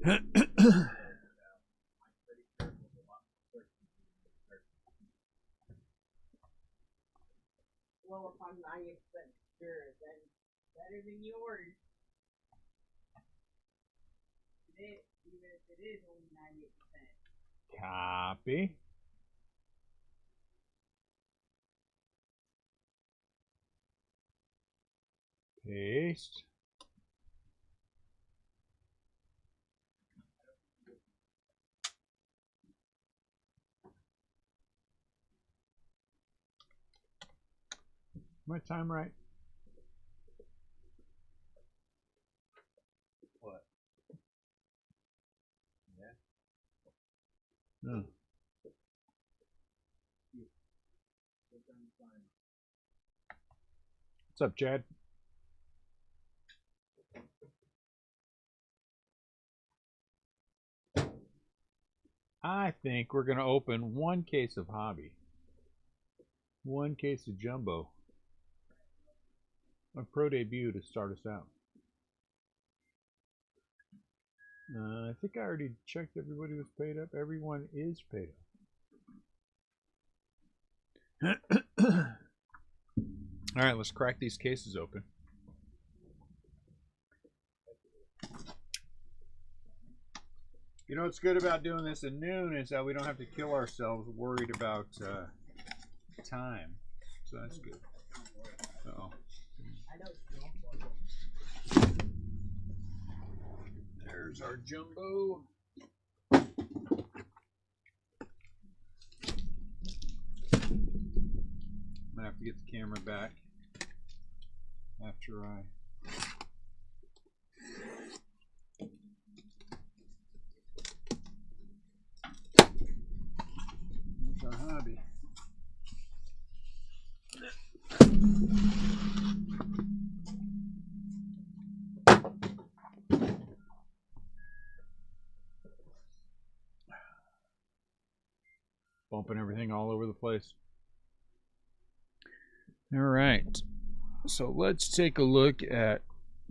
Well, if I'm 90% sure, then better than yours. Even if it is only 98%. Copy. Paste. My time right? What? Yeah. No. What's up, Chad? I think we're going to open one case of hobby. One case of jumbo. A pro debut to start us out. I think I already checked everybody was paid up. Everyone is paid up. All right, let's crack these cases open. You know what's good about doing this at noon is that we don't have to kill ourselves worried about time. So that's good. Uh-oh. There's our jumbo. I'm gonna have to get the camera back after I there's our hobby. Bumping everything all over the place. All right, so let's take a look at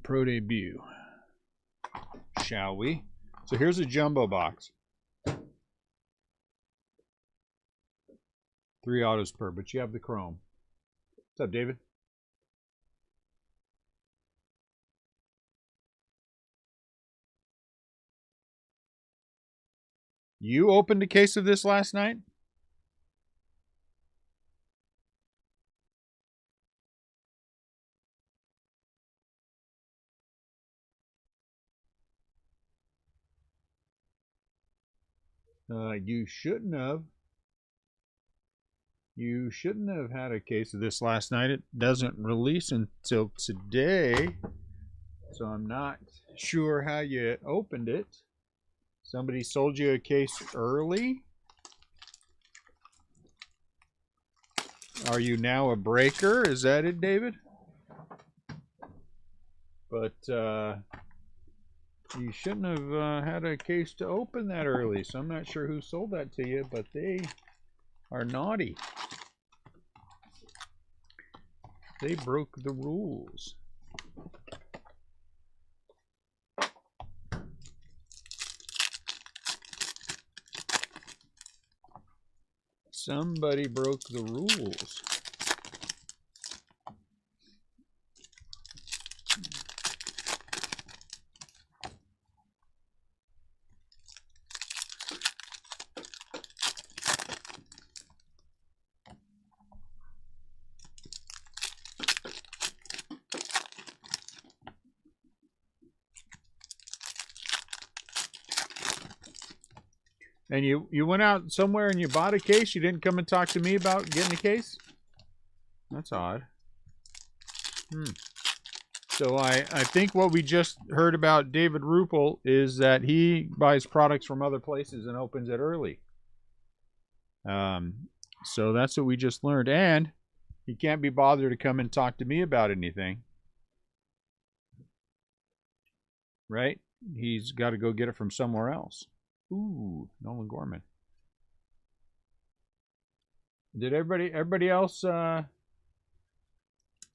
Pro Debut, shall we? So here's a jumbo box. 3 autos per, but you have the chrome. What's up, David? You opened a case of this last night? You shouldn't have. You shouldn't have had a case of this last night. It doesn't release until today. So I'm not sure how you opened it. Somebody sold you a case early? Are you now a breaker? Is that it, David? But you shouldn't have had a case to open that early. So I'm not sure who sold that to you, but they are naughty. They broke the rules. Somebody broke the rules. And you went out somewhere and you bought a case? You didn't come and talk to me about getting a case? That's odd. So I think what we just heard about David Ruppel is that he buys products from other places and opens it early. So that's what we just learned. And he can't be bothered to come and talk to me about anything. Right? He's got to go get it from somewhere else. Ooh, Nolan Gorman. Did everybody else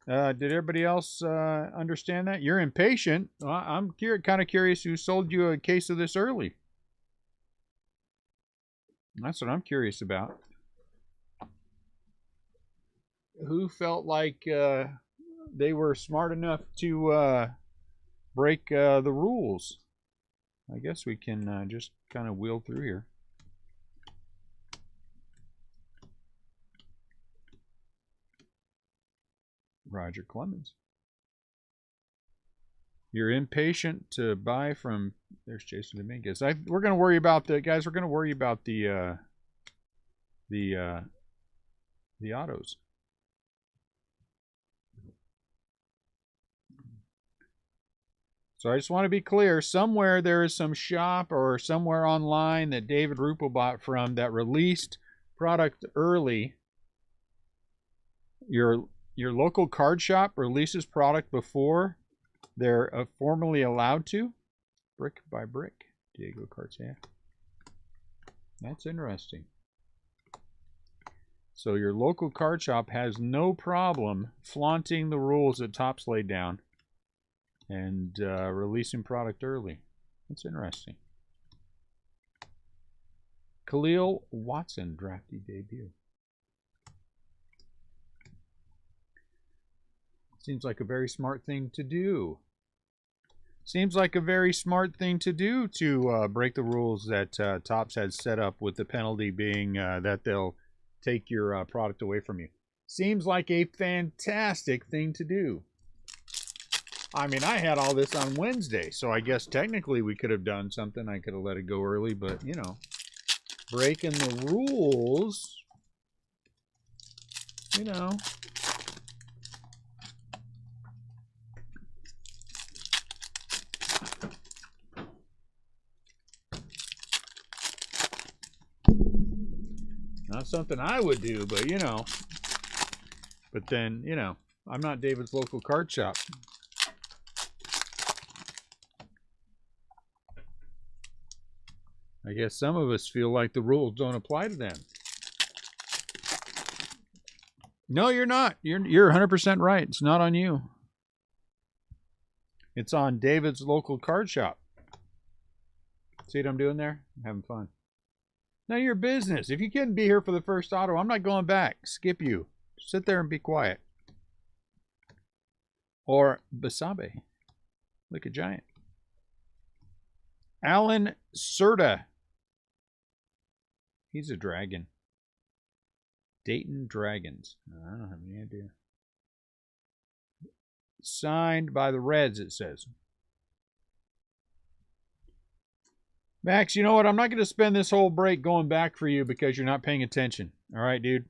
Did everybody else understand that? You're impatient. Well, I'm kind of curious who sold you a case of this early. That's what I'm curious about. Who felt like they were smart enough to break the rules? I guess we can just kind of wheel through here. Roger Clemens. You're impatient to buy from. There's Jason Dominguez. We're going to worry about the guys. We're going to worry about the autos. So I just want to be clear. Somewhere there is some shop or somewhere online that David Rupel bought from that released product early. Your local card shop releases product before they're formally allowed to. Brick by brick. Diego Cartier. That's interesting. So your local card shop has no problem flaunting the rules that Topps laid down and releasing product early. That's interesting. Khalil Watson drafty debut. Seems like a very smart thing to do. Seems like a very smart thing to do to break the rules that Topps had set up, with the penalty being that they'll take your product away from you. Seems like a fantastic thing to do. I mean, I had all this on Wednesday, so I guess technically we could have done something. I could have let it go early, but, you know, breaking the rules, you know. Not something I would do, but, you know. But then, you know, I'm not David's local card shop. I guess some of us feel like the rules don't apply to them. No, you're not. You're 100% right. It's not on you. It's on David's local card shop. See what I'm doing there? I'm having fun. None of your business. If you couldn't be here for the first auto, I'm not going back. Skip you. Sit there and be quiet. Or Basabe. Look a giant. Alan Serta. He's a dragon. Dayton Dragons. I don't have any idea. Signed by the Reds, it says. Max, you know what? I'm not going to spend this whole break going back for you because you're not paying attention. All right, dude?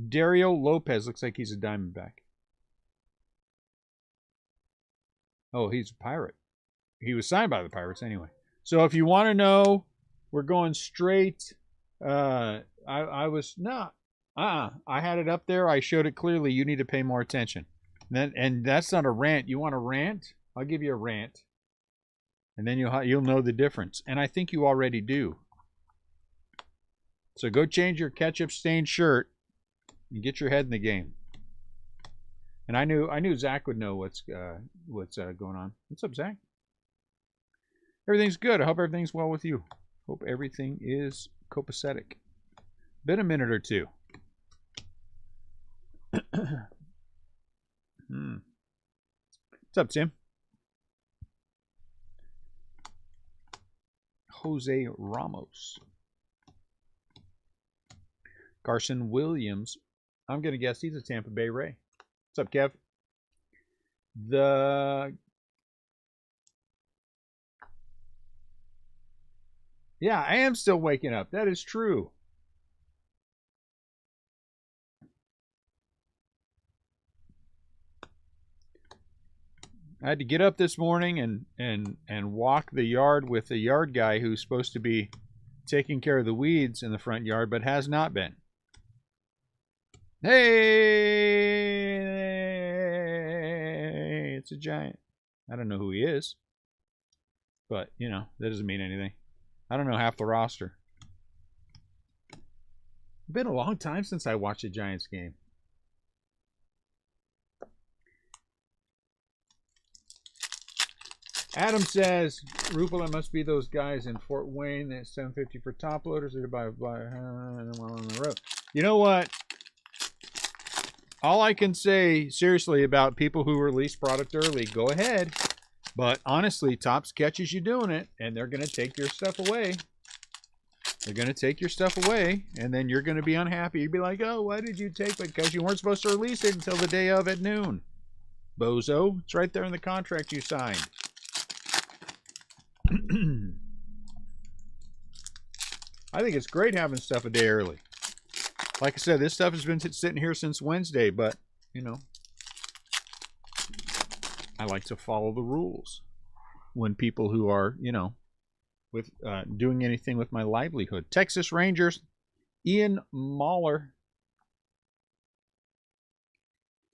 Dario Lopez looks like he's a Diamondback. Oh, he's a Pirate. He was signed by the Pirates anyway. So if you want to know, we're going straight. I was not. I had it up there. I showed it clearly. You need to pay more attention. And that's not a rant. You want a rant? I'll give you a rant. And then you'll know the difference. And I think you already do. So go change your ketchup-stained shirt and get your head in the game. And I knew Zach would know what's going on. What's up, Zach? Everything's good. I hope everything's well with you. Hope everything is copacetic. Been a minute or two. What's up, Tim? Jose Ramos. Carson Williams. I'm going to guess he's a Tampa Bay Ray. What's up, Kev? Yeah, I am still waking up. That is true. I had to get up this morning and walk the yard with the yard guy who's supposed to be taking care of the weeds in the front yard, but has not been. Hey, it's a giant. I don't know who he is, but, you know, that doesn't mean anything. I don't know half the roster. It's been a long time since I watched a Giants game. Adam says, Rupel, it must be those guys in Fort Wayne that $750 for top loaders or to buy on the road. You know what? All I can say seriously about people who release product early, go ahead. But honestly, Topps catches you doing it, and they're going to take your stuff away. They're going to take your stuff away, and then you're going to be unhappy. You'd be like, oh, why did you take it? Because you weren't supposed to release it until the day of at noon. Bozo, it's right there in the contract you signed. I think it's great having stuff a day early. Like I said, this stuff has been sitting here since Wednesday, but, you know, I like to follow the rules when people who are, you know, with doing anything with my livelihood. Texas Rangers, Ian Mahler.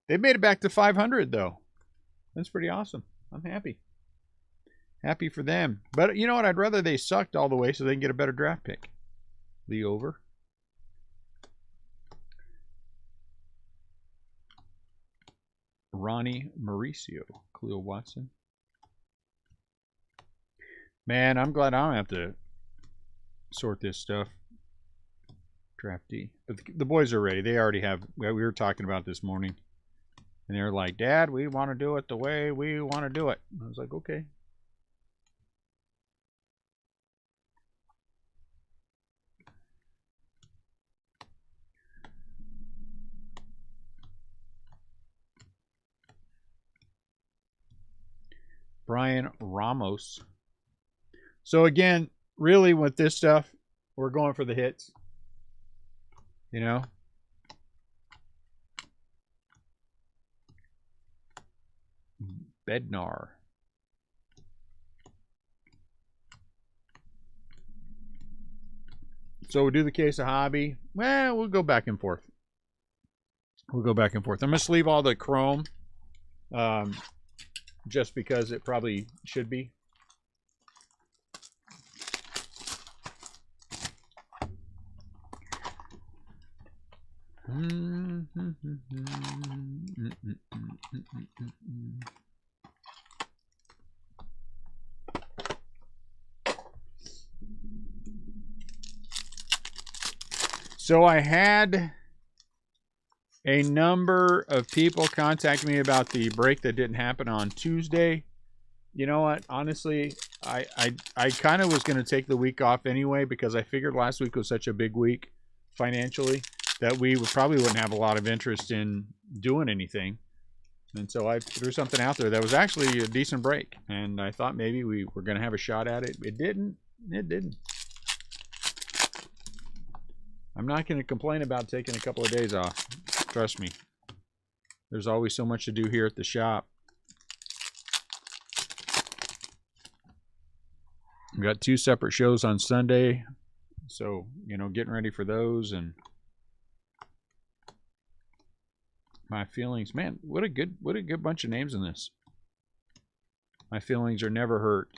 They made it back to 500, though. That's pretty awesome. I'm happy. Happy for them. But you know what? I'd rather they sucked all the way so they can get a better draft pick. The over. Ronnie Mauricio. Cleo Watson. Man, I'm glad I don't have to sort this stuff. Draftee. But the boys are ready. They already have. We were talking about this morning. And they're like, Dad, we want to do it the way we want to do it. I was like, okay. Brian Ramos. So again, really with this stuff, we're going for the hits. You know? Bednar. So we'll do the case of hobby. Well, we'll go back and forth. We'll go back and forth. I'm going to leave all the chrome. Just because it probably should be. So I had a number of people contact me about the break that didn't happen on Tuesday. You know what? Honestly, I kind of was going to take the week off anyway because I figured last week was such a big week financially that we probably wouldn't have a lot of interest in doing anything. And so I threw something out there that was actually a decent break. And I thought maybe we were going to have a shot at it. It didn't. It didn't. I'm not going to complain about taking a couple of days off. Trust me. There's always so much to do here at the shop. We've got 2 separate shows on Sunday. So, you know, getting ready for those and my feelings. Man, what a good bunch of names in this. My feelings are never hurt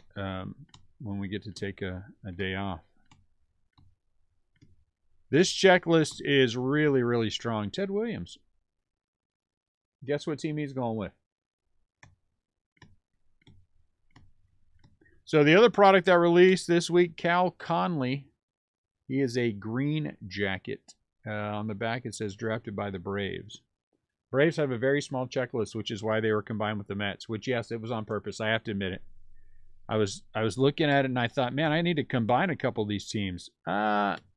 when we get to take a day off. This checklist is really, really strong. Ted Williams. Guess what team he's going with? So the other product that released this week, Cal Conley. He is a green jacket. On the back it says drafted by the Braves. Braves have a very small checklist, which is why they were combined with the Mets. Which, yes, it was on purpose. I have to admit it. I was looking at it and I thought, man, I need to combine a couple of these teams.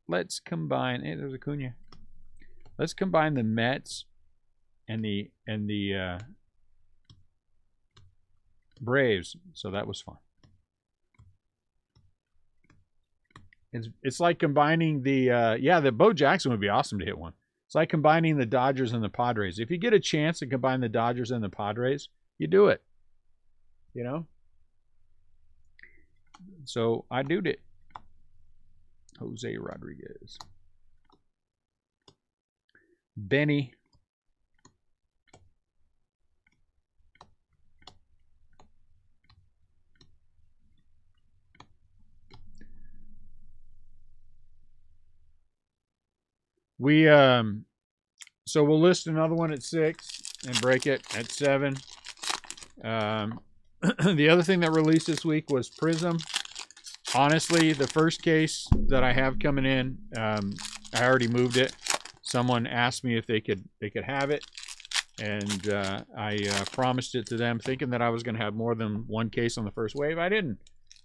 Let's combine. Hey, there's Acuna. Let's combine the Mets and the Braves. So that was fun. It's like combining the Bo Jackson would be awesome to hit one. It's like combining the Dodgers and the Padres. If you get a chance to combine the Dodgers and the Padres, you do it. You know? So I do it. Jose Rodriguez. Benny. We so we'll list another one at 6 and break it at 7. The other thing that released this week was Prism. Honestly, the first case that I have coming in, I already moved it. Someone asked me if they could have it, and I promised it to them, thinking that I was going to have more than one case on the first wave. I didn't.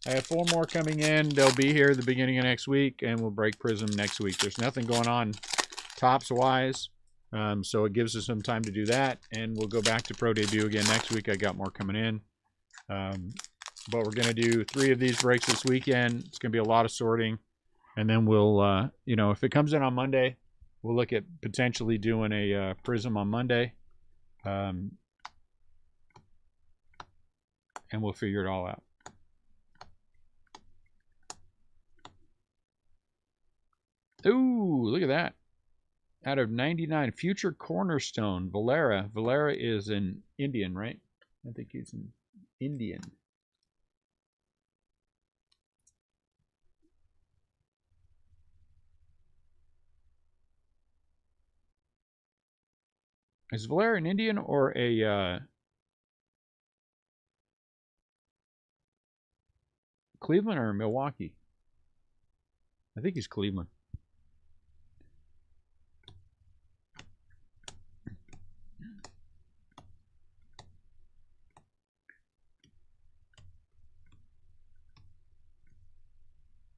I have 4 more coming in. They'll be here at the beginning of next week, and we'll break Prism next week. There's nothing going on tops-wise, so it gives us some time to do that, and we'll go back to Pro Debut again next week. I got more coming in. But we're going to do 3 of these breaks this weekend. It's going to be a lot of sorting. And then we'll, if it comes in on Monday, we'll look at potentially doing a Prism on Monday. And we'll figure it all out. Ooh, look at that. Out of 99, Future Cornerstone, Valera. Valera is an Indian, right? I think he's an Indian. Is Valera an Indian or a Cleveland or Milwaukee? I think he's Cleveland.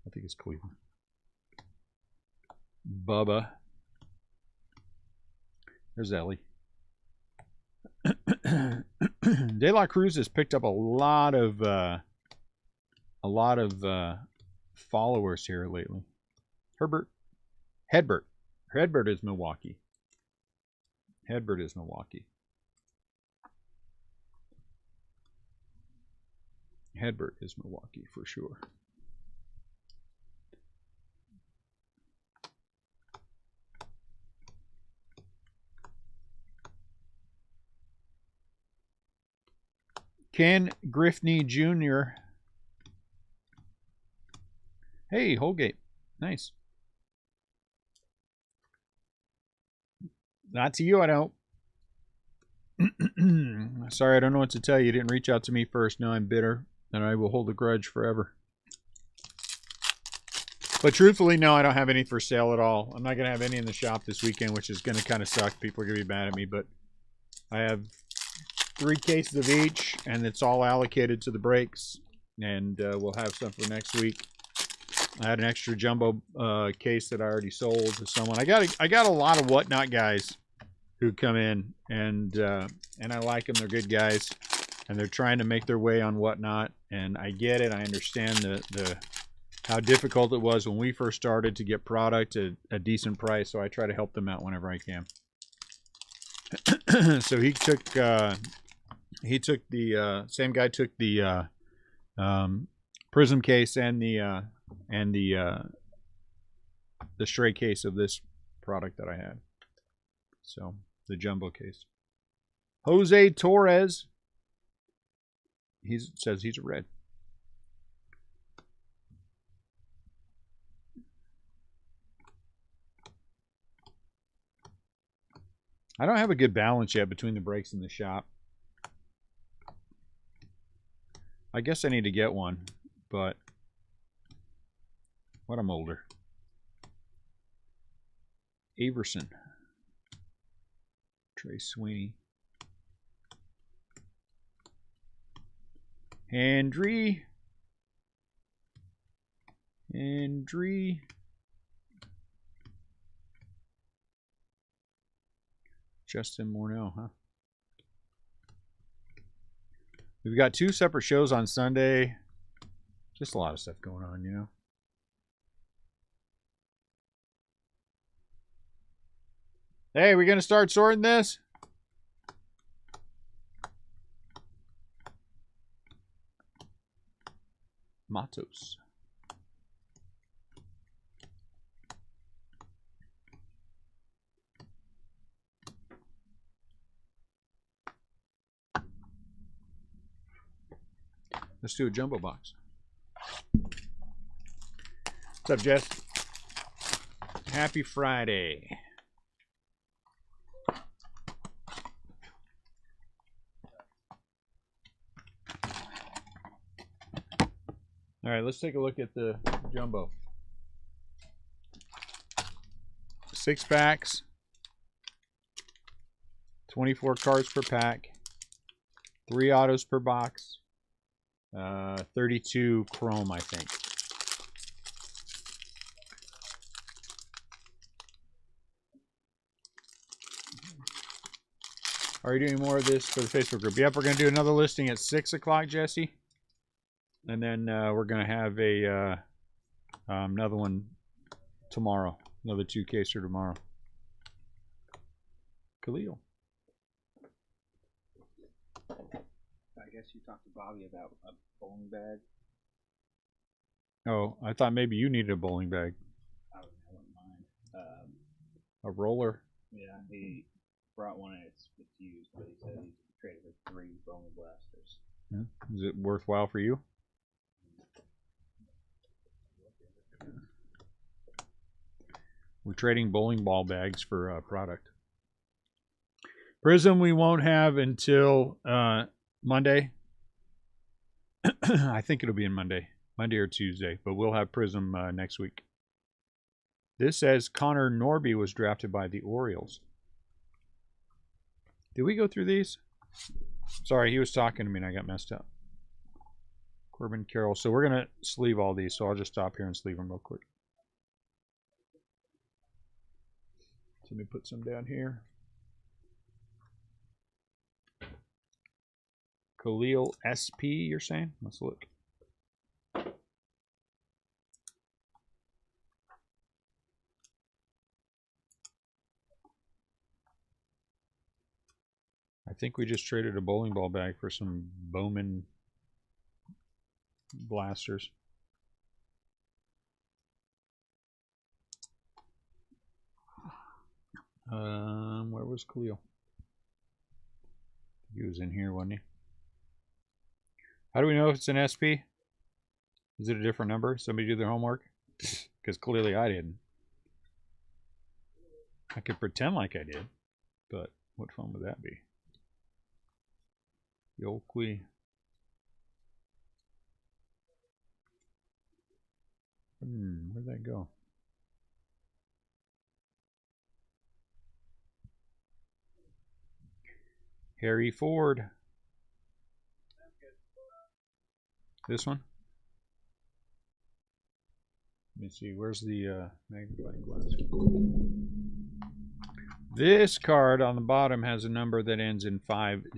I think it's Cleveland. Bubba. There's Ellie. De La Cruz has picked up a lot of followers here lately. Hedbert is Milwaukee. Hedbert is Milwaukee. Hedbert is Milwaukee for sure. Ken Griffney Jr. Hey, Holgate. Nice. Not to you, I don't. Sorry, I don't know what to tell you. You didn't reach out to me first. Now I'm bitter, and I will hold a grudge forever. But truthfully, no, I don't have any for sale at all. I'm not going to have any in the shop this weekend, which is going to kind of suck. People are going to be mad at me, but I have 3 cases of each, and it's all allocated to the breaks, and we'll have some for next week. I had an extra jumbo case that I already sold to someone. I got a lot of Whatnot guys who come in, and I like them. They're good guys, and they're trying to make their way on Whatnot, and I get it. I understand the how difficult it was when we first started to get product at a decent price, so I try to help them out whenever I can. So he took the same guy took the Prism case and the stray case of this product that I had. So the jumbo case. Jose Torres. He says he's a red. I don't have a good balance yet between the breaks and the shop. I guess I need to get one, but when I'm older. Averson. Trey Sweeney. Andree. Justin Morneau, huh? We've got 2 separate shows on Sunday. Just a lot of stuff going on, you know. Hey, we're going to start sorting this? Matos. Let's do a jumbo box. What's up, Jess? Happy Friday. All right, let's take a look at the jumbo. 6 packs, 24 cards per pack, 3 autos per box, 32 chrome, I think. Are you doing more of this for the Facebook group? Yep, we're going to do another listing at 6 o'clock, Jesse. And then we're going to have a another one tomorrow. Another 2-caser tomorrow. Khalil. I guess you talked to Bobby about a bowling bag. Oh, I thought maybe you needed a bowling bag. I wouldn't mind. A roller. Yeah, he brought one and it's used, but he said he traded for 3 bowling blasters. Yeah. Is it worthwhile for you? We're trading bowling ball bags for product. Prism we won't have until Monday. I think it'll be in Monday or Tuesday, but we'll have Prism next week. This says Connor Norby was drafted by the Orioles. Did we go through these? Sorry, he was talking to me and I got messed up. Corbin Carroll. So we're going to sleeve all these, so I'll just stop here and sleeve them real quick. So let me put some down here. Khalil SP, you're saying? Let's look. I think we just traded a bowling ball bag for some Bowman blasters. Where was Khalil? He was in here, wasn't he? How do we know if it's an SP? Is it a different number? Somebody do their homework? Because clearly I didn't. I could pretend like I did, but what phone would that be? Yolqui. Where'd that go? Harry Ford. This one? Let me see. Where's the magnifying glass? This card on the bottom has a number that ends in 50.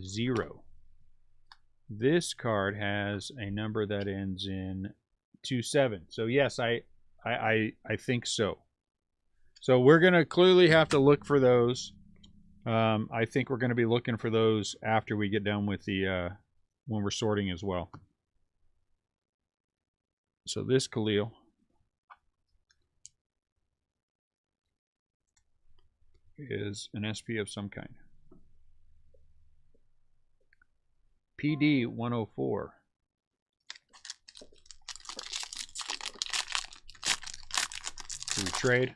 This card has a number that ends in 27. So yes, I think so. So we're gonna clearly have to look for those. I think we're gonna be looking for those after we get done with the when we're sorting as well. So this Khalil is an SP of some kind. PD 104. Do we trade?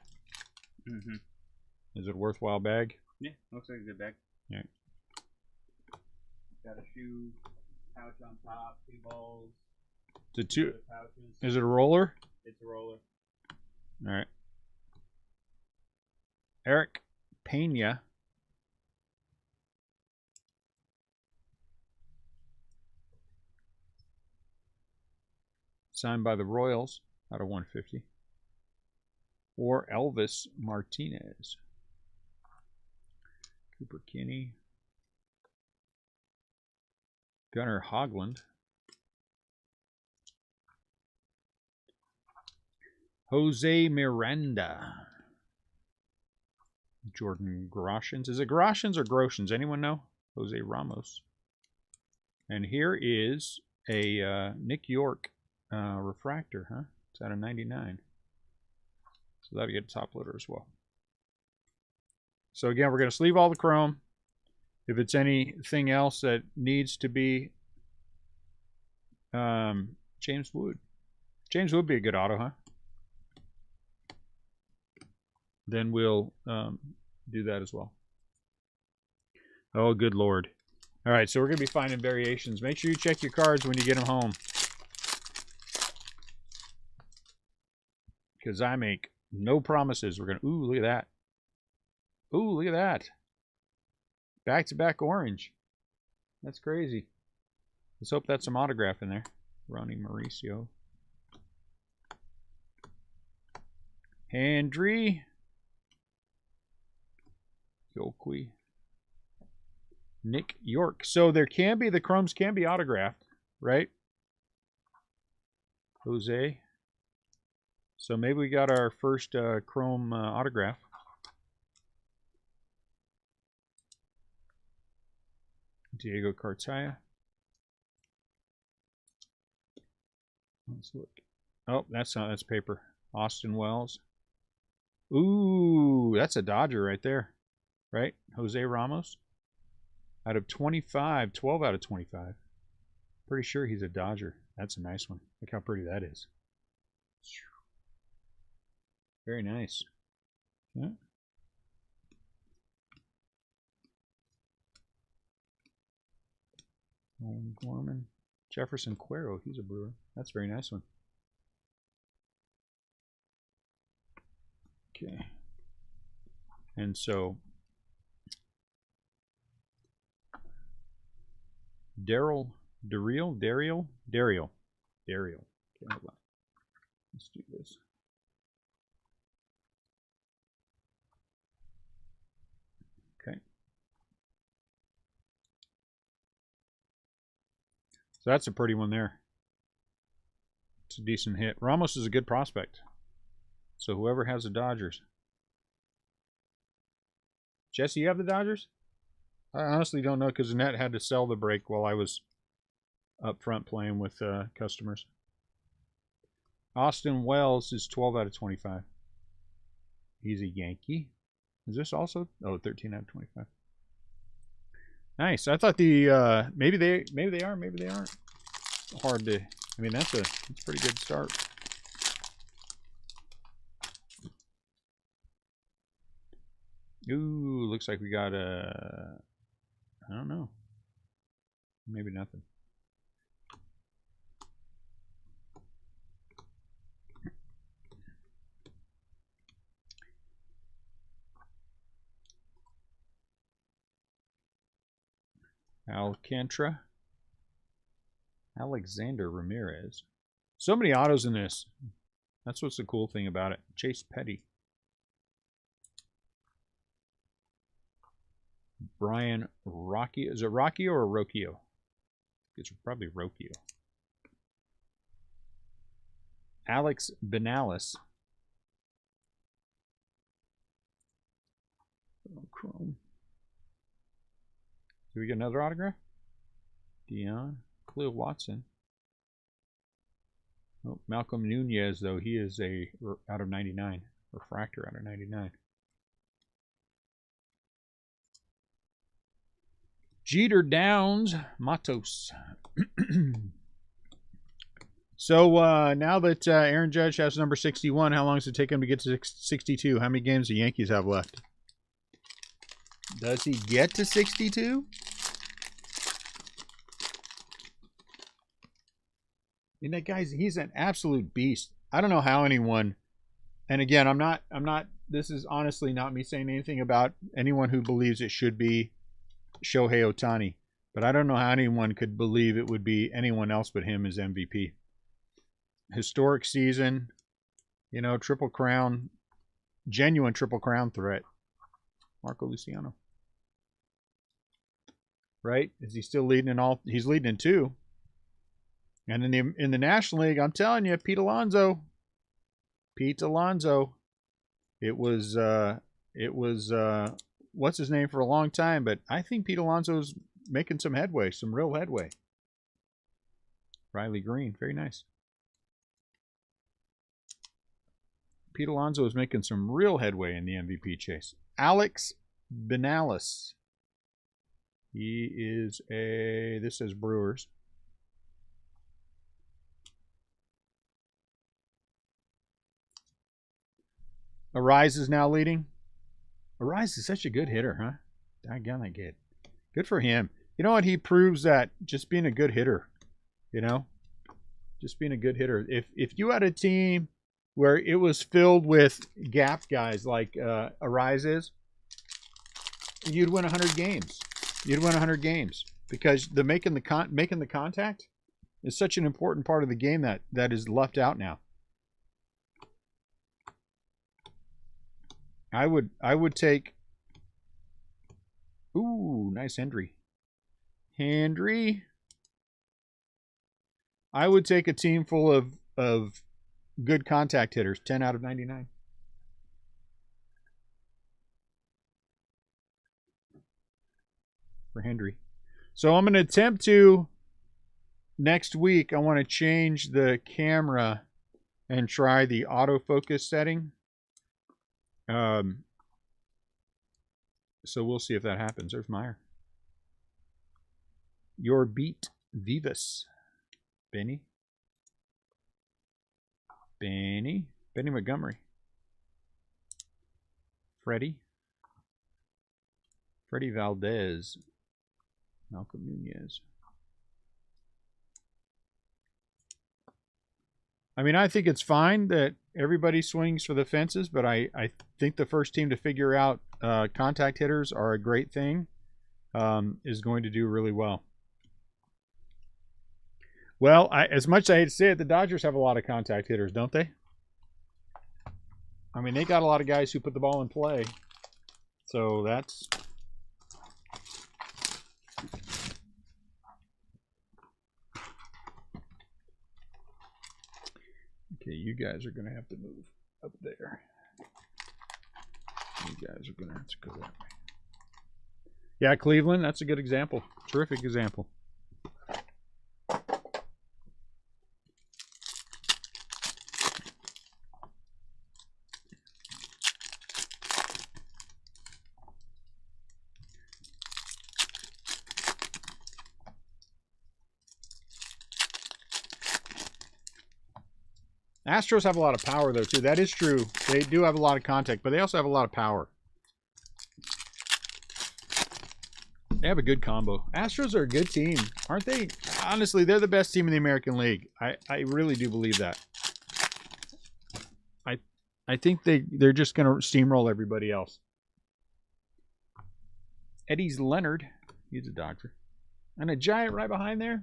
Mm-hmm. Is it a worthwhile bag? Yeah, looks like a good bag. Yeah. Got a shoe pouch on top, 2 balls. Is it a roller? It's a roller. All right. Eric Pena. Signed by the Royals out of 150. Or Elvis Martinez. Cooper Kinney. Gunnar Hoglund. Jose Miranda. Jordan Groshans. Is it Groshans or Groshans? Anyone know? Jose Ramos. And here is a Nick York refractor, huh? It's out of 99. So that'll get a top loader as well. So again, we're going to sleeve all the chrome. If it's anything else that needs to be James Wood. James Wood would be a good auto, huh? Then we'll do that as well. Oh, good Lord. All right, so we're going to be finding variations. Make sure you check your cards when you get them home. because I make no promises. We're going to, ooh, look at that. Ooh, look at that. Back-to-back orange. That's crazy. Let's hope that's some autograph in there. Ronnie Mauricio. Handry. Yolqui. Nick York. So there can be, the chromes can be autographed, right? Jose. So maybe we got our first chrome autograph. Diego Cartaya. Let's look. Oh, that's not, that's paper. Austin Wells. Ooh, that's a Dodger right there. Right? Jose Ramos. Out of 25, 12 out of 25. Pretty sure he's a Dodger. That's a nice one. Look how pretty that is. Very nice. Yeah. Nolan Gorman. Jefferson Cuero, he's a Brewer. That's a very nice one. Okay. And so Daryl. Okay, hold on. Let's do this. Okay. So that's a pretty one there. It's a decent hit. Ramos is a good prospect. So whoever has the Dodgers. Jesse, you have the Dodgers? I honestly don't know because Annette had to sell the break while I was up front playing with customers. Austin Wells is 12 out of 25. He's a Yankee. Is this also? Oh, 13 out of 25. Nice. I thought the maybe they are, maybe they aren't. Hard to. I mean, that's a pretty good start. Ooh, looks like we got a. I don't know. Maybe nothing. Alcantara. Alexander Ramirez. So many autos in this. That's what's the cool thing about it. Chase Petty. Brian Rocky. Is it Rockio or Rocchio? It's probably Rocchio. Alex Benalis. Oh, Chrome. Do we get another autograph? Dion. Khalil Watson. Oh, Malcolm Nunez, though, he is a out of 99. Refractor out of 99. Jeter Downs. Matos. So now that Aaron Judge has number 61, how long does it take him to get to 62? How many games do the Yankees have left? Does he get to 62? And that guy's, he's an absolute beast. I don't know how anyone, and again, I'm not, this is honestly not me saying anything about anyone who believes it should be Shohei Ohtani, but I don't know how anyone could believe it would be anyone else but him as MVP. Historic season, you know, triple crown, genuine triple crown threat. Marco Luciano. Right? Is he still leading in all? He's leading in 2. And in the National League, I'm telling you, Pete Alonso. It was what's his name for a long time, but I think Pete Alonso's making some headway, some real headway. Riley Green, very nice. Pete Alonso is making some real headway in the MVP chase. Alex Benalis. He is a, this says Brewers. Arise is now leading. Arise is such a good hitter, huh? Doggone that kid. Good for him. You know what? He proves that just being a good hitter, you know? Just being a good hitter. If you had a team where it was filled with gap guys like Arise is, you'd win 100 games. You'd win 100 games because the making the contact is such an important part of the game that is left out now. I would take. Ooh, nice Hendry. Hendry. I would take a team full of good contact hitters. 10 out of 99. For Hendry. So I'm going to attempt to next week. I want to change the camera and try the autofocus setting. So we'll see if that happens. There's Meyer. Your beat Vivas. Benny Montgomery. Freddie Valdez. Malcolm Nunez. I mean, I think it's fine that everybody swings for the fences, but I think the first team to figure out contact hitters are a great thing, is going to do really well. Well, as much as I hate to say it, the Dodgers have a lot of contact hitters, don't they? I mean, they got a lot of guys who put the ball in play. So that's... Okay, you guys are going to have to move up there. You guys are going to have to go that way. Yeah, Cleveland, that's a good example. Terrific example. Astros have a lot of power, though, too. That is true. They do have a lot of contact, but they also have a lot of power. They have a good combo. Astros are a good team, aren't they? Honestly, they're the best team in the American League. I really do believe that. I think they're just going to steamroll everybody else. Eddie's Leonard. He's a Dodger. And a Giant right behind there.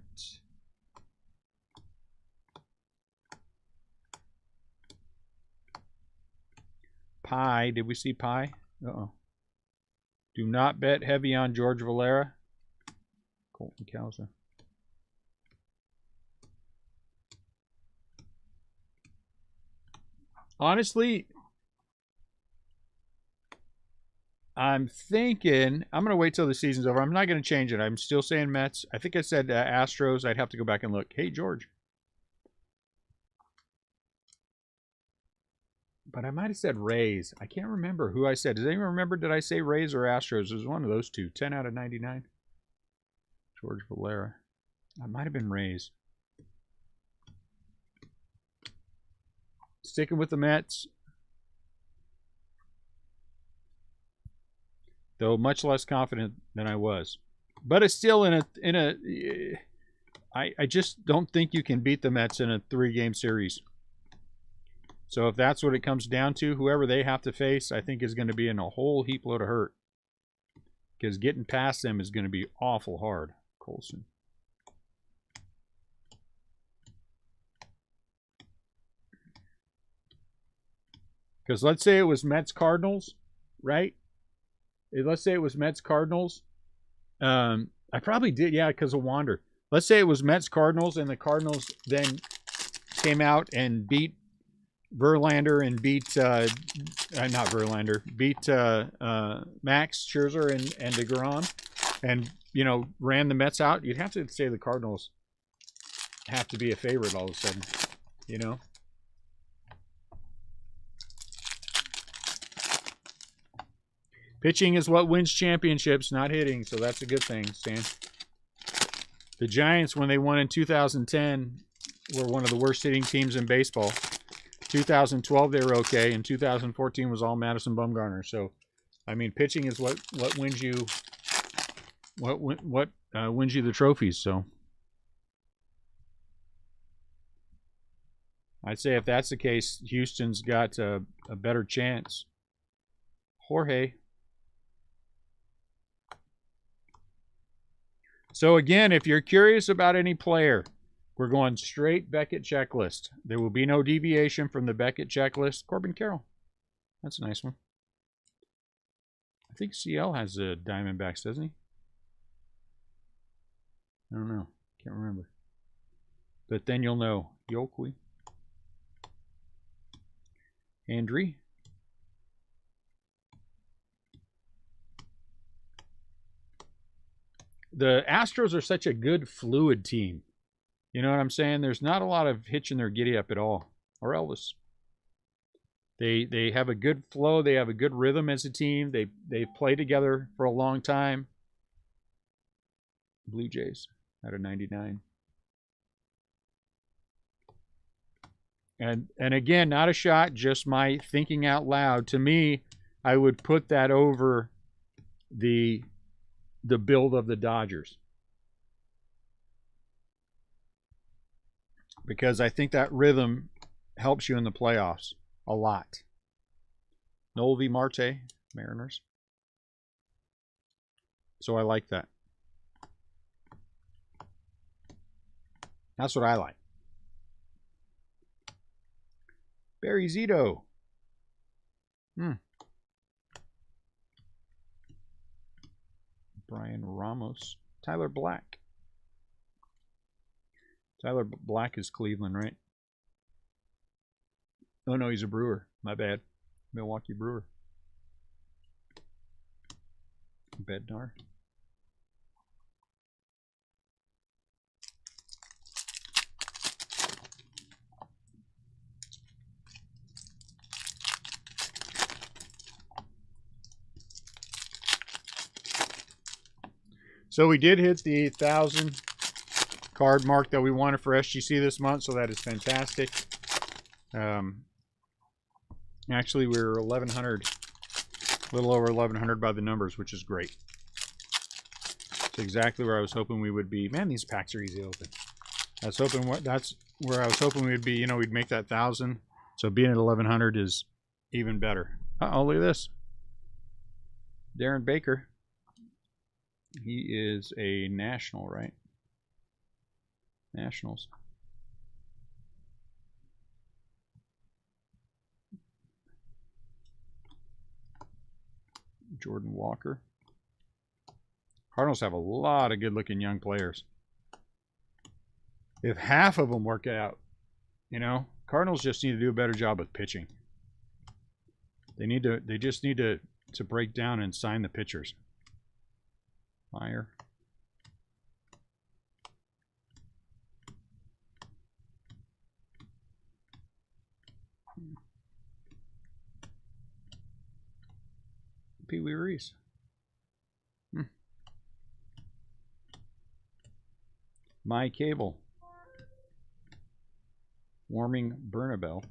Pie. Did we see Pie? Uh-oh. Do not bet heavy on George Valera. Colton Cowser. Honestly, I'm thinking I'm going to wait till the season's over. I'm not going to change it. I'm still saying Mets. I think I said Astros. I'd have to go back and look. Hey, George. But I might have said Rays. I can't remember who I said. Does anyone remember? Did I say Rays or Astros? It was one of those two. 10 out of 99. George Valera. I might have been Rays. Sticking with the Mets. Though much less confident than I was. But it's still I just don't think you can beat the Mets in a 3-game series. So if that's what it comes down to, whoever they have to face, I think is going to be in a whole heap load of hurt. Because getting past them is going to be awful hard. Colson. Because let's say it was Mets-Cardinals, right? Let's say it was Mets-Cardinals. I probably did, yeah, because of Wander. Let's say it was Mets-Cardinals, and the Cardinals then came out and beat Verlander and beat not Verlander, beat Max Scherzer and DeGrom, and ran the Mets out. You'd have to say the Cardinals have to be a favorite all of a sudden, Pitching is what wins championships, not hitting, so that's a good thing, Stan. The Giants, when they won in 2010, were one of the worst hitting teams in baseball. 2012 they were okay, and 2014 was all Madison Bumgarner. So, I mean, pitching is what wins you wins you the trophies. So, I'd say if that's the case, Houston's got a better chance. Jorge. So again, if you're curious about any player, we're going straight Beckett checklist. There will be no deviation from the Beckett checklist. Corbin Carroll. That's a nice one. I think CL has the Diamondbacks, doesn't he? I don't know. Can't remember. But then you'll know. Yokwee. Andry. The Astros are such a good fluid team. You know what I'm saying? There's not a lot of hitching their giddy up at all. Or Elvis. They have a good flow. They have a good rhythm as a team. They've played together for a long time. Blue Jays out of 99. And again, not a shot, just my thinking out loud. To me, I would put that over the build of the Dodgers. Because I think that rhythm helps you in the playoffs a lot. Noel V. Marte, Mariners. So I like that. That's what I like. Barry Zito. Brian Ramos. Tyler Black. Tyler Black is Cleveland, right? Oh, no, he's a Brewer. My bad. Milwaukee Brewer. Bednar. So we did hit the 1,000 card mark that we wanted for SGC this month, so that is fantastic. Actually, we were 1,100, a little over 1,100 by the numbers, which is great. It's exactly where I was hoping we would be. Man, these packs are easy to open. That's where I was hoping we'd be. You know, we'd make that 1,000. So being at 1,100 is even better. Uh-oh, look at this. Darren Baker. He is a national, right? Nationals. Jordan Walker. Cardinals have a lot of good-looking young players. If half of them work out, you know, Cardinals just need to do a better job with pitching. They just need to break down and sign the pitchers. Fire. Pee Wee Reese. My Cable. Warming Bernabel.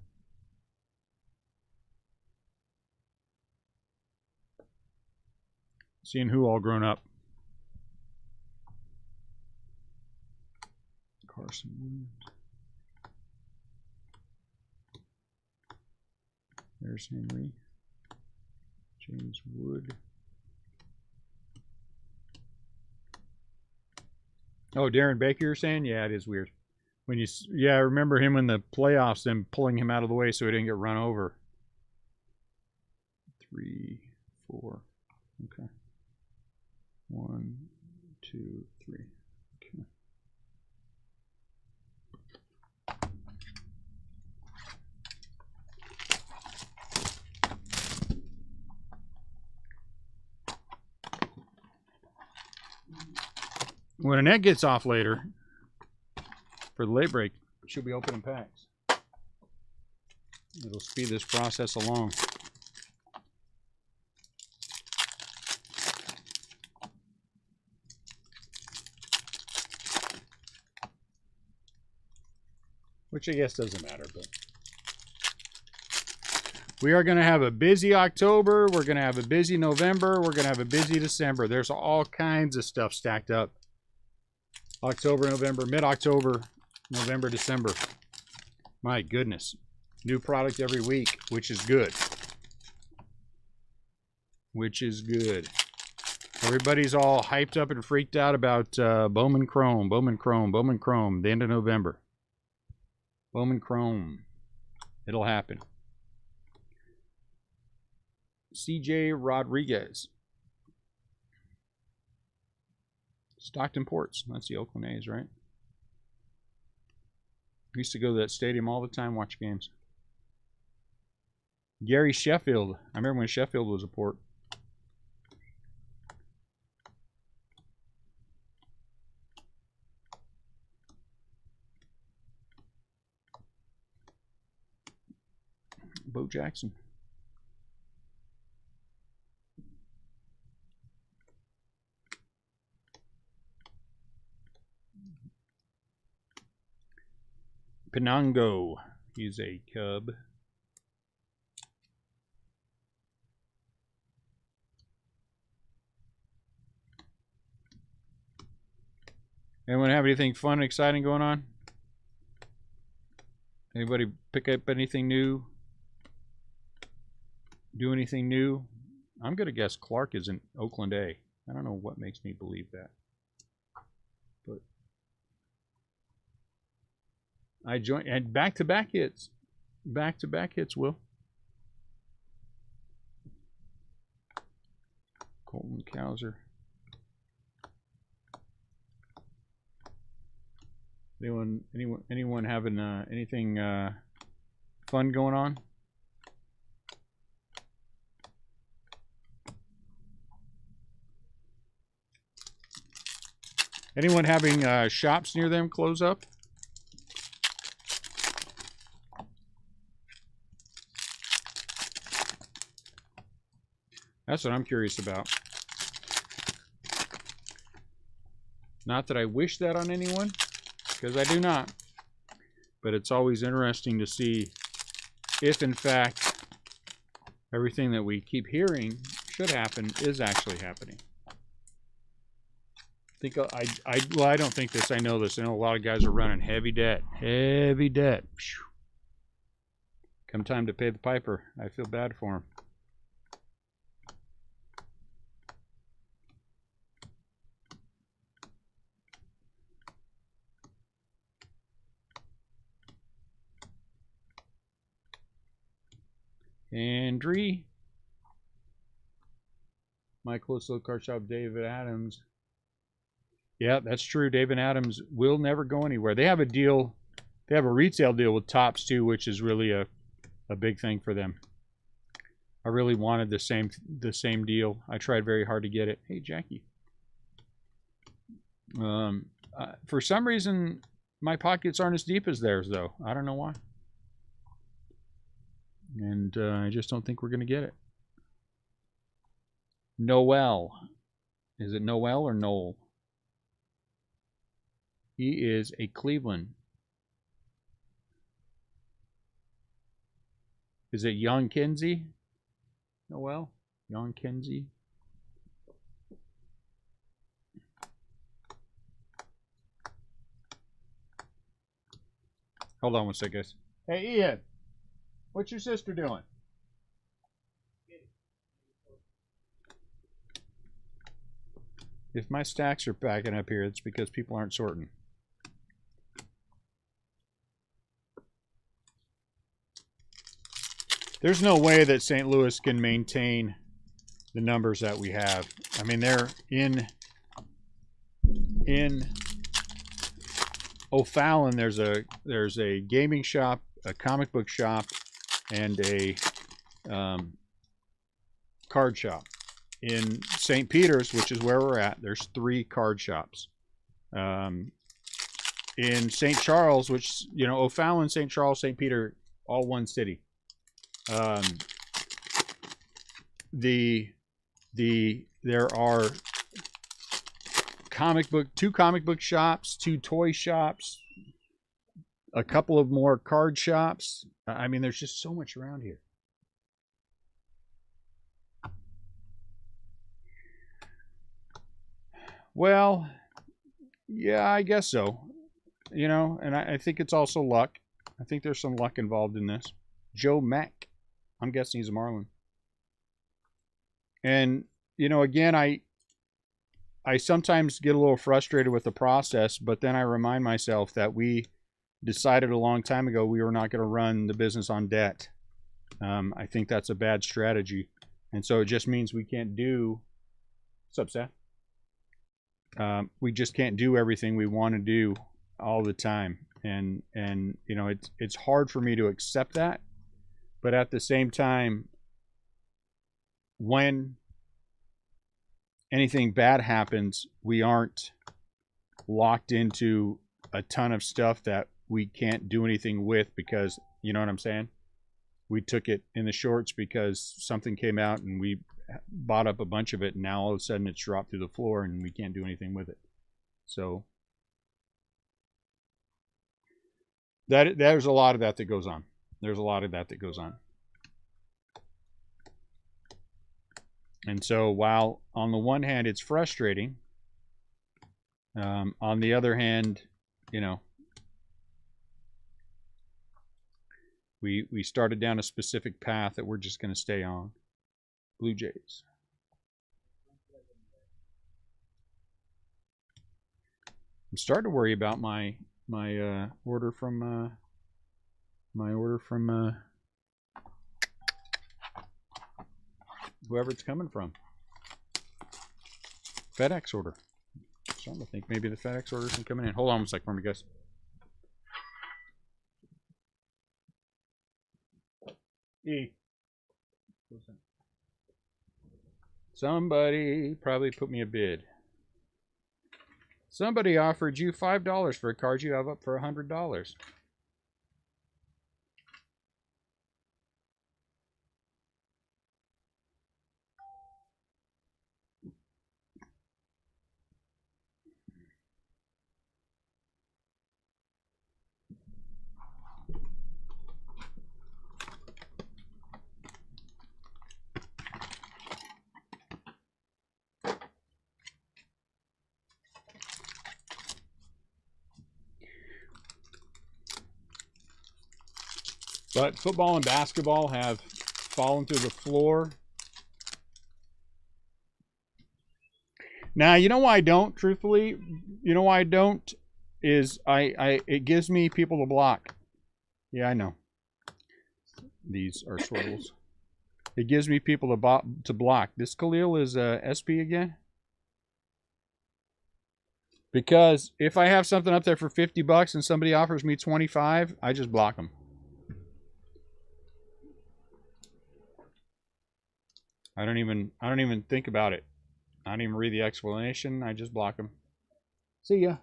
Seeing who all grown up. Carson Williams. There's Henry. James Wood. Oh, Darren Baker, you're saying? Yeah, it is weird. When you, yeah, I remember him in the playoffs, them pulling him out of the way so he didn't get run over. 3, 4. Okay. 1, 2, 3. Okay. When Annette gets off later for the late break, she'll be opening packs. It'll speed this process along. Which I guess doesn't matter, but we are going to have a busy October. We're going to have a busy November. We're going to have a busy December. There's all kinds of stuff stacked up. October, November, mid-October, November, December. My goodness. New product every week, which is good. Which is good. Everybody's all hyped up and freaked out about Bowman Chrome, Bowman Chrome, Bowman Chrome, the end of November. Bowman Chrome. It'll happen. CJ Rodriguez. Stockton Ports. That's the Oakland A's, right? We used to go to that stadium all the time, watch games. Gary Sheffield. I remember when Sheffield was a port. Bo Jackson. Penango. He's a Cub. Anyone have anything fun and exciting going on? Anybody pick up anything new? Do anything new? I'm going to guess Clark is in Oakland A. I don't know what makes me believe that. But I joined, and back-to-back hits. Back-to-back hits, Will. Colton Cowser. Anyone having anything fun going on? Anyone having shops near them close up? That's what I'm curious about. Not that I wish that on anyone, because I do not. But it's always interesting to see if, in fact, everything that we keep hearing should happen is actually happening. Well, I don't think this. I know this. I know a lot of guys are running heavy debt. Heavy debt. Come time to pay the piper. I feel bad for them. Andree. My close little car shop, David Adams. Yeah, that's true. David Adams will never go anywhere. They have a deal. They have a retail deal with Topps too, which is really a big thing for them. I really wanted the same deal. I tried very hard to get it. Hey, Jackie. For some reason, my pockets aren't as deep as theirs, though. I don't know why. And I just don't think we're going to get it. Noel. Is it Noel or Noel? He is a Cleveland. Is it Young Kinsey? Noel? Young Kinsey? Hold on one sec, guys. Hey, Ian. What's your sister doing? If my stacks are backing up here, it's because people aren't sorting. There's no way that St. Louis can maintain the numbers that we have. I mean, they're in O'Fallon. There's a gaming shop, a comic book shop, and a card shop. In St. Peter's, which is where we're at, there's 3 card shops. In St. Charles, which, you know, O'Fallon, St. Charles, St. Peter, all one city. There are 2 comic book shops, 2 toy shops, a couple of more card shops. I mean, there's just so much around here. Well, yeah, I guess so. You know, and I think it's also luck. I think there's some luck involved in this. Joe Mack. I'm guessing he's a Marlin. And, you know, again, I sometimes get a little frustrated with the process, but then I remind myself that we decided a long time ago we were not going to run the business on debt. I think that's a bad strategy. And so it just means we can't do... What's up, Seth? We just can't do everything we want to do all the time. And you know, it's hard for me to accept that. But at the same time, when anything bad happens, we aren't locked into a ton of stuff that we can't do anything with because, you know what I'm saying? We took it in the shorts because something came out and we bought up a bunch of it, and now all of a sudden it's dropped through the floor and we can't do anything with it. So there's a lot of that goes on. There's a lot of that goes on. And so while on the one hand it's frustrating, on the other hand, you know, we started down a specific path that we're just going to stay on. Blue Jays. I'm starting to worry about my order from whoever it's coming from. FedEx order. I'm starting to think maybe the FedEx order isn't coming in. Hold on a sec for me, guys. E. Somebody probably put me a bid. Somebody offered you $5 for a card you have up for $100. But football and basketball have fallen through the floor. Now, you know why I don't, truthfully? You know why I don't? Is it gives me people to block. Yeah, I know. These are swirls. It gives me people to block. This Khalil is SP again? Because if I have something up there for $50 and somebody offers me 25, I just block them. I don't even think about it. I don't even read the explanation. I just block them. See ya.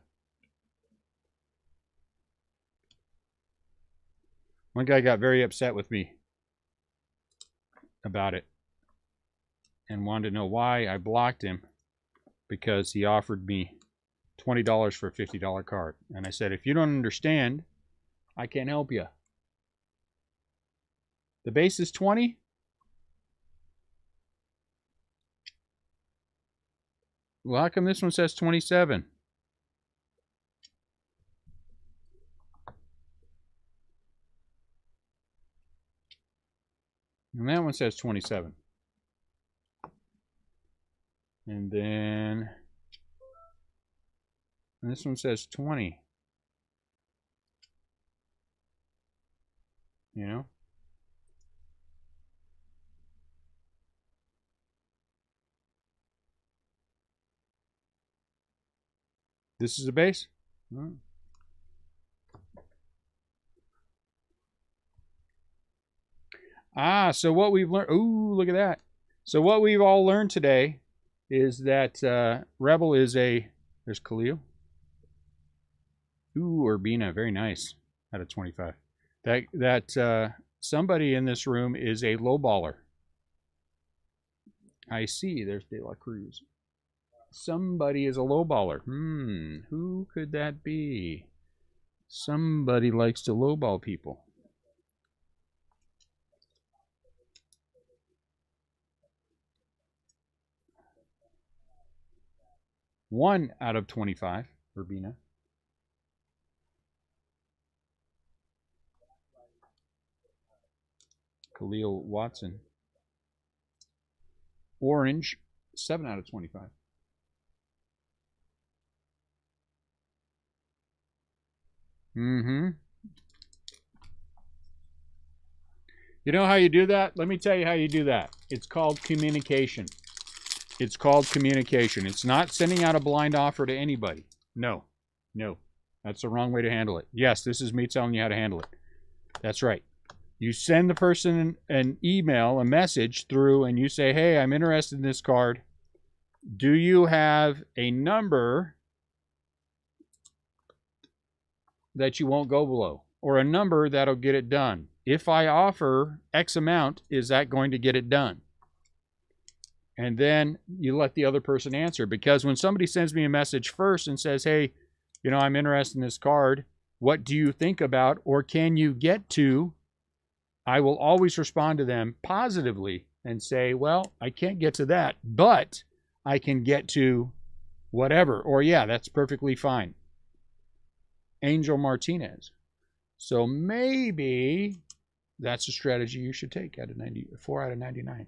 One guy got very upset with me about it and wanted to know why I blocked him, because he offered me $20 for a $50 card. And I said, if you don't understand, I can't help you. The base is 20. Well, how come this one says 27? And that one says 27. And then this one says 20. You know? This is a base? Oh. Ah, so what we've learned... Ooh, look at that. So what we've all learned today is that Rebel is a... There's Khalil. Ooh, Urbina. Very nice. Out of 25. That somebody in this room is a low baller. I see. There's De La Cruz. Somebody is a low baller. Who could that be? Somebody likes to lowball people. One out of 25, Urbina. Khalil Watson. Orange, 7 out of 25. Mm-hmm. You know how you do that? Let me tell you how you do that. It's called communication. It's called communication. It's not sending out a blind offer to anybody. No. No. That's the wrong way to handle it. Yes, this is me telling you how to handle it. That's right. You send the person an email, a message through, and you say, hey, I'm interested in this card. Do you have a number that you won't go below? Or a number that'll get it done? If I offer X amount, is that going to get it done? And then you let the other person answer. Because when somebody sends me a message first and says, hey, you know, I'm interested in this card, what do you think about, or can you get to? I will always respond to them positively and say, well, I can't get to that, but I can get to whatever. Or, yeah, that's perfectly fine. Angel Martinez. So maybe that's a strategy you should take out of 4 out of 99.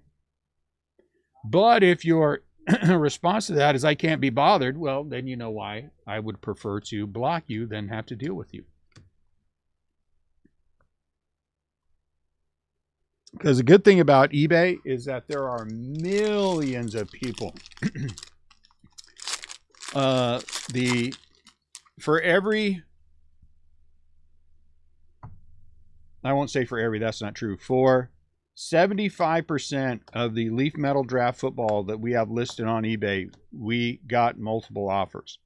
But if your response to that is I can't be bothered, well, then you know why I would prefer to block you than have to deal with you. Because the good thing about eBay is that there are millions of people. For every, I won't say for every, that's not true. For 75% of the Leaf Metal Draft football that we have listed on eBay, we got multiple offers.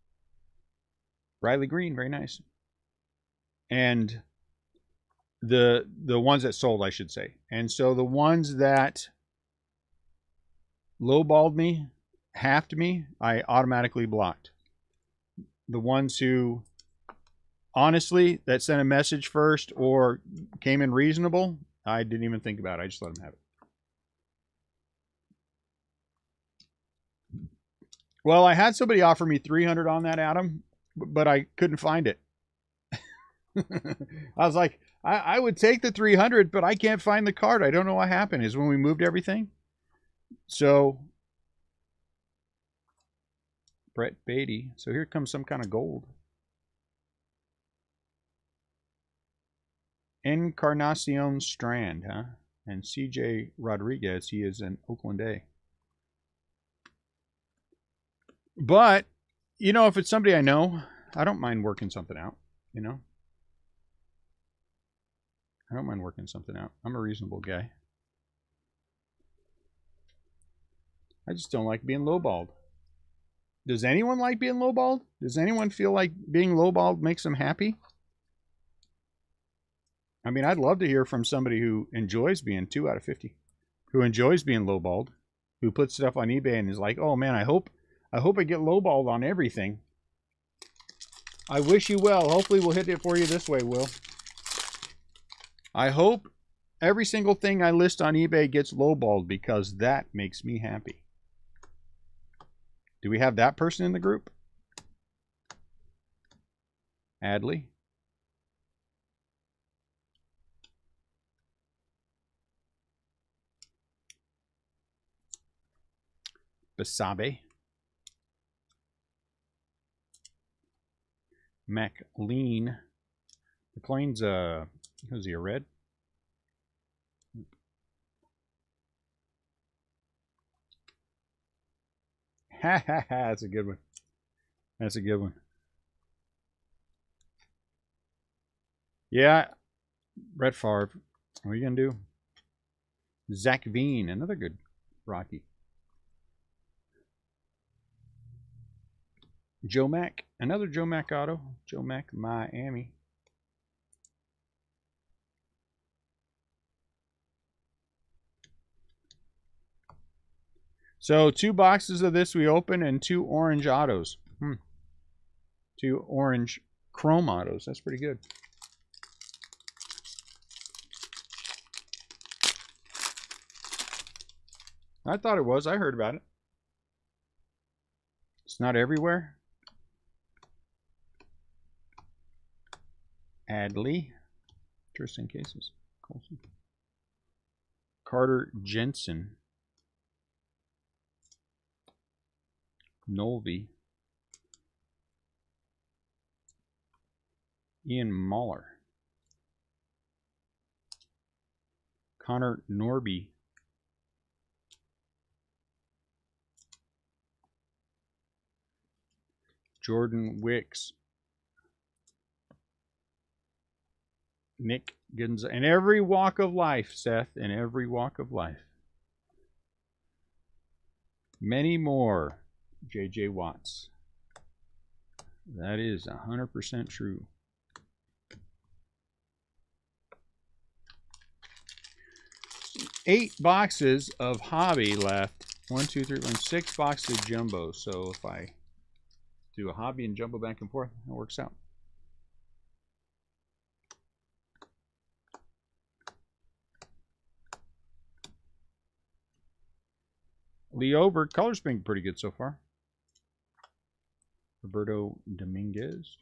Riley Green, very nice. And the ones that sold, I should say. And so the ones that lowballed me, halved me, I automatically blocked. The ones who honestly that sent a message first or came in reasonable, I didn't even think about it. I just let them have it. Well, I had somebody offer me $300 on that, Adam, but I couldn't find it. I was like, I would take the 300, but I can't find the card. I don't know what happened. Is when we moved everything. So, Brett Beatty. So here comes some kind of gold. Encarnacion Strand, huh? And CJ Rodriguez, he is an Oakland A. But, you know, if it's somebody I know, I don't mind working something out, you know? I don't mind working something out. I'm a reasonable guy. I just don't like being lowballed. Does anyone like being lowballed? Does anyone feel like being lowballed makes them happy? I mean, I'd love to hear from somebody who enjoys being 2 out of 50, who enjoys being lowballed, who puts stuff on eBay and is like, oh man, I hope I get lowballed on everything. I wish you well. Hopefully we'll hit it for you this way, Will. I hope every single thing I list on eBay gets lowballed because that makes me happy. Do we have that person in the group? Adley? Basabe? McLean? McLean's is he a red? Ha ha ha, that's a good one. That's a good one. Yeah, Brett Favre. What are you going to do? Zach Veen, another good Rocky. Joe Mack, another Joe Mack auto. Joe Mack, Miami. So 2 boxes of this we open and 2 orange autos. 2 orange chrome autos. That's pretty good. I thought it was. I heard about it. It's not everywhere. Adley. Interesting cases. Colson. Carter Jensen. Nolby. Ian Mahler. Connor Norby. Jordan Wicks. Nick Gonzalez. In every walk of life, Seth. In every walk of life. Many more. J.J. Watts. That is 100% true. Eight boxes of hobby left. 1, 2, 3, 4, 6 boxes of jumbo. So if I do a hobby and jumbo back and forth, it works out. Lee Over, color's been pretty good so far. Roberto Dominguez.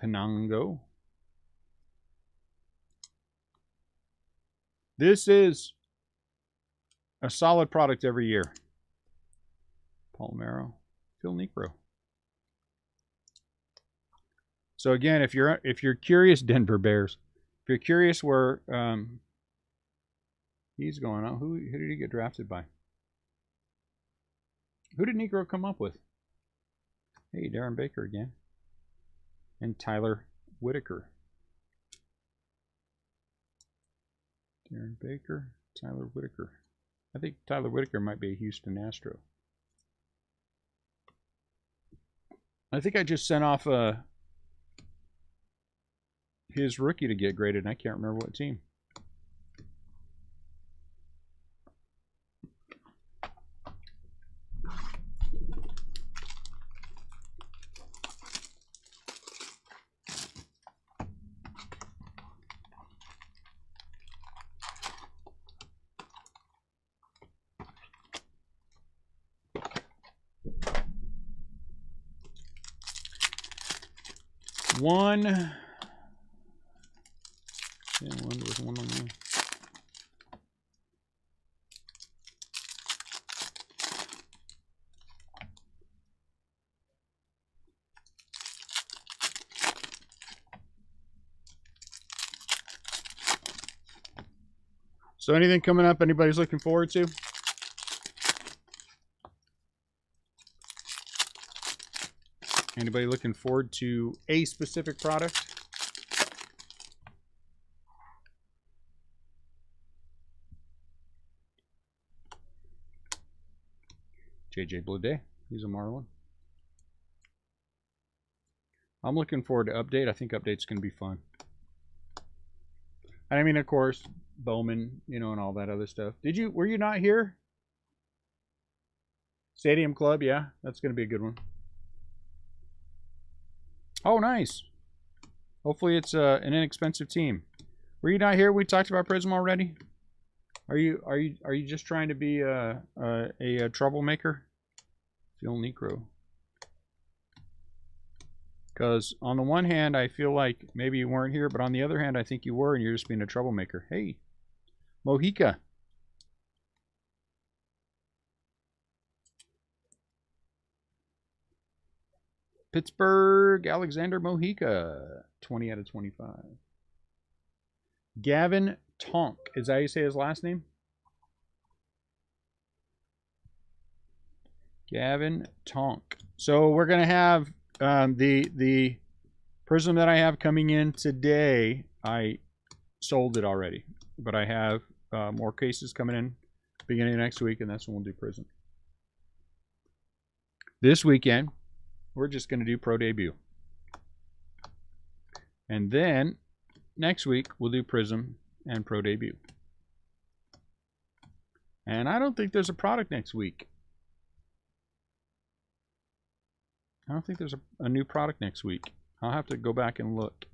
Penango. This is a solid product every year. Palmero. Phil Necro. So again, if you're curious, Denver Bears, if you're curious where he's going on, who did he get drafted by? Who did Negro come up with? Hey, Darren Baker again. And Tyler Whitaker. Darren Baker, Tyler Whitaker. I think Tyler Whitaker might be a Houston Astro. I think I just sent off his rookie to get graded, and I can't remember what team. One. Yeah, one with one on there. So anything coming up anybody's looking forward to? Anybody looking forward to a specific product? JJ Bleday, he's a Marlin. I'm looking forward to update. I think update's going to be fun. And I mean, of course, Bowman, you know, and all that other stuff. Were you not here? Stadium Club, yeah, that's going to be a good one. Oh, nice. Hopefully it's an inexpensive team. Were you not here? We talked about Prism already. Are you just trying to be a troublemaker? Phil Necro. Because on the one hand, I feel like maybe you weren't here, but on the other hand, I think you were, and you're just being a troublemaker. Hey, Mojica. Pittsburgh, Alexander Mojica, 20 out of 25. Gavin Tonk, is that how you say his last name? Gavin Tonk. So we're going to have the Prism that I have coming in today. I sold it already, but I have more cases coming in beginning of next week, and that's when we'll do Prism. This weekend, we're just going to do Pro Debut. And then next week, we'll do Prism and Pro Debut. And I don't think there's a product next week. I don't think there's a new product next week. I'll have to go back and look.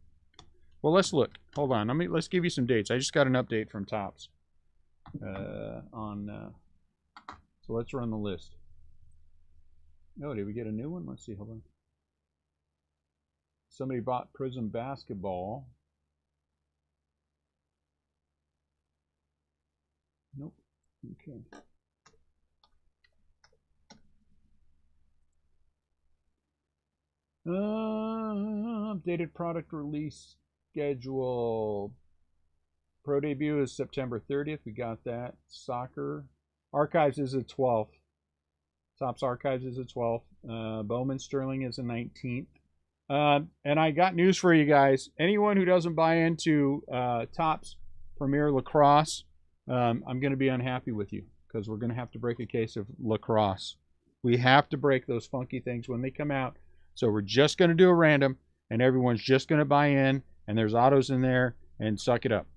Well, let's look. Hold on. Let's give you some dates. I just got an update from Topps so let's run the list. Oh, did we get a new one? Let's see. Hold on. Somebody bought Prism Basketball. Nope. Okay. Updated product release schedule. Pro debut is September 30th. We got that. Soccer. Archives is the 12th. Topps Archives is the 12th. Bowman Sterling is the 19th. And I got news for you guys. Anyone who doesn't buy into Topps Premier Lacrosse, I'm going to be unhappy with you because we're going to have to break a case of lacrosse. We have to break those funky things when they come out. So we're just going to do a random, and everyone's just going to buy in, and there's autos in there, and suck it up.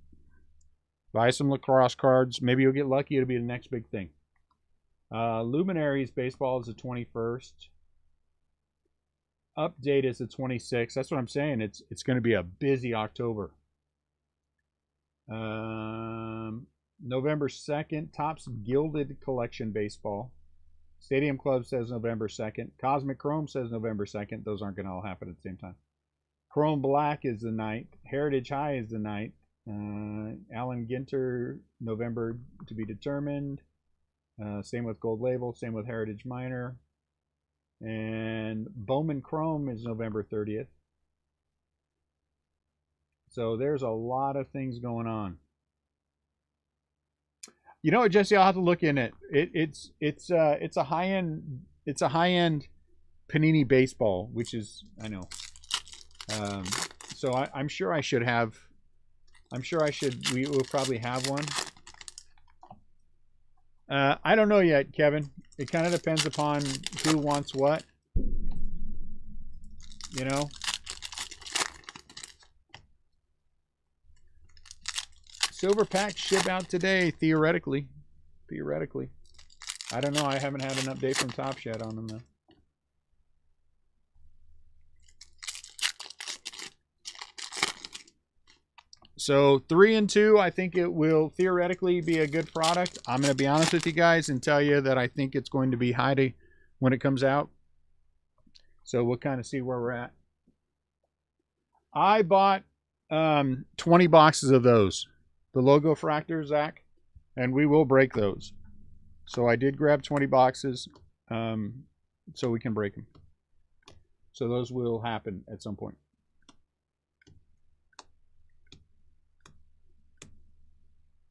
Buy some lacrosse cards. Maybe you'll get lucky. It'll be the next big thing. Luminaries baseball is the 21st. Update is the 26th. That's what I'm saying. It's going to be a busy October. November 2nd, Topps Gilded Collection Baseball. Stadium Club says November 2nd. Cosmic Chrome says November 2nd. Those aren't going to all happen at the same time. Chrome Black is the 9th. Heritage High is the 9th. Alan Ginter, November to be determined. Same with Gold Label. Same with Heritage Minor. And Bowman Chrome is November 30th. So there's a lot of things going on. You know what, Jesse? I'll have to look in it. It's a high-end Panini baseball, which is, I know. So I'm sure I should have. I'm sure I should. We will probably have one. I don't know yet, Kevin. It kind of depends upon who wants what. You know. Silver packs ship out today, theoretically. Theoretically. I don't know. I haven't had an update from Topps yet on them, though. So 3 and 2, I think it will theoretically be a good product. I'm going to be honest with you guys and tell you that I think it's going to be high when it comes out. So we'll kind of see where we're at. I bought 20 boxes of those. The logo fractors, Zach, and we will break those. So I did grab 20 boxes so we can break them. So those will happen at some point.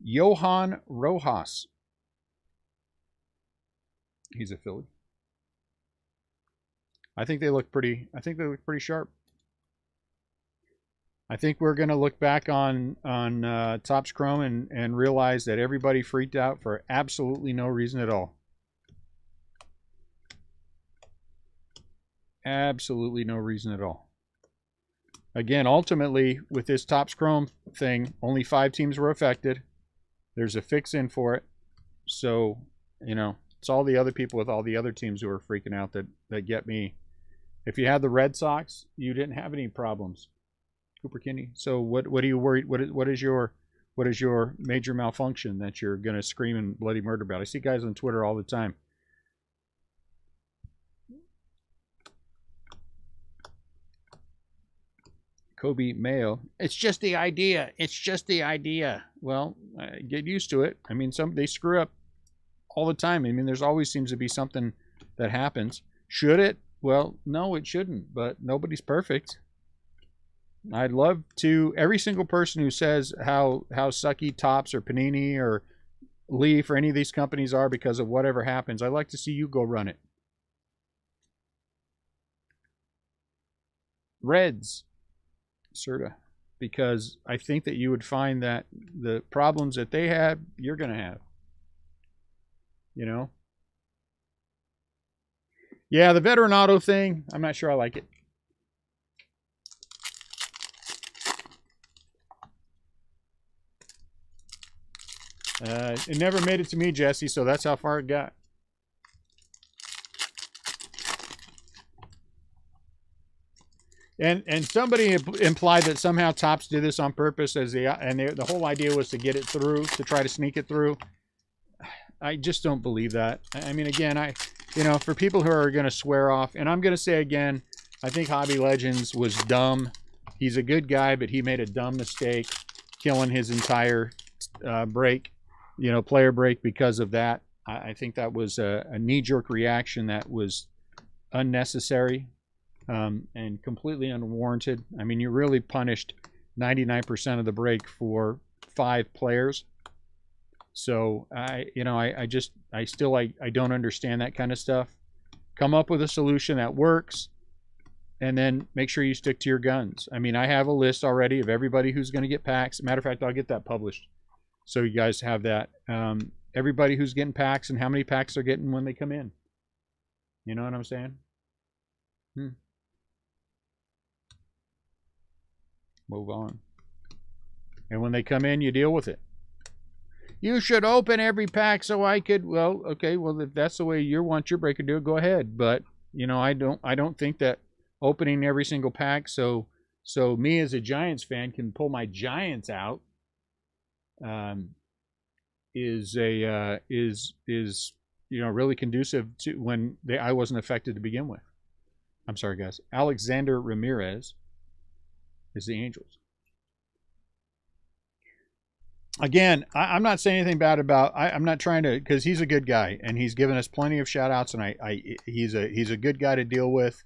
Johan Rojas. He's a Philly. I think they look pretty sharp. I think we're going to look back on Topps Chrome and realize that everybody freaked out for absolutely no reason at all. Absolutely no reason at all. Again, ultimately, with this Topps Chrome thing, only 5 teams were affected. There's a fix in for it. So, you know, it's all the other people with all the other teams who are freaking out that get me. If you had the Red Sox, you didn't have any problems. Cooper Kinney. So what are you worried? What is your major malfunction that you're gonna scream and bloody murder about? I see guys on Twitter all the time. Kobe Mayo. It's just the idea. It's just the idea. Well, get used to it. I mean, they screw up all the time. I mean, there's always seems to be something that happens. Should it? Well, no, it shouldn't. But nobody's perfect. I'd love to, every single person who says how sucky Topps or Panini or Leaf or any of these companies are because of whatever happens, I'd like to see you go run it. Reds, Serta, because I think that you would find that the problems that they have, you're going to have. You know? Yeah, the veteran auto thing, I'm not sure I like it. It never made it to me, Jesse, so that's how far it got. And somebody implied that somehow Topps did this on purpose, the whole idea was to get it through, to try to sneak it through. I just don't believe that. I mean, again, for people who are going to swear off, and I'm going to say again, I think Hobby Legends was dumb. He's a good guy, but he made a dumb mistake, killing his entire break. player break because of that. I think that was a knee-jerk reaction that was unnecessary and completely unwarranted. I mean, you really punished 99% of the break for 5 players. So I don't understand that kind of stuff. Come up with a solution that works, and then make sure you stick to your guns. I mean, I have a list already of everybody who's going to get packs. Matter of fact, I'll get that published so you guys have that. Everybody who's getting packs and how many packs they're getting when they come in. You know what I'm saying? Move on. And when they come in, you deal with it. You should open every pack so I could. Well, okay. Well, if that's the way you want your breaker to do it, go ahead. But I don't think that opening every single pack so me as a Giants fan can pull my Giants out is really conducive to when I wasn't affected to begin with. I'm sorry, guys. Alexander Ramirez is the Angels. Again, I'm not saying anything bad about. I'm not trying to, because he's a good guy and he's given us plenty of shout outs, and he's a good guy to deal with.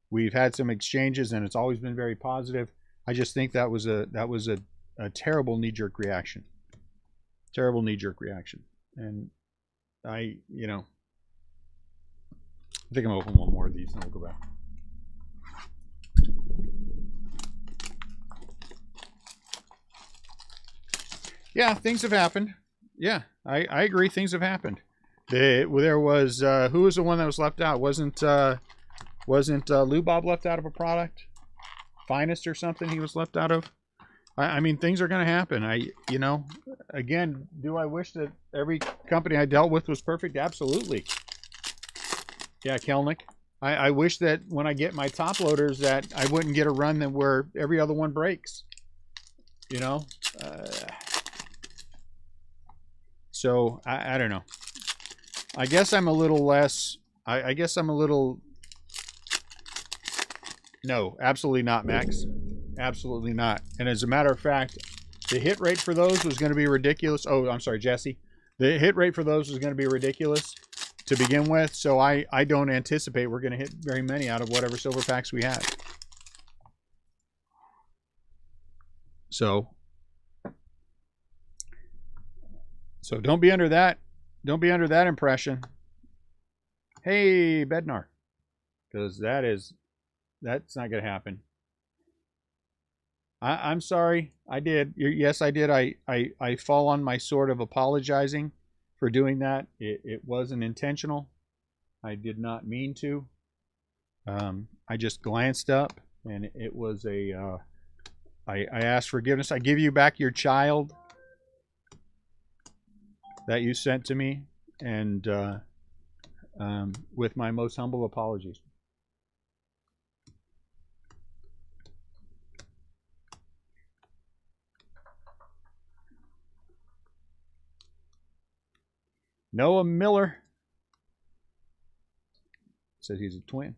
We've had some exchanges and it's always been very positive. I just think that was a terrible knee-jerk reaction. Terrible knee-jerk reaction. And I think I'm gonna open one more of these and we'll go back. Yeah, things have happened. Yeah, I agree. Things have happened. There was who was the one that was left out? Wasn't Lou Bob left out of a product? Finest or something he was left out of? I mean, things are going to happen. Again, do I wish that every company I dealt with was perfect? Absolutely. Yeah, Kelnick. I wish that when I get my top loaders that I wouldn't get a run that where every other one breaks. So I don't know. I guess I'm a little less. I guess I'm a little. No, absolutely not, Max. Absolutely not. And as a matter of fact, the hit rate for those was going to be ridiculous. Oh, I'm sorry, Jesse. The hit rate for those was going to be ridiculous to begin with. So I don't anticipate we're going to hit very many out of whatever silver packs we had. So don't be under that. Don't be under that impression. Hey, Bednar. Because that's not going to happen. I'm sorry. I did. Yes, I did. I fall on my sword of apologizing for doing that. It wasn't intentional. I did not mean to. I just glanced up, and it was I asked forgiveness. I give you back your child that you sent to me, and with my most humble apologies. Noah Miller says he's a twin.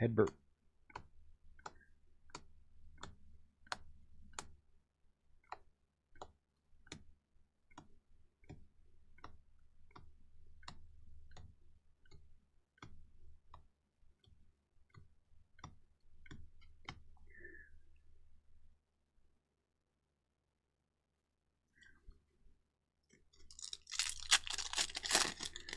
Hedbert.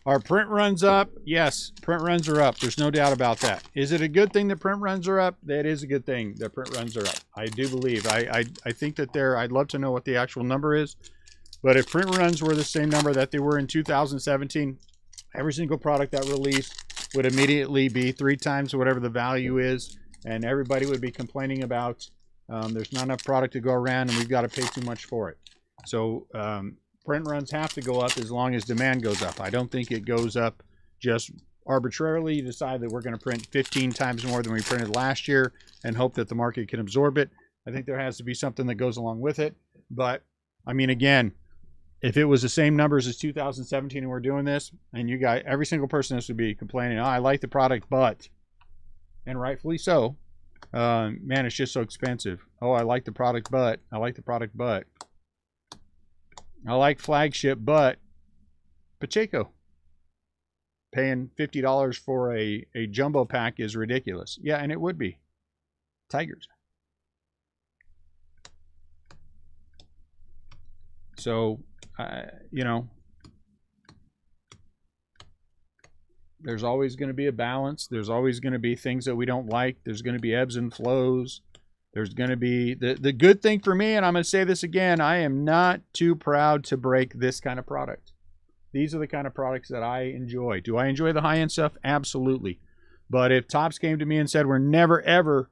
Are print runs up? Yes, print runs are up. There's no doubt about that. Is it a good thing that print runs are up? That is a good thing that print runs are up. I do believe. I think that I'd love to know what the actual number is. But if print runs were the same number that they were in 2017, every single product that released would immediately be 3 times whatever the value is. And everybody would be complaining about there's not enough product to go around and we've got to pay too much for it. So print runs have to go up as long as demand goes up. I don't think it goes up just arbitrarily. You decide that we're going to print 15 times more than we printed last year and hope that the market can absorb it. I think there has to be something that goes along with it. But I mean, again, if it was the same numbers as 2017 and we're doing this, and you guys, every single person this would be complaining, oh, I like the product, but, and rightfully so, man, it's just so expensive. Oh, I like the product, but, I like the product, but, I like flagship, but, Pacheco. Paying $50 for a jumbo pack is ridiculous. Yeah, and it would be. Tigers. So, you know, there's always going to be a balance. There's always going to be things that we don't like. There's going to be ebbs and flows. There's going to be the good thing for me, and I'm going to say this again, I am not too proud to break this kind of product. These are the kind of products that I enjoy. Do I enjoy the high-end stuff? Absolutely. But if Topps came to me and said, we're never, ever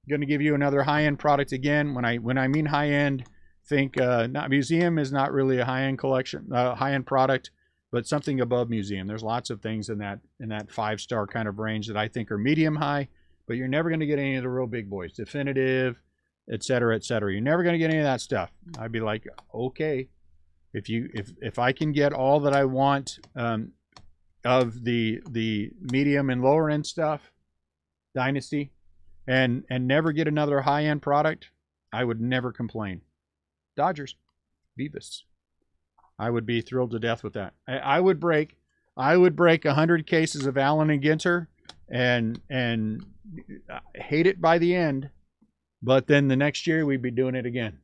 going to give you another high-end product again, when I mean high-end, think not museum is not really a high-end collection, high-end product, but something above museum. There's lots of things in that 5-star kind of range that I think are medium high, but you're never going to get any of the real big boys, definitive, et cetera, et cetera. You're never going to get any of that stuff. I'd be like, okay, if I can get all that I want of the medium and lower end stuff, Dynasty, and never get another high-end product, I would never complain. Dodgers, Beavis. I would be thrilled to death with that. I would break 100 cases of Allen and Ginter and hate it by the end, but then the next year we'd be doing it again.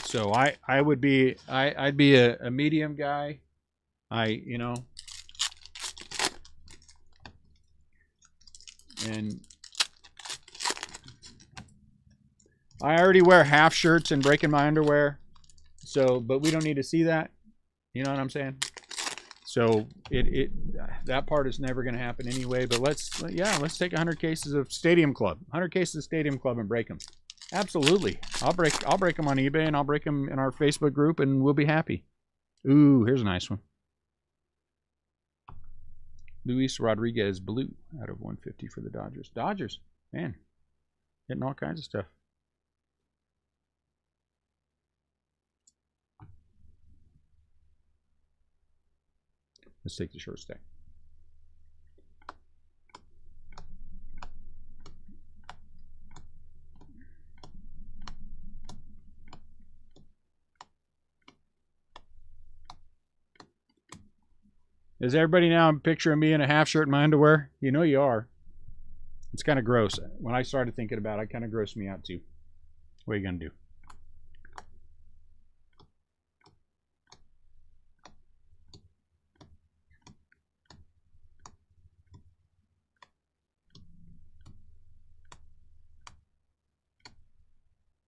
So I'd be a medium guy. You know, and I already wear half shirts and breaking my underwear. So, but we don't need to see that. You know what I'm saying? So that part is never going to happen anyway. But let's take 100 cases of Stadium Club, 100 cases of Stadium Club, and break them. Absolutely, I'll break them on eBay, and I'll break them in our Facebook group, and we'll be happy. Ooh, here's a nice one. Luis Rodriguez blue out of 150 for the Dodgers. Dodgers, man, getting all kinds of stuff. Let's take the short stack. Is everybody now picturing me in a half shirt and my underwear? You know you are. It's kind of gross. When I started thinking about it, it kind of grossed me out too. What are you going to do?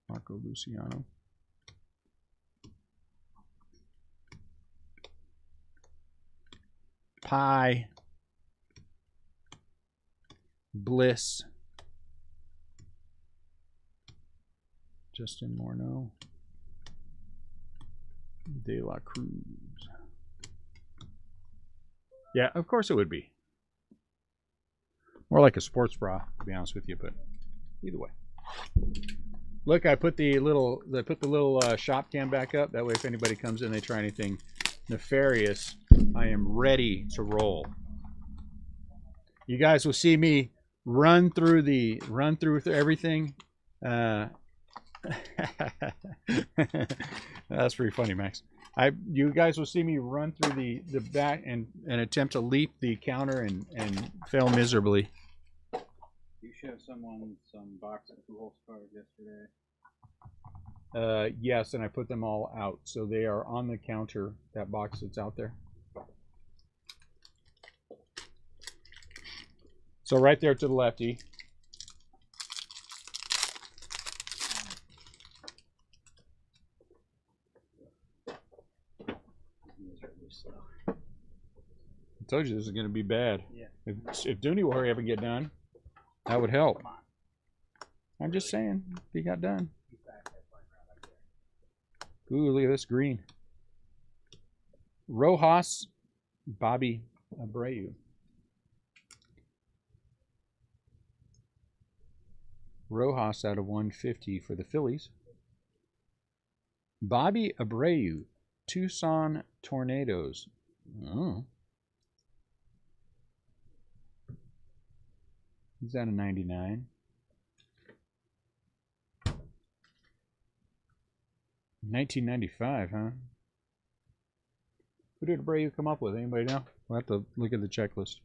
Marco Luciano. Pie. Bliss. Justin Morneau. De La Cruz. Yeah, of course it would be. More like a sports bra, to be honest with you, but either way. Look, I put the little shop cam back up. That way, if anybody comes in, they try anything nefarious, I am ready to roll. You guys will see me run through everything. That's pretty funny, Max. You guys will see me run through the back and attempt to leap the counter and fail miserably. You showed someone some box of Pujols cards yesterday. Yes, and I put them all out, so they are on the counter. That box that's out there. So right there to the lefty. I told you this is going to be bad. Yeah. If Dooney will hurry up and get done, that would help. I'm just saying, if he got done. Ooh, look at this green. Rojas Bobby Abreu. Rojas out of 150 for the Phillies. Bobby Abreu, Tucson Tornadoes. Oh. He's out of 99. 1995, huh? Who did Abreu come up with? Anybody know? We'll have to look at the checklist.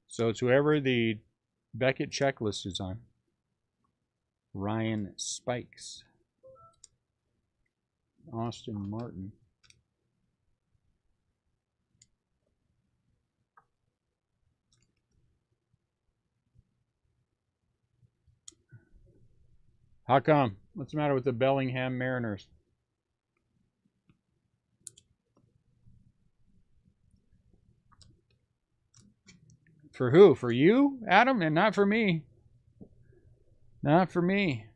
So it's whoever the Beckett checklist is on. Ryan Spikes. Austin Martin. How come? What's the matter with the Bellingham Mariners? For who? For you, Adam? And not for me. Not for me.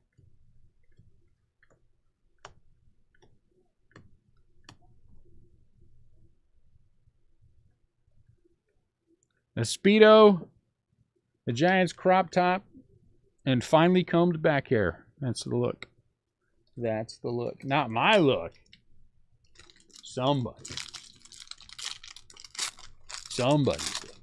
A Speedo, the Giants crop top, and finely combed back hair. That's the look. That's the look. Not my look. Somebody. Somebody's look.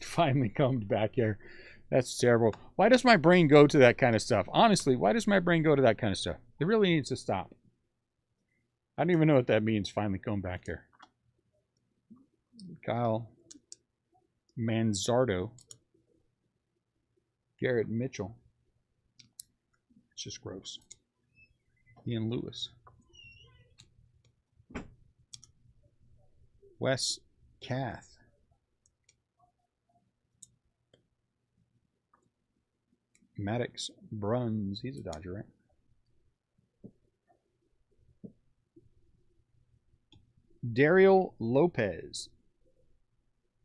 Finely combed back hair. That's terrible. Why does my brain go to that kind of stuff? Honestly, why does my brain go to that kind of stuff? It really needs to stop. I don't even know what that means, finely combed back hair. Kyle Manzardo. Garrett Mitchell. It's just gross. Ian Lewis. Wes Kath. Maddox Bruns. He's a Dodger, right? Daryl Lopez.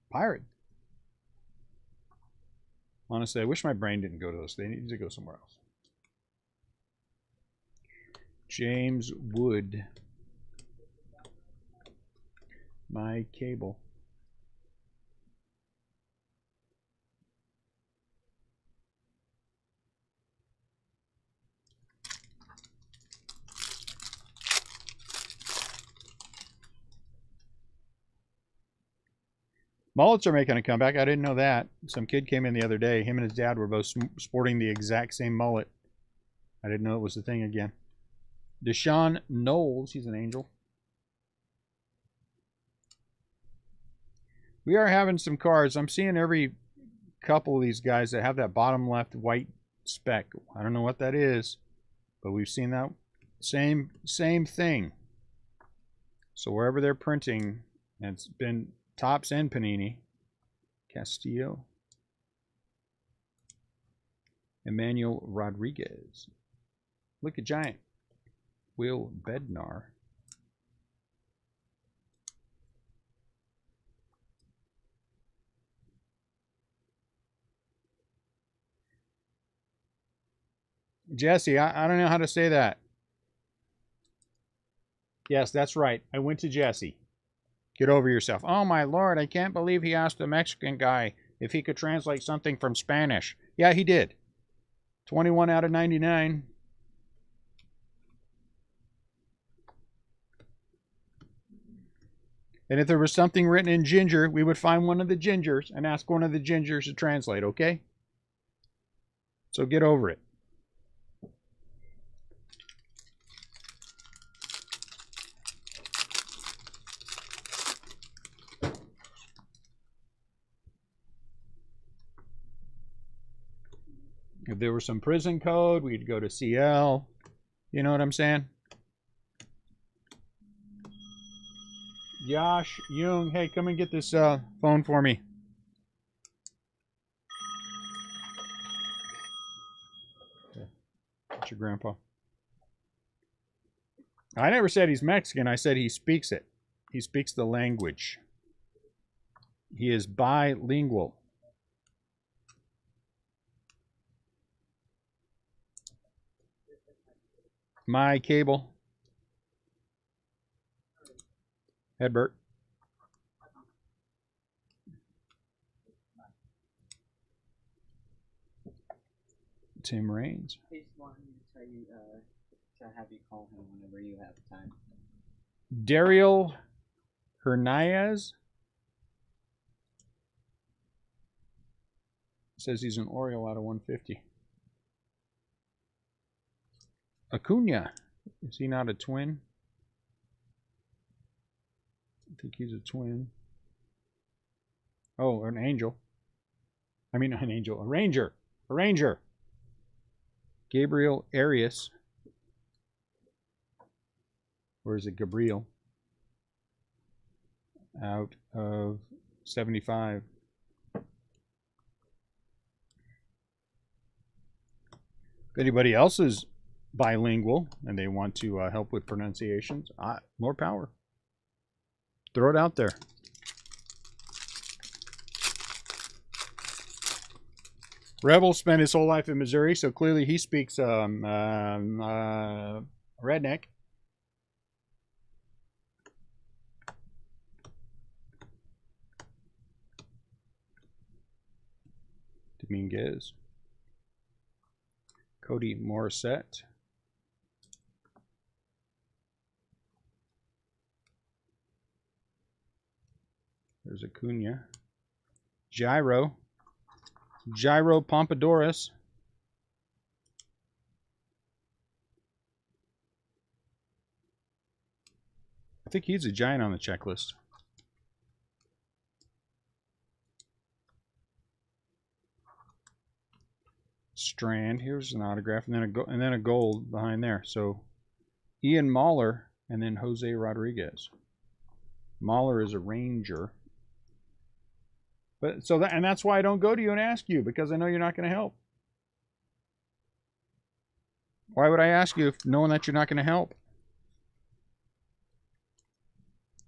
Pirate. Honestly, I wish my brain didn't go to those. They need to go somewhere else. James Wood. My cable. Mullets are making a comeback. I didn't know that. Some kid came in the other day. Him and his dad were both sporting the exact same mullet. I didn't know it was the thing again. Deshaun Knowles. He's an angel. We are having some cards. I'm seeing every couple of these guys that have that bottom left white speck. I don't know what that is, but we've seen that same thing. So wherever they're printing, and it's been Topps and Panini. Castillo. Emmanuel Rodriguez. Look at Giant. Will Bednar. Jesse, I don't know how to say that. Yes, that's right. I went to Jesse. Get over yourself. Oh, my Lord, I can't believe he asked a Mexican guy if he could translate something from Spanish. Yeah, he did. 21 out of 99. And if there was something written in ginger, we would find one of the gingers and ask one of the gingers to translate, okay? So get over it. If there was some prison code, we'd go to CL. You know what I'm saying? Yash Jung, hey, come and get this phone for me. That's your grandpa. I never said he's Mexican. I said he speaks it. He speaks the language. He is bilingual. my cable. Hedbert. Tim Raines. He's wanting me to tell you to have you call him whenever you have time. Daryl Hernandez. Says he's an Oriole out of 150. Acuna. Is he not a twin? I think he's a twin. Oh, an angel. I mean, an angel. A ranger. A ranger. Gabriel Arias. Or is it Gabriel? Out of 75. If anybody else is bilingual and they want to help with pronunciations, more power. Throw it out there. Rebel spent his whole life in Missouri, so clearly he speaks redneck. Dominguez. Cody Morissette. There's Acuna. Gyro Pompadoris. I think he's a giant on the checklist. Strand. Here's an autograph, and then a gold behind there. So Ian Mahler and then Jose Rodriguez. Mahler is a ranger. But so that's why I don't go to you and ask you, because I know you're not going to help. Why would I ask you if knowing that you're not going to help?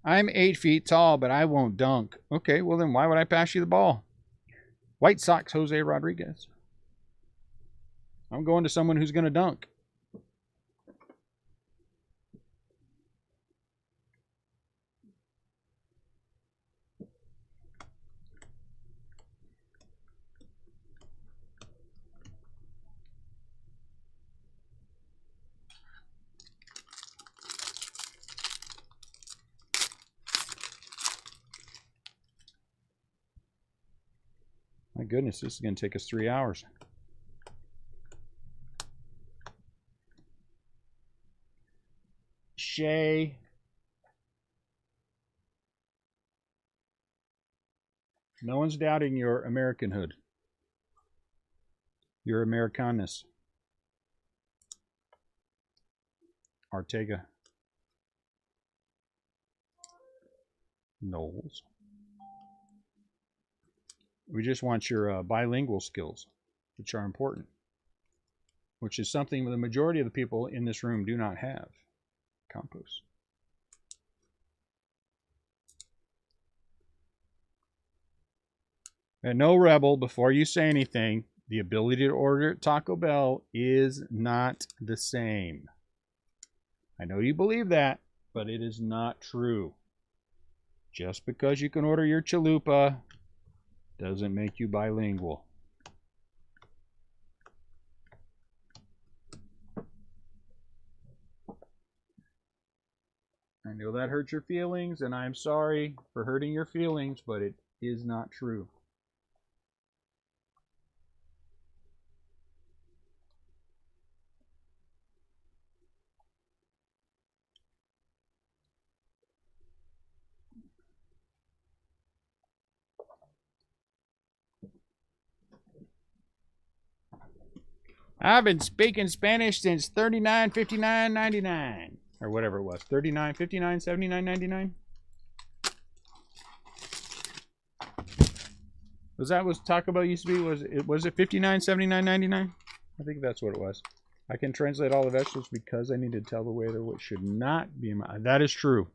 I'm 8 feet tall, but I won't dunk. Okay, well then why would I pass you the ball? White Sox, Jose Rodriguez. I'm going to someone who's going to dunk. My goodness, this is going to take us 3 hours. Shay. No one's doubting your Americanhood. Your Americanness. Ortega. Knowles. We just want your bilingual skills, which are important, which is something the majority of the people in this room do not have. Campos. And no, Rebel, before you say anything, the ability to order at Taco Bell is not the same. I know you believe that, but it is not true. Just because you can order your chalupa doesn't make you bilingual. I know that hurts your feelings, and I'm sorry for hurting your feelings, but it is not true. I've been speaking Spanish since 39.59.99 or whatever it was. 39.59 79.99. Was that what Taco Bell used to be? Was it 59.79.99? I think that's what it was. I can translate all the vegetables because I need to tell the waiter what should not be in my. That is true.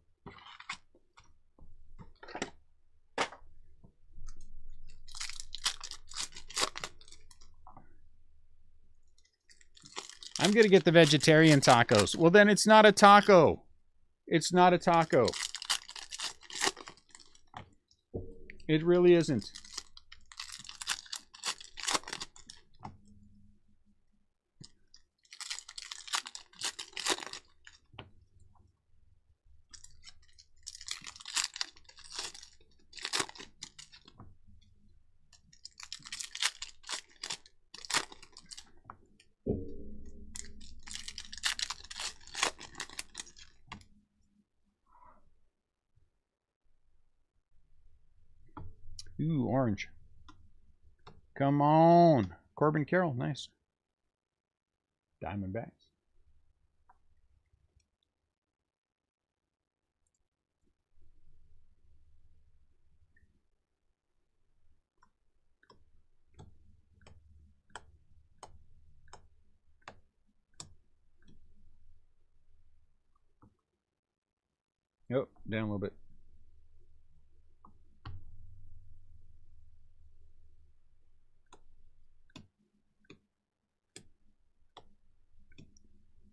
I'm going to get the vegetarian tacos. Well, then it's not a taco. It's not a taco. It really isn't. Ooh, orange. Come on. Corbin Carroll, nice. Diamondbacks. Oh, down a little bit.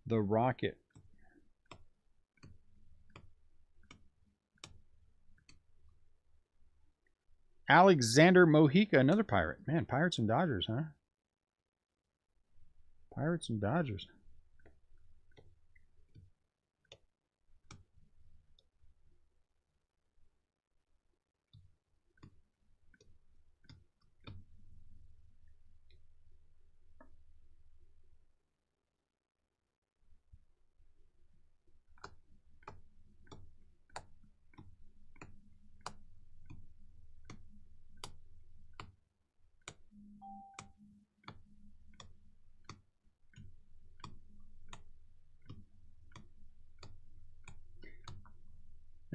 The Rocket. Alexander Mojica, another Pirate. Man, Pirates and Dodgers, huh? Pirates and Dodgers.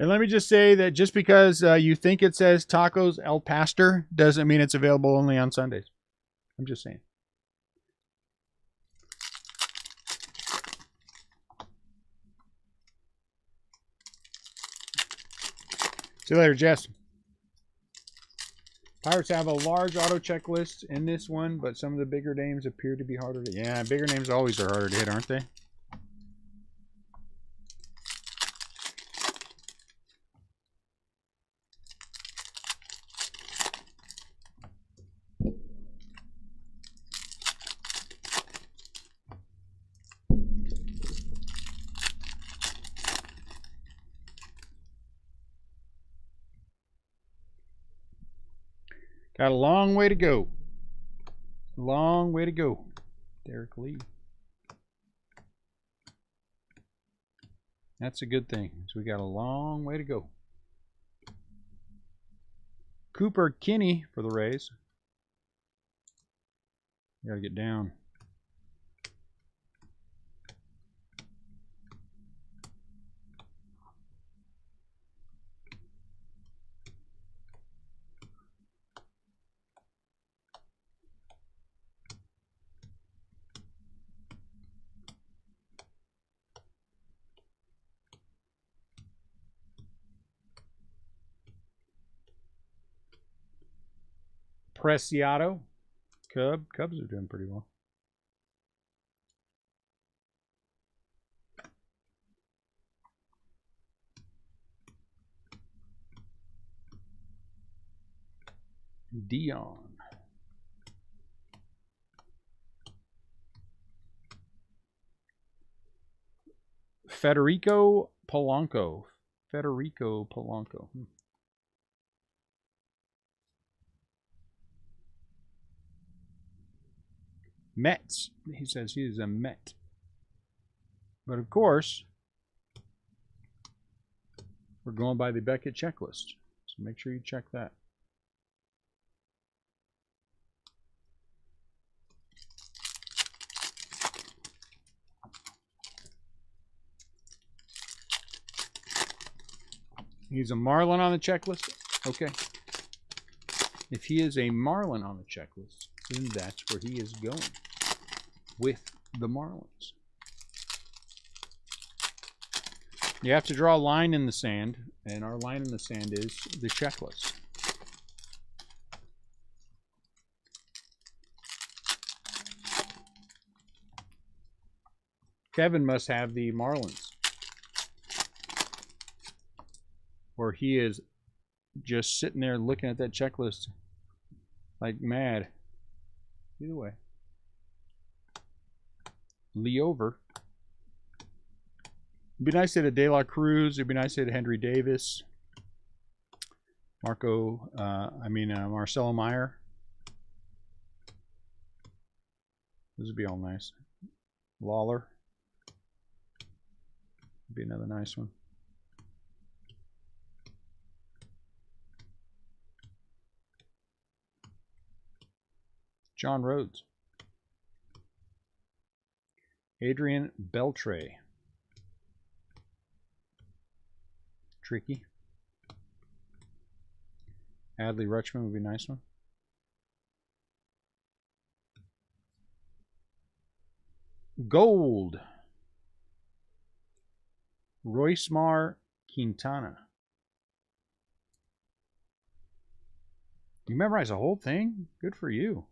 And let me just say that just because you think it says Tacos El Pastor doesn't mean it's available only on Sundays. I'm just saying. See you later, Jess. Pirates have a large auto checklist in this one, but some of the bigger names appear to be harder to... Yeah, bigger names always are harder to hit, aren't they? Got a long way to go. Long way to go. Derek Lee. That's a good thing. So we got a long way to go. Cooper Kinney for the Rays. You gotta get down. Preciado. Cubs are doing pretty well. Dion. Federico Polanco. Federico Polanco. Mets. He says he is a Met. But of course, we're going by the Beckett checklist. So make sure you check that. He's a Marlin on the checklist? Okay. If he is a Marlin on the checklist, then that's where he is going. With the Marlins. You have to draw a line in the sand, and our line in the sand is the checklist. Kevin must have the Marlins. Or he is just sitting there looking at that checklist like mad. Either way. Lee over. It'd be nice to hit a De La Cruz. It'd be nice to hit a Henry Davis. Marcelo Meyer. This would be all nice. Lawler. Would be another nice one. John Rhodes. Adrian Beltre. Tricky. Adley Rutschman would be a nice one. Gold. Roysmar Quintana. You memorize the whole thing? Good for you.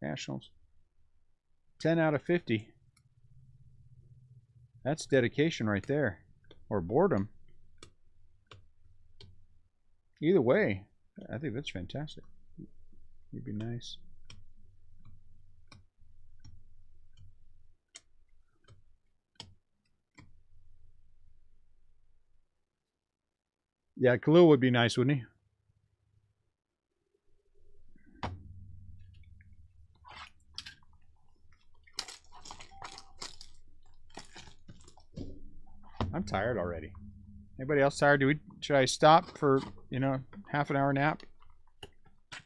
Nationals. 10 out of 50. That's dedication right there. Or boredom. Either way, I think that's fantastic. It'd be nice. Yeah, Khalil would be nice, wouldn't he? I'm tired already. Anybody else tired? Should I stop for, half an hour nap?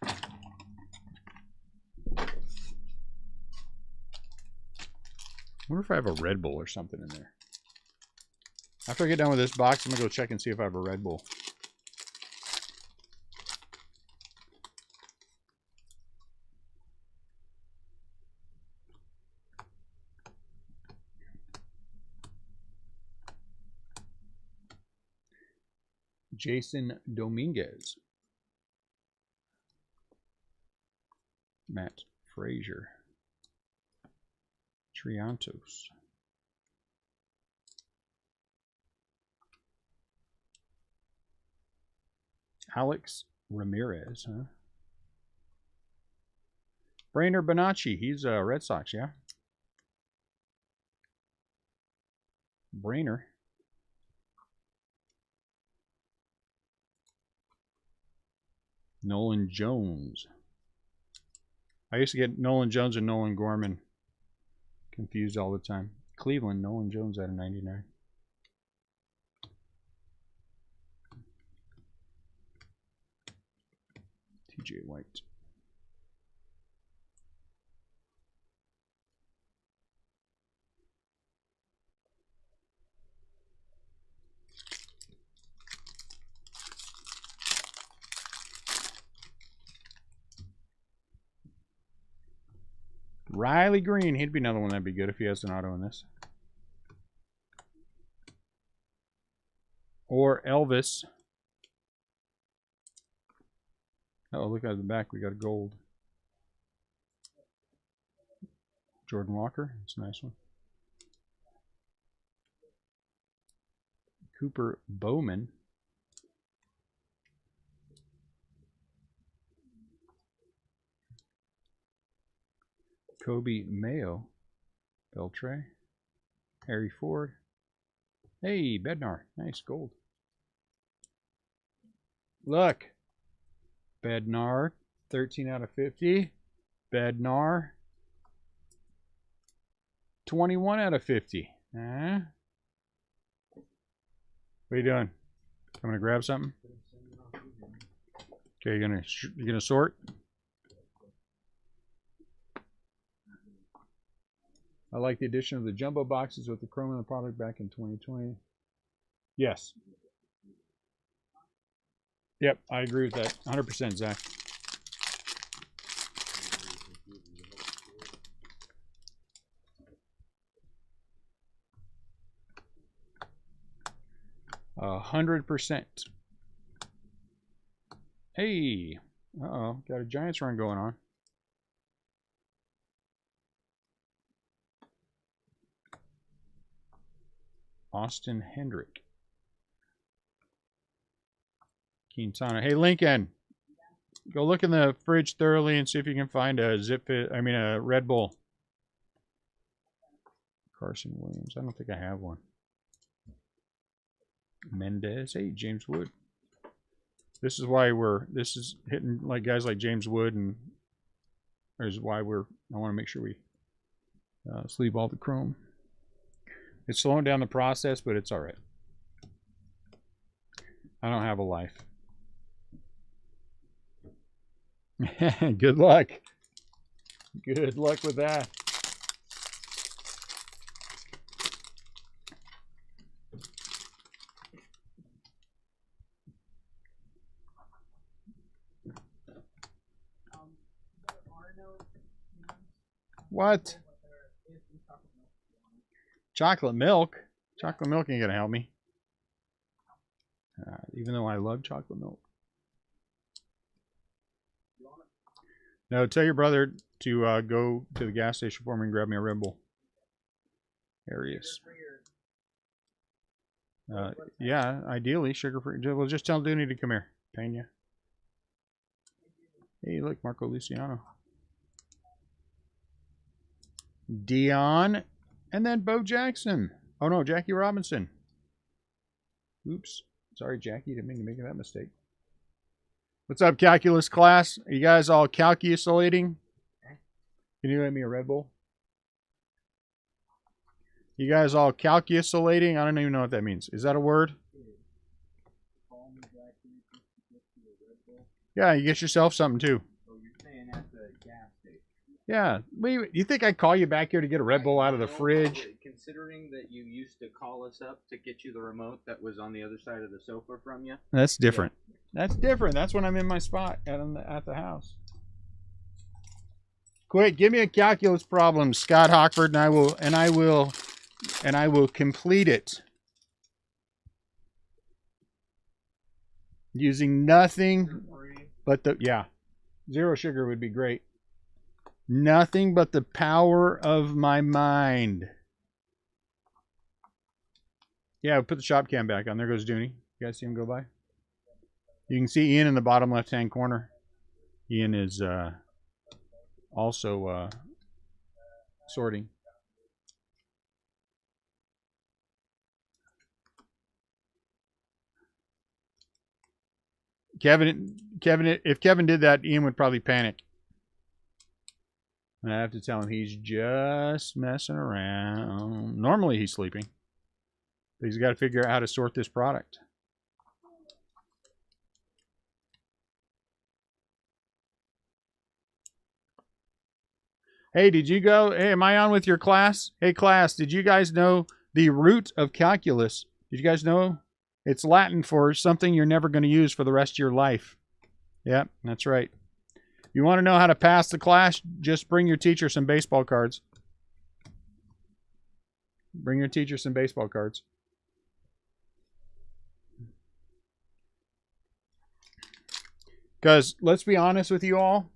I wonder if I have a Red Bull or something in there. After I get done with this box, I'm going to go check and see if I have a Red Bull. Jason Dominguez. Matt Frazier. Triantos. Alex Ramirez, huh? Brainer Bonacci. He's a Red Sox, yeah? Brainer. Nolan Jones. I used to get Nolan Jones and Nolan Gorman confused all the time. Cleveland, Nolan Jones out of 99. TJ White. Riley Green. He'd be another one that'd be good if he has an auto in this. Or Elvis. Oh, look at the back. We got a gold. Jordan Walker. That's a nice one. Cooper Bowman. Kobe Mayo. Beltre. Harry Ford. Hey, Bednar. Nice gold. Look. Bednar. 13 out of 50. Bednar. 21 out of 50. Huh? What are you doing? I'm gonna grab something. Okay, you're gonna sort. I like the addition of the jumbo boxes with the chrome in the product back in 2020. Yes. Yep, I agree with that. 100%, Zach. A 100%. Hey. Uh-oh. Got a Giants run going on. Austin Hendrick. Quintana. Hey, Lincoln. Go look in the fridge thoroughly and see if you can find a a Red Bull. Carson Williams. I don't think I have one. Mendez. Hey, James Wood. This is why this is hitting like guys like James Wood, and is why I want to make sure we sleeve all the chrome. It's slowing down the process, but it's all right. I don't have a life. Good luck. Good luck with that. What? Chocolate milk? Chocolate milk ain't gonna help me. Even though I love chocolate milk. No, tell your brother to go to the gas station for me and grab me a Red Bull. There he is. Yeah, ideally sugar-free. Well, just tell Dooney to come here. Pena. Hey, look, Marco Luciano. Dion, and then Bo Jackson. Oh no, Jackie Robinson. Oops. Sorry, Jackie. Didn't mean to make that mistake. What's up, calculus class? Are you guys all calculating? Can you let me a Red Bull? You guys all calculating? I don't even know what that means. Is that a word? Yeah, you get yourself something too. So you're saying at the gas station? Yeah. You think I'd call you back here to get a Red Bull out of the fridge? Considering that you used to call us up to get you the remote that was on the other side of the sofa from you. That's different. Yeah. That's different. That's when I'm in my spot at the house. Quick, give me a calculus problem, Scott Hockford, and I will complete it using nothing but zero sugar would be great. Nothing but the power of my mind. Yeah, put the shop cam back on. There goes Dooney. You guys see him go by? You can see Ian in the bottom left-hand corner. Ian is also sorting. Kevin, if Kevin did that, Ian would probably panic. And I have to tell him he's just messing around. Normally he's sleeping. But he's got to figure out how to sort this product. Hey, did you go? Hey, am I on with your class? Hey, class, did you guys know the root of calculus? Did you guys know? It's Latin for something you're never going to use for the rest of your life. Yep, that's right. You want to know how to pass the class? Just bring your teacher some baseball cards. Bring your teacher some baseball cards. Because let's be honest with you all.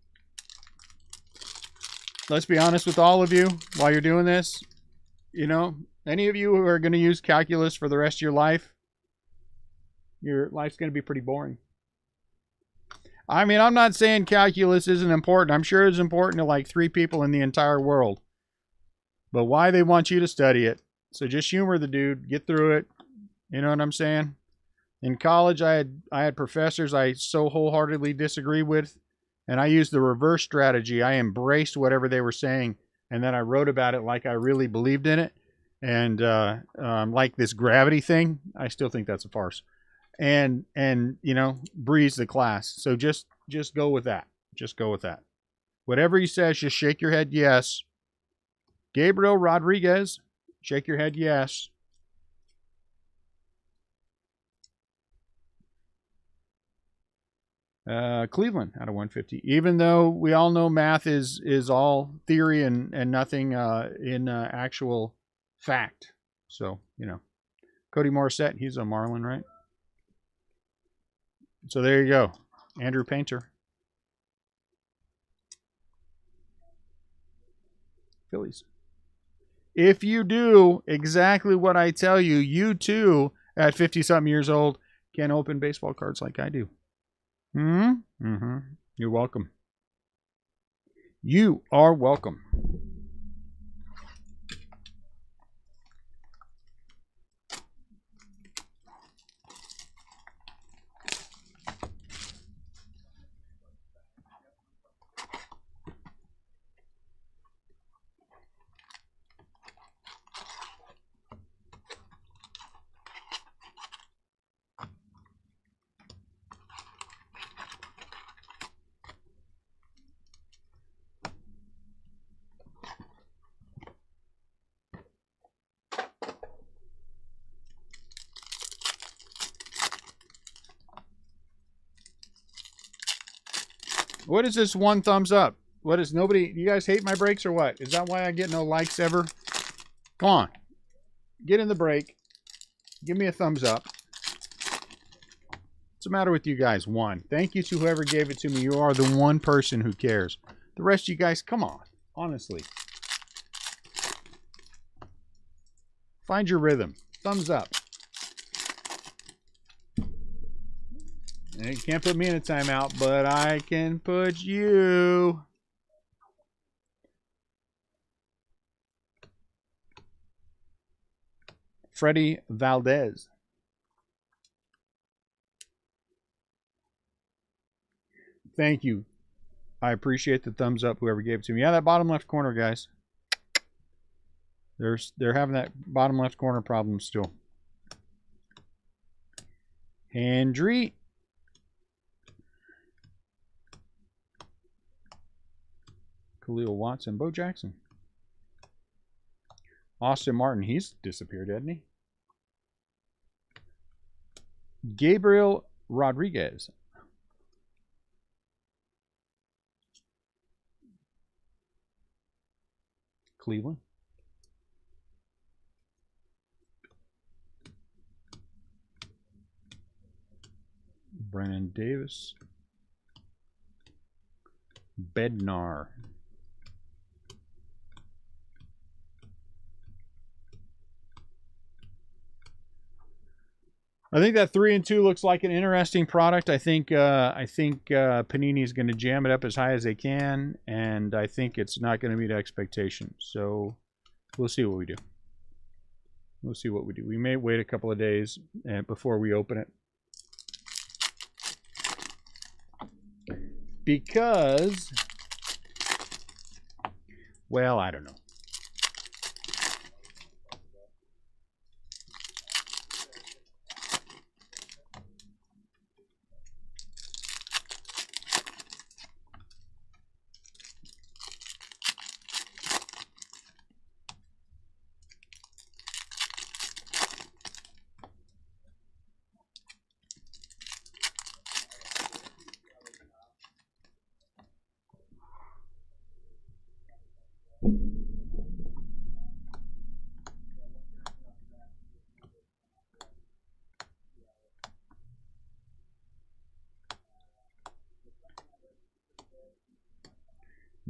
Let's be honest with all of you while you're doing this. You know, any of you who are going to use calculus for the rest of your life's going to be pretty boring. I mean, I'm not saying calculus isn't important. I'm sure it's important to like 3 people in the entire world. But why they want you to study it? So just humor the dude. Get through it. You know what I'm saying? In college, I had professors I so wholeheartedly disagree with. And I used the reverse strategy. I embraced whatever they were saying. And then I wrote about it like I really believed in it. And like this gravity thing, I still think that's a farce. And you know, breeze the class. So just go with that. Just go with that. Whatever he says, just shake your head yes. Gabriel Rodriguez, shake your head yes. Cleveland out of 150. Even though we all know math is all theory and nothing in actual fact. So, you know. Cody Morissette, he's a Marlin, right? So there you go. Andrew Painter. Phillies. If you do exactly what I tell you, you too, at 50-something years old, can open baseball cards like I do. Mm-hmm. You're welcome. You are welcome. What is this one thumbs up? What is nobody? You guys hate my breaks or what? Is that why I get no likes ever? Come on. Get in the break. Give me a thumbs up. What's the matter with you guys? One. Thank you to whoever gave it to me. You are the one person who cares. The rest of you guys, come on. Honestly. Find your rhythm. Thumbs up. And you can't put me in a timeout, but I can put you. Freddie Valdez. Thank you. I appreciate the thumbs up, whoever gave it to me. Yeah, that bottom left corner, guys. They're having that bottom left corner problem still. Hendry. Khalil Watson. Bo Jackson. Austin Martin. He's disappeared, hasn't he? Gabriel Rodriguez. Cleveland. Brennan Davis. Bednar. I think that 3 and 2 looks like an interesting product. I think Panini is going to jam it up as high as they can, and I think it's not going to meet expectations. So we'll see what we do. We'll see what we do. We may wait a couple of days before we open it, because, well, I don't know.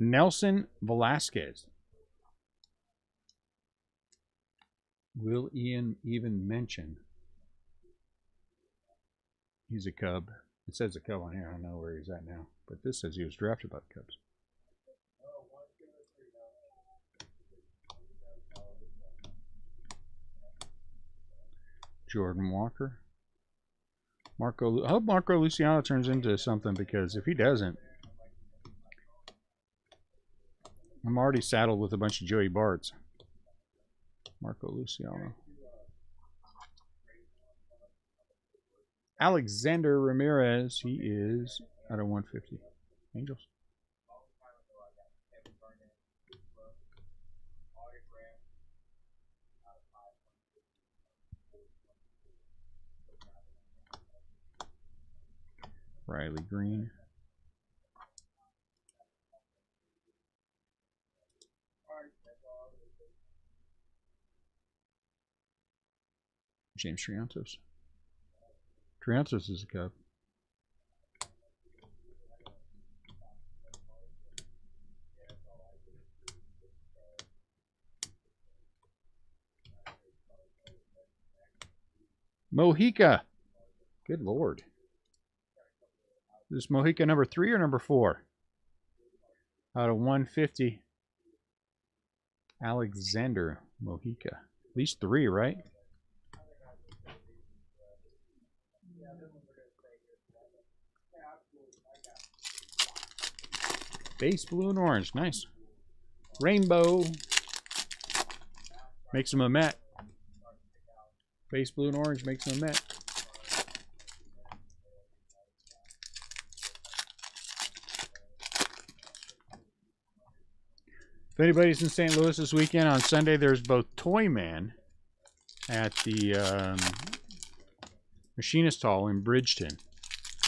Nelson Velasquez. Will Ian even mention he's a Cub? It says a Cub on here. I don't know where he's at now, but this says he was drafted by the Cubs. Jordan Walker. I hope Marco Luciano turns into something, because if he doesn't, I'm already saddled with a bunch of Joey Barts. Marco Luciano. Alexander Ramirez. He is out of 150. Angels. Riley Green. James Triantos. Triantos is a Cub. Mohica. Good Lord. Is this Mohica number 3 or number 4? Out of 150. Alexander Mohica. At least 3, right? Base blue and orange. Nice. Rainbow. Makes him a Met. Base blue and orange makes him a Met. If anybody's in St. Louis this weekend, on Sunday there's both Toy Man at the Machinist Hall in Bridgeton,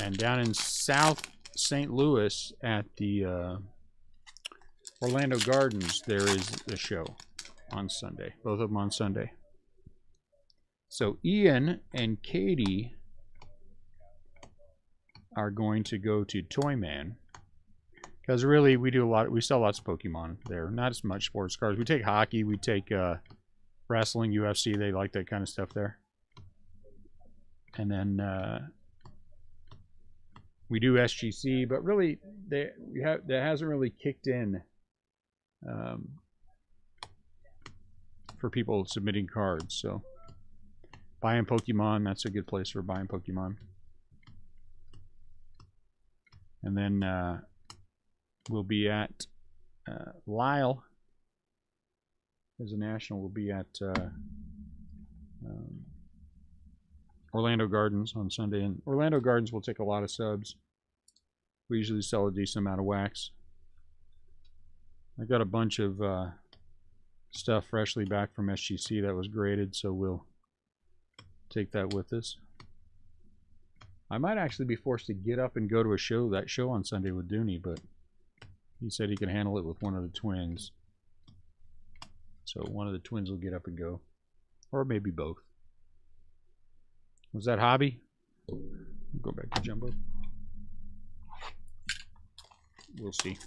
and down in South St. Louis at the Orlando Gardens there is a show on Sunday. Both of them on Sunday. So Ian and Katie are going to go to Toy Man. Because really, we sell lots of Pokemon there. Not as much sports cars. We take hockey, we take wrestling, UFC. They like that kind of stuff there. And then we do SGC, but really, that hasn't really kicked in for people submitting cards. So buying Pokemon, that's a good place for buying Pokemon. And then we'll be at Lyle as a national. We'll be at Orlando Gardens on Sunday. And Orlando Gardens will take a lot of subs. We usually sell a decent amount of wax. I got a bunch of stuff freshly back from SGC that was graded, so we'll take that with us. I might actually be forced to get up and go to that show on Sunday with Dooney, but he said he can handle it with one of the twins. So one of the twins will get up and go. Or maybe both. Was that Hobby? Go back to Jumbo. We'll see.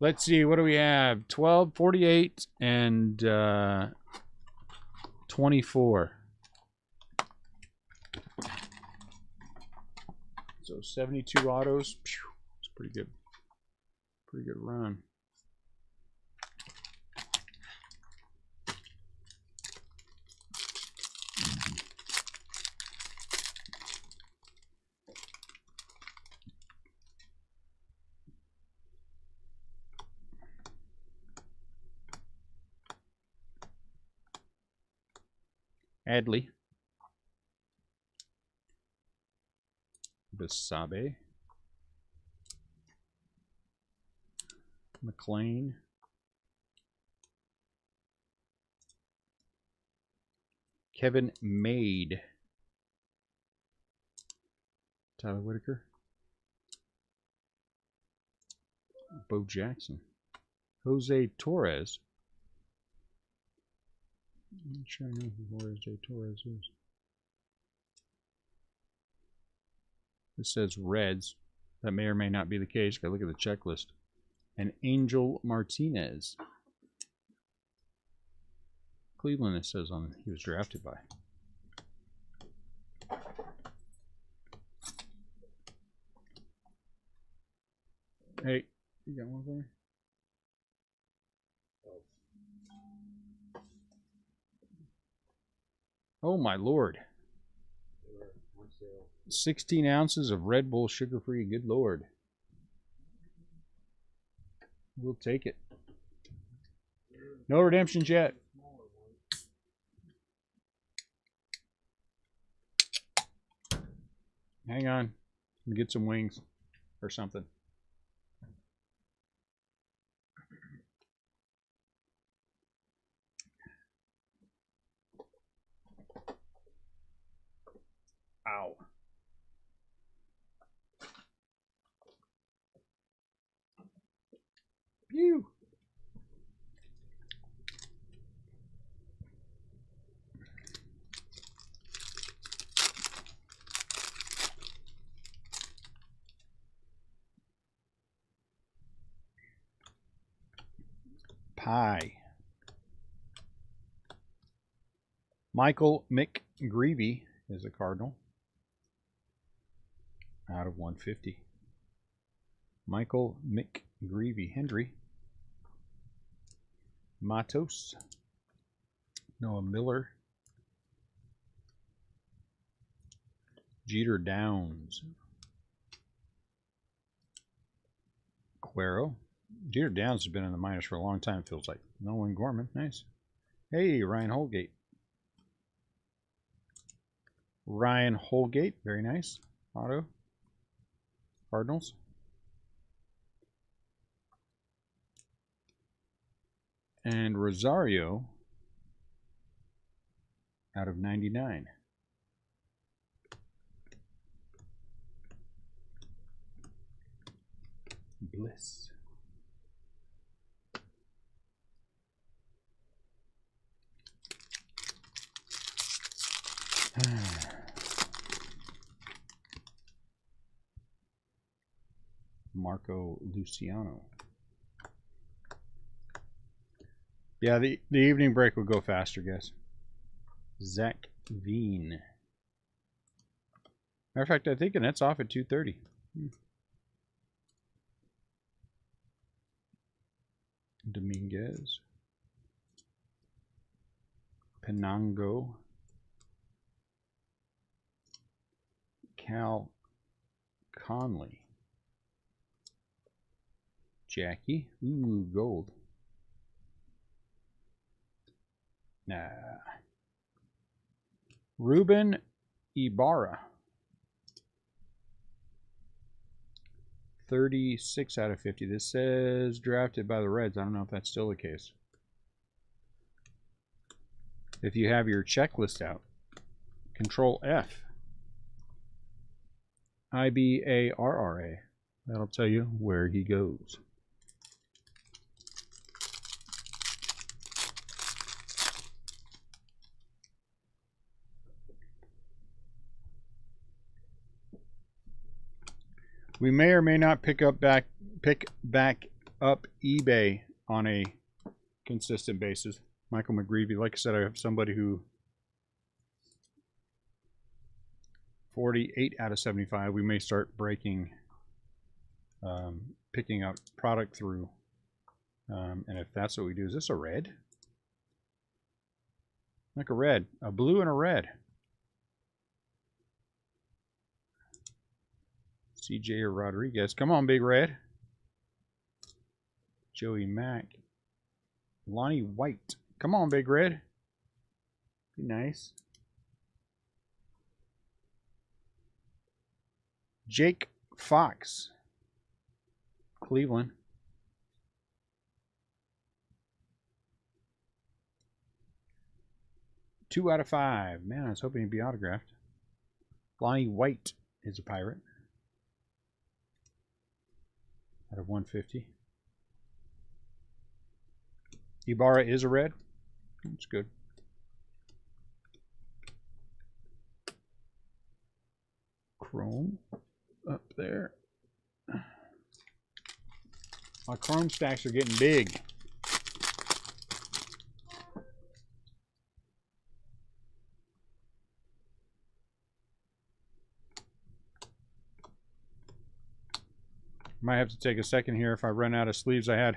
Let's see, what do we have? 12, 48, and 24. So 72 autos. It's pretty good. Pretty good run. Adley. Basabe. McLean. Kevin Maid. Tyler Whitaker. Bo Jackson. Jose Torres. I'm not sure I know who Jose Torres is. This says Reds. That may or may not be the case. Gotta look at the checklist. And Angel Martinez. Cleveland, it says on he was drafted by. Hey, you got one for me? Oh my Lord. 16 ounces of Red Bull sugar-free. Good Lord. We'll take it. No redemptions yet. Hang on. Get some wings or something. Ow. Pew. Pie. Michael McGreevy is a Cardinal. Out of 150. Michael McGreevy. Hendry. Matos. Noah Miller. Jeter Downs. Cuero. Jeter Downs has been in the minors for a long time, feels like. Nolan Gorman. Nice. Hey, Ryan Holgate. Ryan Holgate. Very nice. Auto. Cardinals. And Rosario out of 99. Bliss. Marco Luciano. Yeah, the evening break will go faster, guys. Zach Veen. Matter of fact, I think that's off at 2:30. Dominguez. Penango. Cal Conley. Jackie. Ooh, gold. Nah. Ruben Ibarra. 36 out of 50. This says drafted by the Reds. I don't know if that's still the case. If you have your checklist out, Control F. IBARRA. That'll tell you where he goes. We may or may not pick back up eBay on a consistent basis. Michael McGreevy, like I said, I have somebody who 48 out of 75. We may start breaking, picking up product through. And if that's what we do, is this a red? Like a red, a blue and a red. CJ or Rodriguez. Come on, Big Red. Joey Mack. Lonnie White. Come on, Big Red. Be nice. Jake Fox. Cleveland. Two out of 5. Man, I was hoping he'd be autographed. Lonnie White is a Pirate. Out of 150. Ibarra is a red. That's good. Chrome up there. My chrome stacks are getting big. Might have to take a second here if I run out of sleeves. I had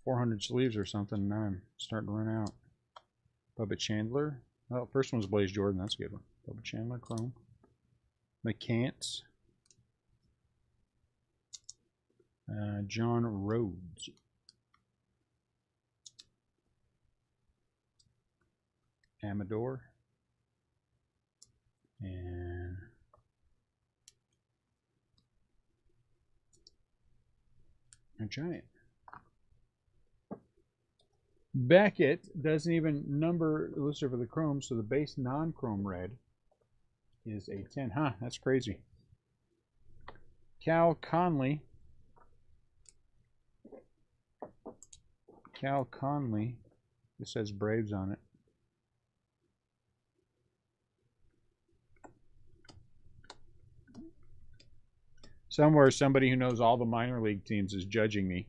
400 sleeves or something. Now I'm starting to run out. Bubba Chandler. Oh, first one's Blaze Jordan. That's a good one. Bubba Chandler, Chrome. McCants. John Rhodes. Amador. And a Giant. Beckett doesn't even number listed for the chrome, so the base non-chrome red is a 10. Huh, that's crazy. Cal Conley. Cal Conley. It says Braves on it. Somewhere, somebody who knows all the minor league teams is judging me.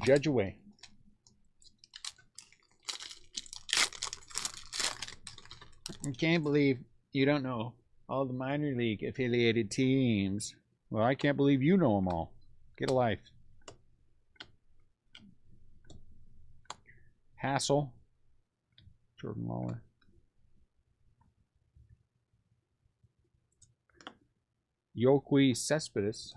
Judge away. I can't believe you don't know all the minor league affiliated teams. Well, I can't believe you know them all. Get a life. Hassel. Jordan Lawler. Yoki Cespedes.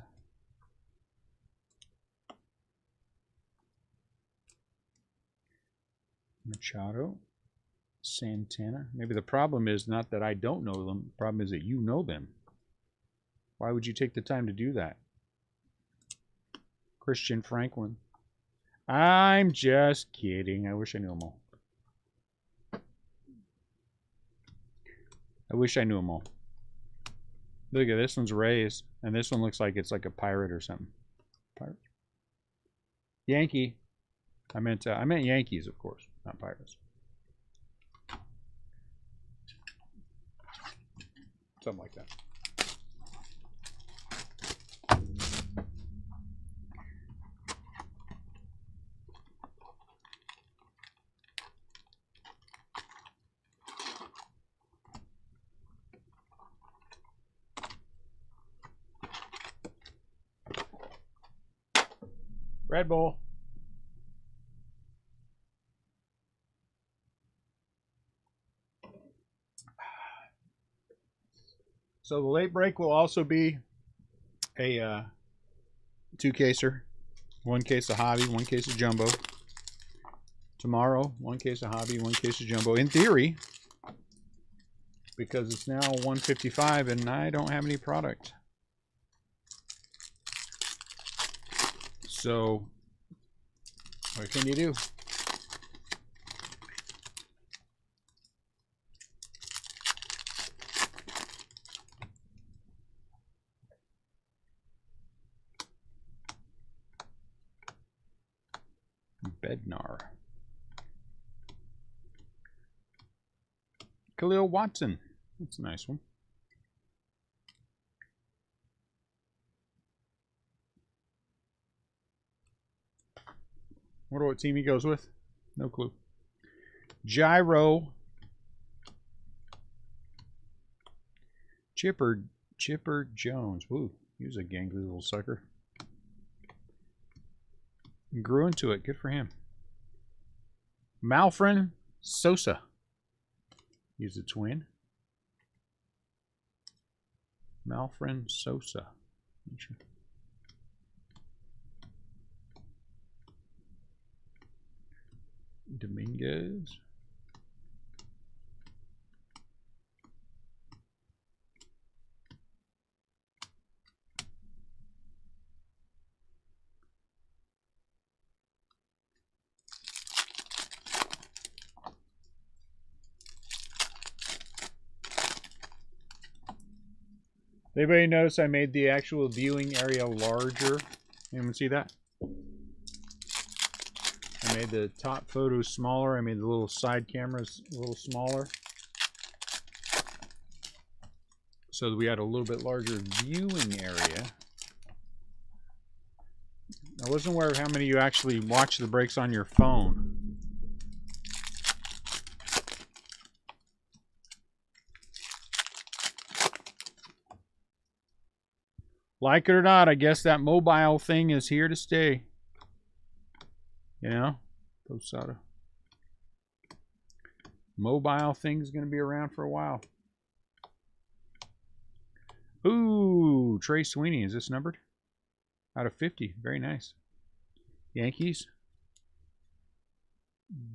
Machado. Santana. Maybe the problem is not that I don't know them. The problem is that you know them. Why would you take the time to do that? Christian Franklin. I'm just kidding. I wish I knew them all. I wish I knew them all. Look at this one's Rays, and this one looks like it's like a pirate or something. Pirate. Yankee. I meant Yankees, of course, not Pirates. Something like that. Red Bull. So the late break will also be a 2-caser. 1 case of hobby, 1 case of jumbo. Tomorrow, 1 case of hobby, 1 case of jumbo. In theory, because it's now 1:55 and I don't have any product. So, what can you do? Bednar. Khalil Watson. That's a nice one. Wonder what team he goes with. No clue. Gyro. Chipper Jones. Woo, he was a gangly little sucker. Grew into it. Good for him. Malfrin Sosa. He's a twin. Malfrin Sosa. Dominguez. Anybody notice I made the actual viewing area larger? Anyone see that? I made the top photos smaller. I made the little side cameras a little smaller. So that we had a little bit larger viewing area. I wasn't aware of how many of you actually watch the breaks on your phone. Like it or not, I guess that mobile thing is here to stay. You know? Posada. Mobile thing's going to be around for a while. Ooh, Trey Sweeney. Is this numbered? Out of 50. Very nice. Yankees.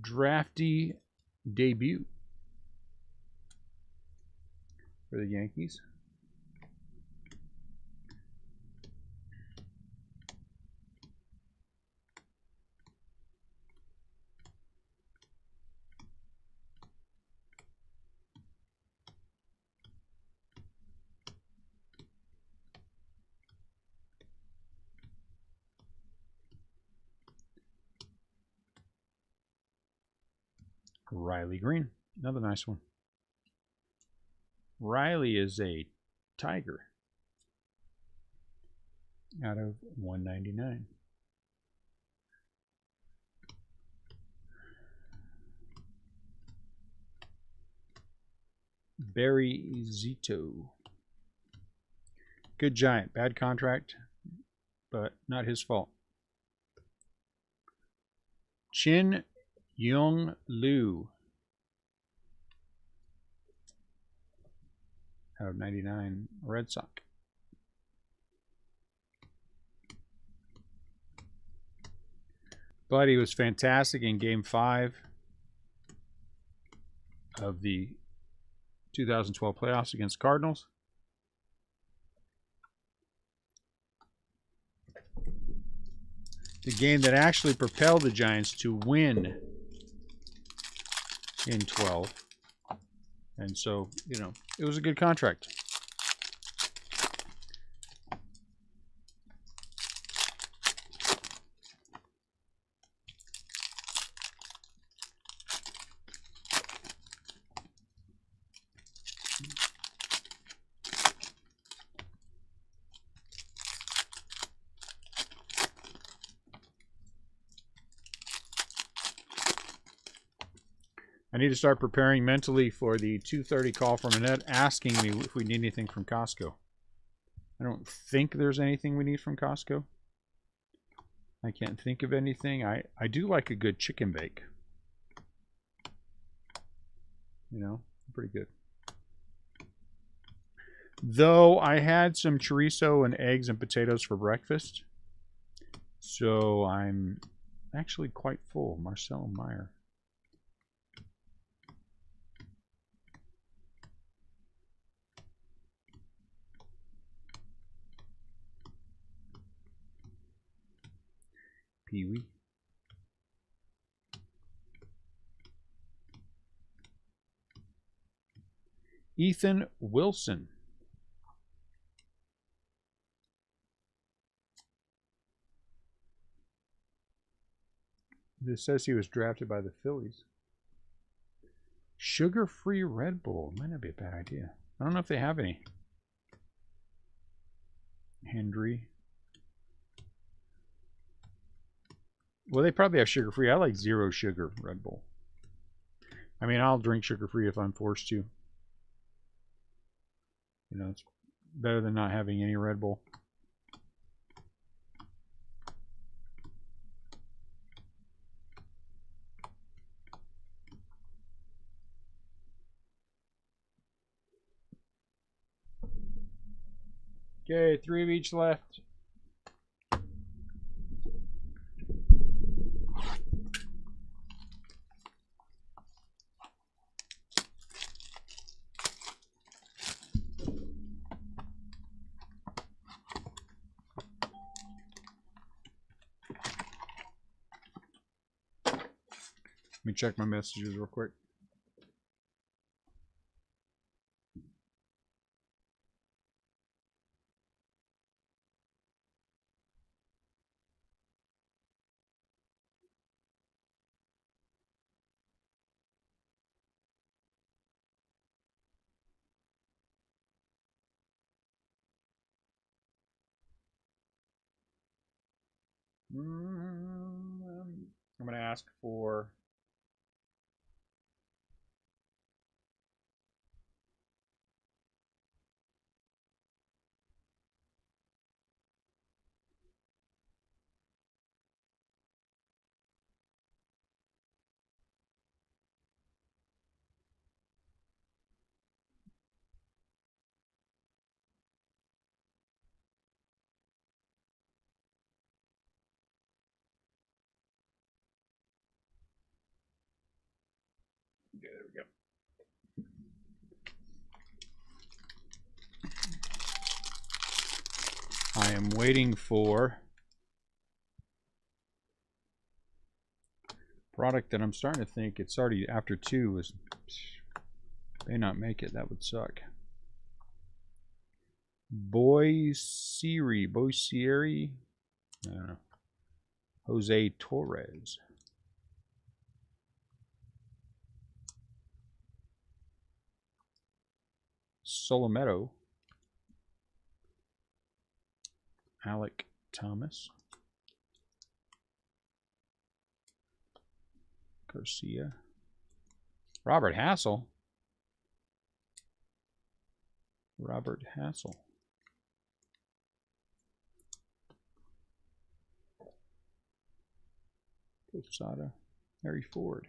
Drafty debut for the Yankees. Riley Green, another nice one. Riley is a Tiger out of 199. Barry Zito. Good Giant. Bad contract, but not his fault. Chin Young Liu. Out of 99 Red Sox. But he was fantastic in Game 5 of the 2012 playoffs against Cardinals. The game that actually propelled the Giants to win in 12. And so, you know, it was a good contract. I need to start preparing mentally for the 2:30 call from Annette asking me if we need anything from Costco. I don't think there's anything we need from Costco. I can't think of anything. I do like a good chicken bake. You know, pretty good. Though I had some chorizo and eggs and potatoes for breakfast. So I'm actually quite full. Marcel Meyer. Pee-wee. Ethan Wilson. This says he was drafted by the Phillies. Sugar-free Red Bull. Might not be a bad idea. I don't know if they have any. Hendry. Well, they probably have sugar-free. I like zero sugar Red Bull. I mean, I'll drink sugar-free if I'm forced to. You know, it's better than not having any Red Bull. Okay, 3 of each left. Let me check my messages real quick. I'm going to ask for okay, there we go. I am waiting for product that I'm starting to think it's already after 2 is may not make it. That would suck. Boycieri, I don't know. Jose Torres. Solometo. Alec Thomas. Garcia. Robert Hassel. Robert Hassel. Posada, Harry Ford.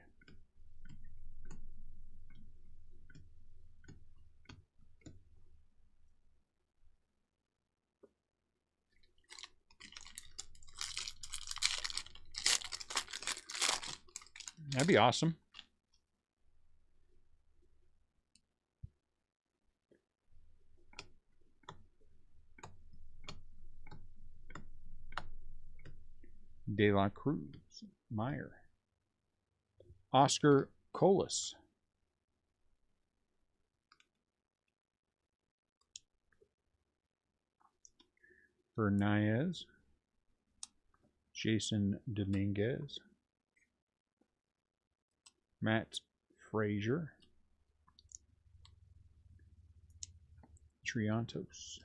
That'd be awesome. De La Cruz, Meyer. Oscar Colas. Bernaez. Jason Dominguez. Matt Frazier. Triantos.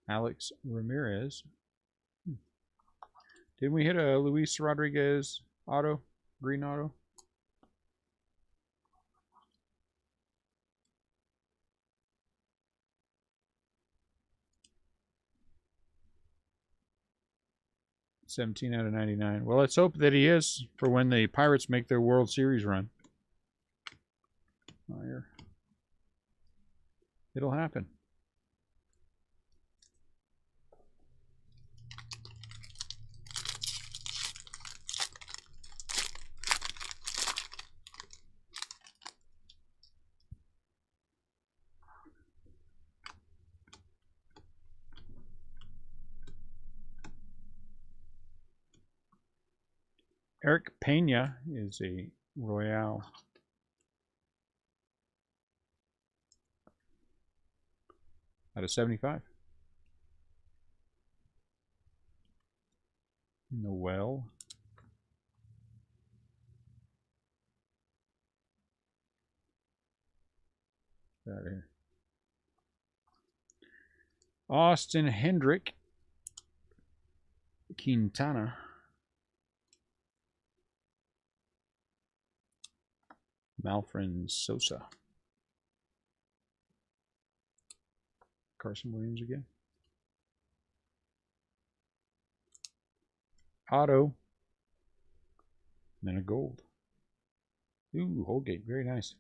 Alex Ramirez. Didn't we hit a Luis Rodriguez auto? Green auto? $17 out of 99. Well, let's hope that he is for when the Pirates make their World Series run. Fire. It'll happen. Eric Pena is a Royale. Out of 75. Noel. Out here. Austin Hendrick. Quintana. Malfred Sosa. Carson Williams again. Auto. And then a gold. Ooh, Holgate. Very nice.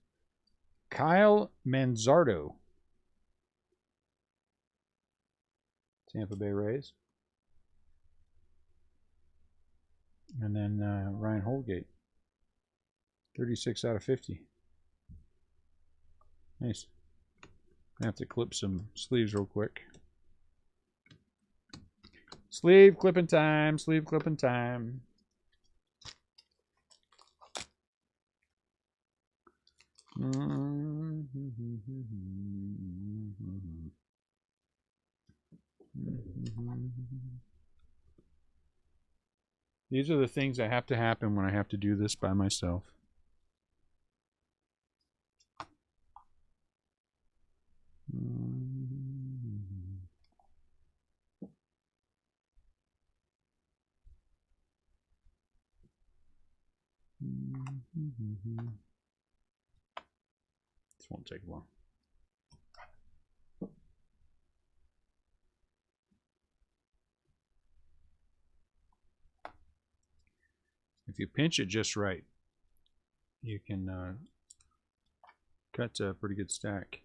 Kyle Manzardo. Tampa Bay Rays. And then Ryan Holgate. 36 out of 50. Nice. I have to clip some sleeves real quick. Sleeve clipping time. Sleeve clipping time. These are the things that have to happen when I have to do this by myself. This won't take long. If you pinch it just right, you can cut a pretty good stack.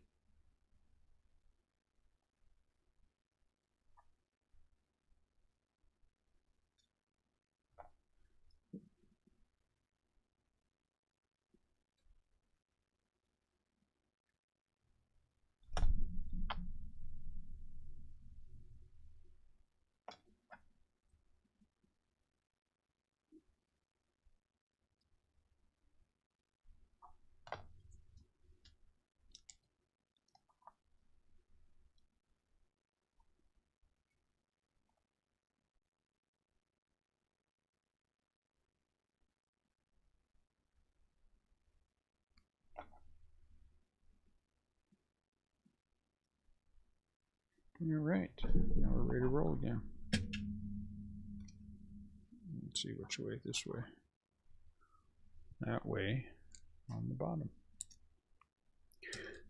All right, now we're ready to roll again. Let's see which way. This way. That way on the bottom.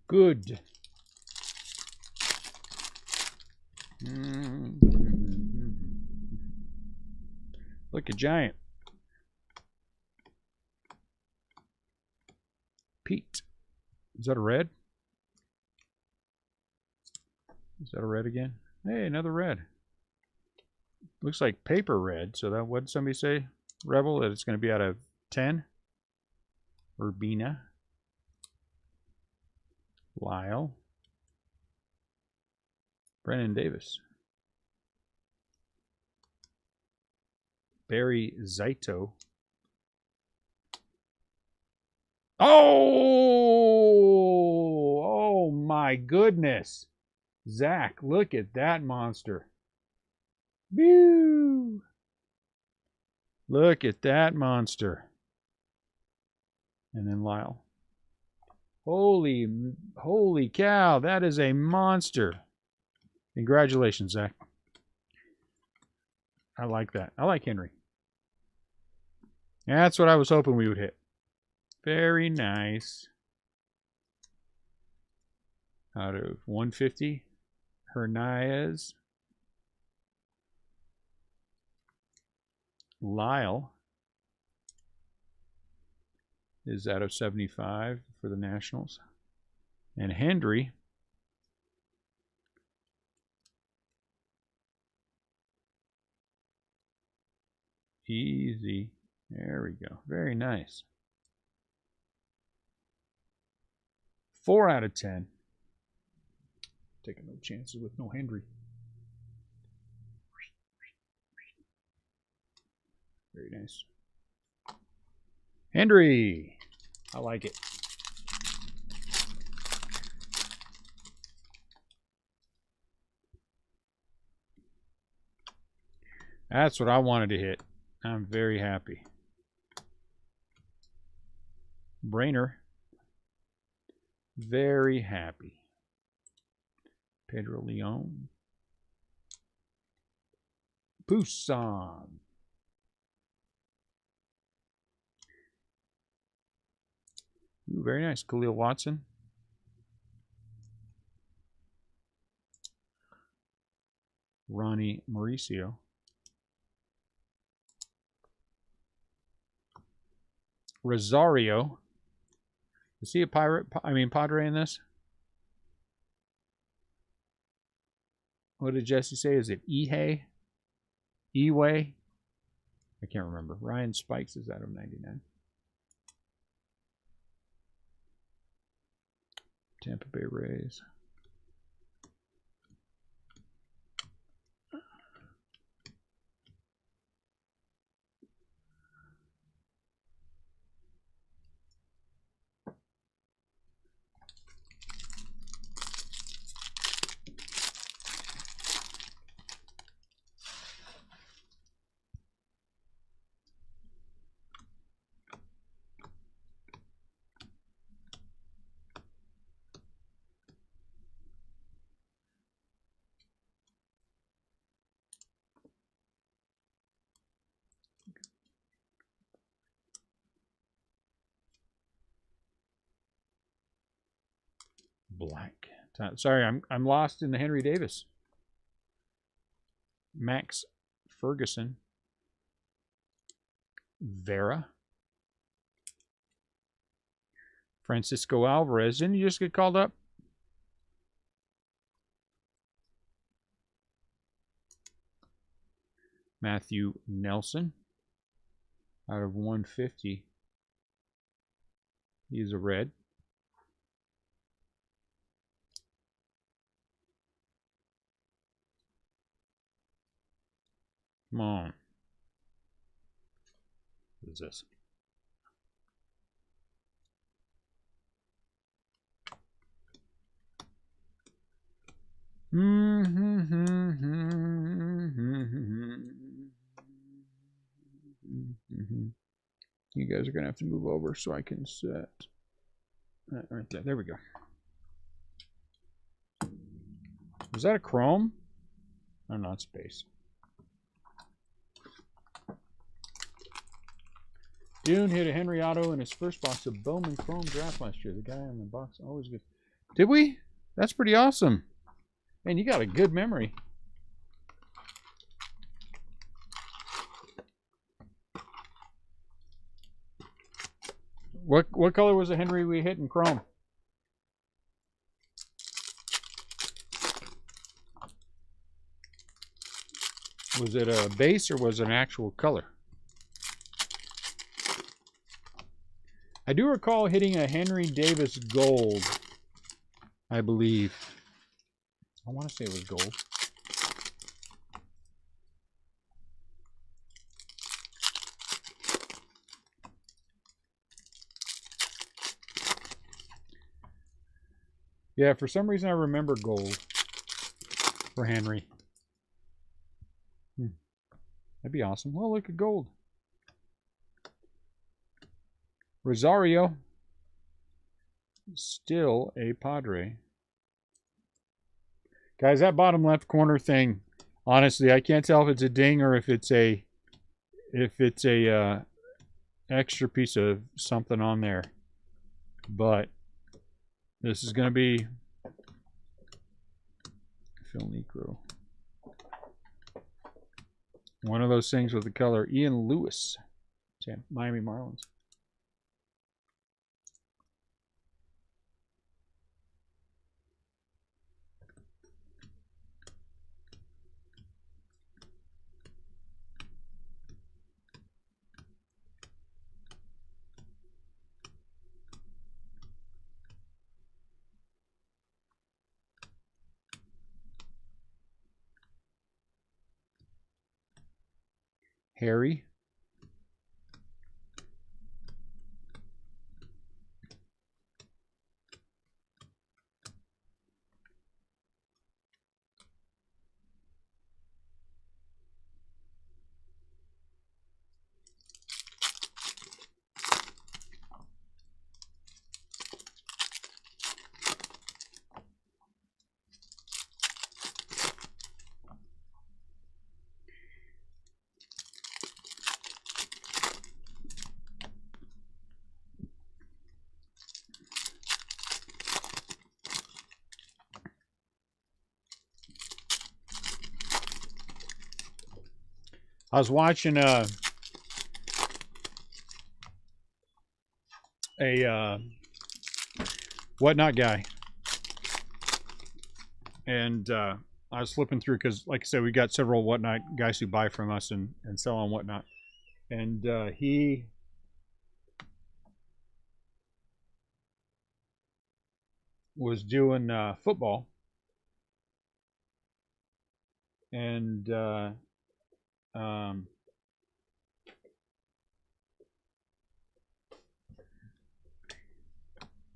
Good. Look, a giant. Pete. Is that a red? Is that a red again? Hey, another red. Looks like paper red. So that, what did somebody say? Rebel, that it's going to be out of 10. Urbina. Lyle. Brennan Davis. Barry Zaito. Oh my goodness. Zach, look at that monster. Woo! Look at that monster. And then Lyle. Holy cow, that is a monster. Congratulations, Zach. I like that. I like Henry. That's what I was hoping we would hit. Very nice. Out of 150, Hernandez. Lyle is out of 75 for the Nationals. And Hendry easy. There we go. Very nice. 4 out of 10. Taking no chances with no Hendry. Very nice. Hendry. I like it. That's what I wanted to hit. I'm very happy. Brainer. Very happy. Pedro Leon. Poussin. Ooh, very nice. Khalil Watson. Ronnie Mauricio. Rosario. Is he a Padre in this? What did Jesse say? Is it Ehei? Eway? I can't remember. Ryan Spikes is out of 99. Tampa Bay Rays. Black. Sorry, I'm lost in the Henry Davis. Max Ferguson. Vera. Francisco Alvarez. Didn't you just get called up? Matthew Nelson. Out of 150. He's a red. Come on. What is this? You guys are going to have to move over so I can set that right there. There we go. Was that a chrome? Oh, not space. Dune hit a Henry Auto in his first box of Bowman Chrome draft last year. The guy on the box always gets Did we? That's pretty awesome. Man, you got a good memory. What color was the Henry we hit in chrome? Was it a base or was it an actual color? I do recall hitting a Henry Davis gold, I believe. I want to say it was gold. Yeah, for some reason I remember gold for Henry. That'd be awesome. Well, look at gold. Rosario, still a Padre. Guys, that bottom left corner thing, honestly, I can't tell if it's a ding or if it's a extra piece of something on there. But this is going to be Phil Necro. One of those things with the color. Ian Lewis, Miami Marlins. Harry. I was watching a Whatnot guy, and I was flipping through because, like I said, we got several Whatnot guys who buy from us and sell on Whatnot, and he was doing football, and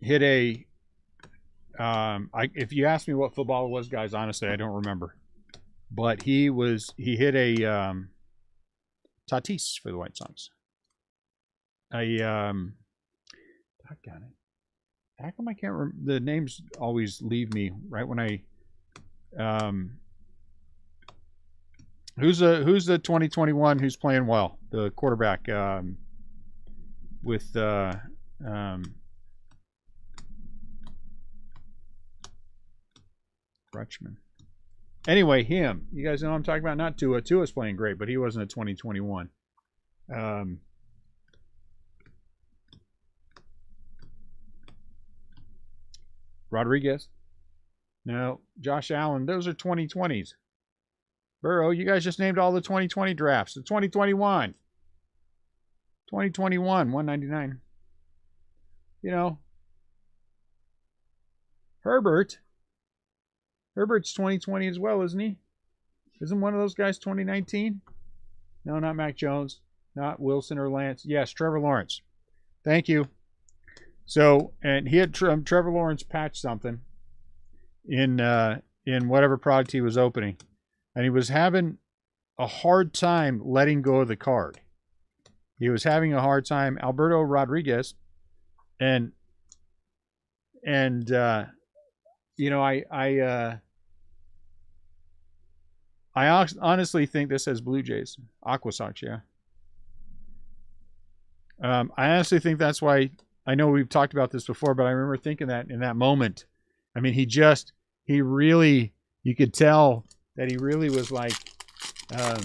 hit a if you ask me what football it was, guys, honestly I don't remember, but he hit a Tatis for the White Sox. Doggone it, how come I can't remember? The names always leave me right when I who's the 2021 who's playing well, the quarterback with Rutschman. Anyway, him. You guys know what I'm talking about? Not Tua. Tua's playing great, but he wasn't a 2021. Rodriguez. No. Josh Allen. Those are 2020s. Burrow, you guys just named all the 2020 drafts. The 2021. 2021, 199. You know. Herbert's 2020 as well, isn't he? Isn't one of those guys 2019? No, not Mac Jones. Not Wilson or Lance. Yes, Trevor Lawrence. Thank you. So, and he had Trevor Lawrence patch something in whatever product he was opening, and he was having a hard time letting go of the card. He was having a hard time. Alberto Rodriguez, and you know, I honestly think this says Blue Jays. Aqua Sox, yeah. I honestly think that's why. I know we've talked about this before, but I remember thinking that in that moment, I mean, he really, you could tell that he really was like, having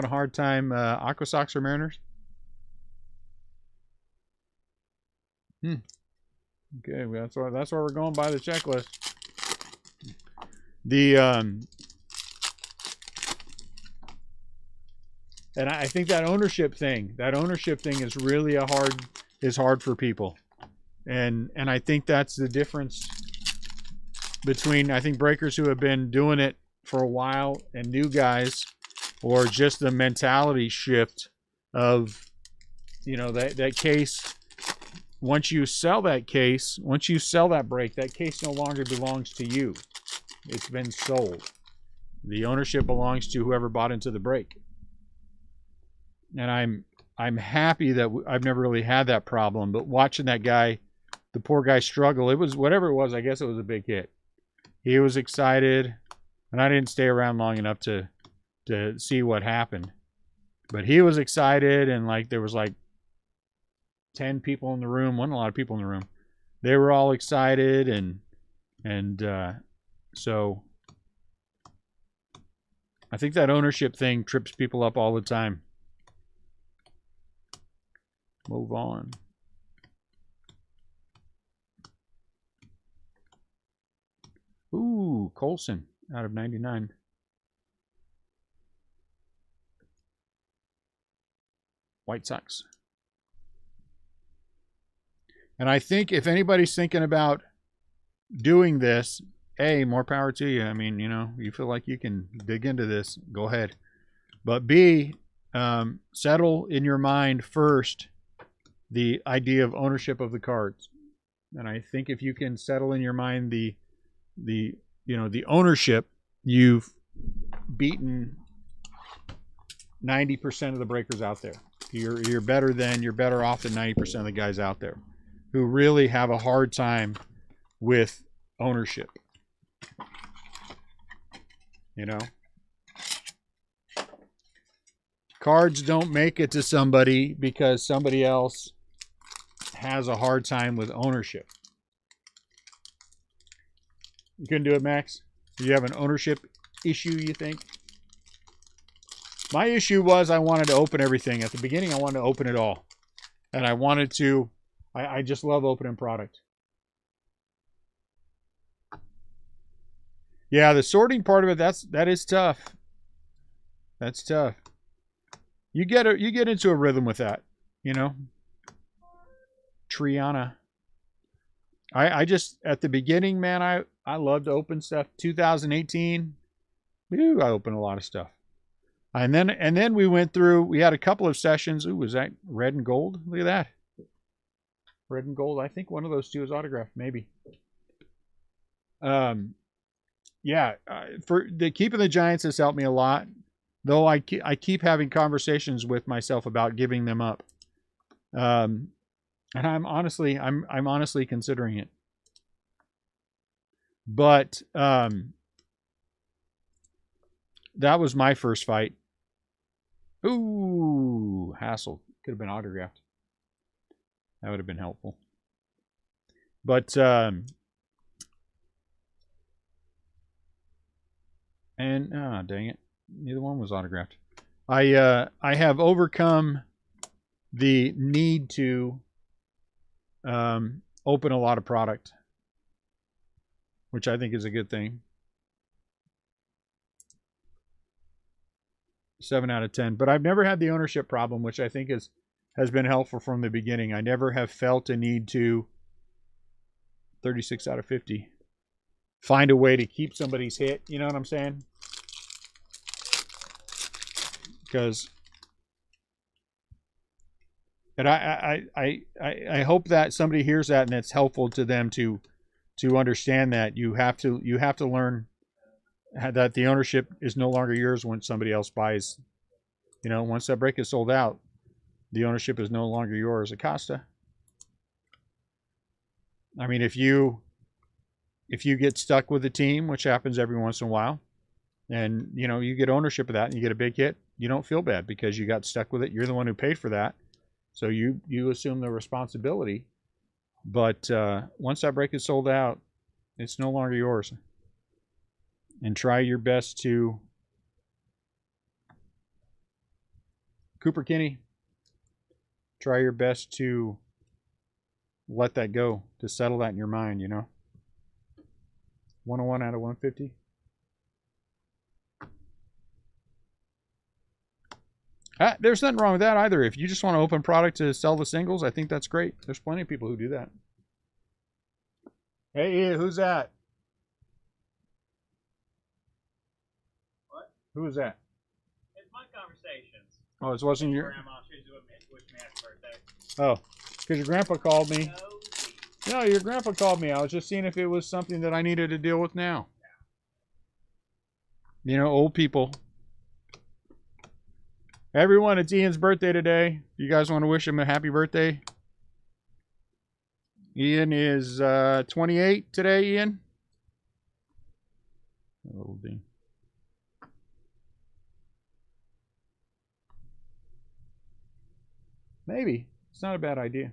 a hard time. Aqua Sox or Mariners? Okay, well, that's why we're going by the checklist. The and I think that ownership thing is really hard for people, and I think that's the difference between, I think, breakers who have been doing it for a while and new guys, or just the mentality shift of, that case. Once you sell that break, that case no longer belongs to you. It's been sold. The ownership belongs to whoever bought into the break. And I'm happy that I've never really had that problem, but watching that guy, the poor guy, struggle, it was whatever it was, I guess it was a big hit. He was excited, and I didn't stay around long enough to see what happened. But he was excited, and like there was like 10 people in the room, wasn't a lot of people in the room. They were all excited, and so I think that ownership thing trips people up all the time. Move on. Ooh, Colson out of 99. White Sox. And I think if anybody's thinking about doing this, A, more power to you. I mean, you feel like you can dig into this, go ahead. But B, settle in your mind first the idea of ownership of the cards. And I think if you can settle in your mind the ownership, you've beaten 90% of the breakers out there. You're better off than 90% of the guys out there who really have a hard time with ownership. Cards don't make it to somebody because somebody else has a hard time with ownership. You couldn't do it, Max? Do you have an ownership issue, you think? My issue was I wanted to open everything. At the beginning, I wanted to open it all. And I just love opening product. Yeah, the sorting part of it, that is tough. That's tough. You get into a rhythm with that, Triana. I just, at the beginning, man, I loved to open stuff. 2018, I opened a lot of stuff. And then we had a couple of sessions. Ooh, was that red and gold? Look at that. Red and gold. I think one of those two is autographed, maybe. Yeah, for the keeping the Giants has helped me a lot. Though I keep having conversations with myself about giving them up. And I'm honestly considering it. But that was my first fight. Ooh, Hassel. Could have been autographed. That would have been helpful. But and dang it, neither one was autographed. I have overcome the need to open a lot of product, which I think is a good thing. 7 out of 10. But I've never had the ownership problem, which I think has been helpful from the beginning. I never have felt a need to 36 out of 50. Find a way to keep somebody's hit. You know what I'm saying? Because, and I hope that somebody hears that and it's helpful to them to understand that you have to learn that the ownership is no longer yours when somebody else buys. Once that break is sold out, the ownership is no longer yours. Acosta. I mean, if you get stuck with a team, which happens every once in a while, and you get ownership of that and you get a big hit, you don't feel bad because you got stuck with it. You're the one who paid for that, so you assume the responsibility. But once that break is sold out, it's no longer yours. And try your best to... Cooper Kinney, try your best to let that go, to settle that in your mind, you know. 101 out of 150. There's nothing wrong with that either. If you just want to open product to sell the singles, I think that's great. There's plenty of people who do that. Hey, who's that? What? Who is that? It's my conversations. Oh, it wasn't your... Grandma, she's wishing me happy birthday. Oh, because your grandpa called me. No, your grandpa called me. I was just seeing if it was something that I needed to deal with now. You know, old people. Everyone, it's Ian's birthday today. You guys want to wish him a happy birthday? Ian is 28 today, Ian. Old Dean. Maybe. It's not a bad idea.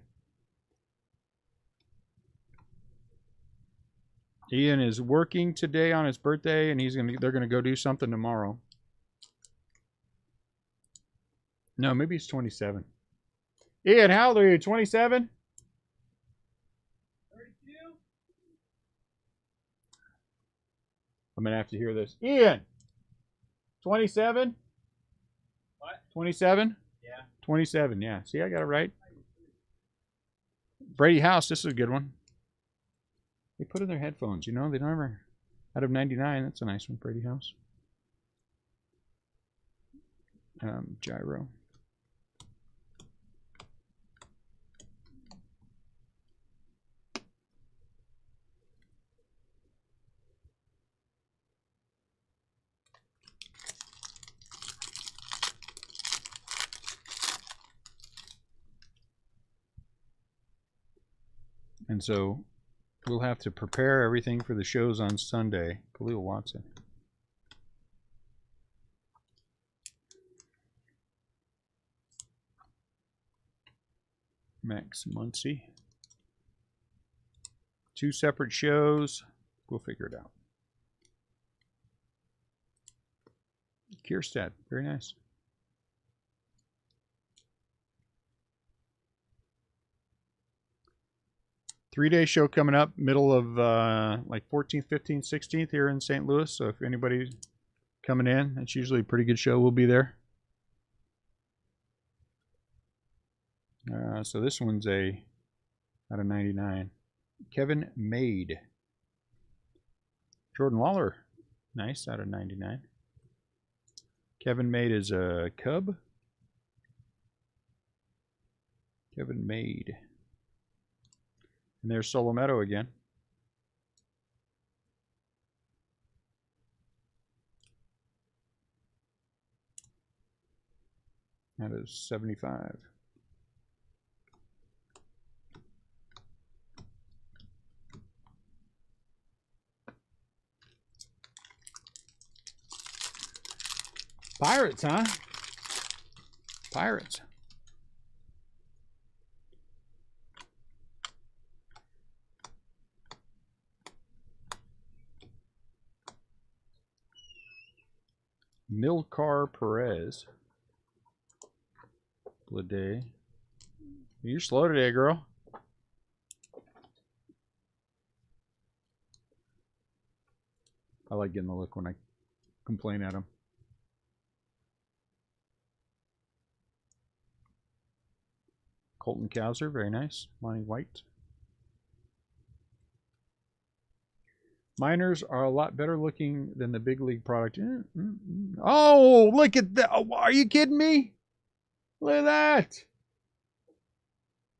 Ian is working today on his birthday, and they're gonna go do something tomorrow. No, maybe he's 27. Ian, how old are you? 27? 32? I'm gonna have to hear this. Ian! 27? What? 27? Yeah. 27, yeah. See, I got it right. Brady House, this is a good one. They put in their headphones, you know? They don't ever... Out of 99, that's a nice one, Brady House. Gyro. And so we'll have to prepare everything for the shows on Sunday. Khalil Watson. Max Muncy. 2 separate shows. We'll figure it out. Kierstad. Very nice. Three-day show coming up, middle of like 14th, 15th, 16th here in St. Louis. So if anybody's coming in, that's usually a pretty good show. We'll be there. So this one's a out of 99. Kevin Maid. Jordan Waller. Nice, out of 99. Kevin Maid is a Cub. Kevin Maid. And there's Solometo again. That is 75. Pirates, huh? Pirates. Milcar Perez. Lede. You're slow today, girl. I like getting the look when I complain at him. Colton Cowser, very nice. Lonnie White. Miners are a lot better looking than the big league product. Oh, look at that. Oh, are you kidding me? Look at that.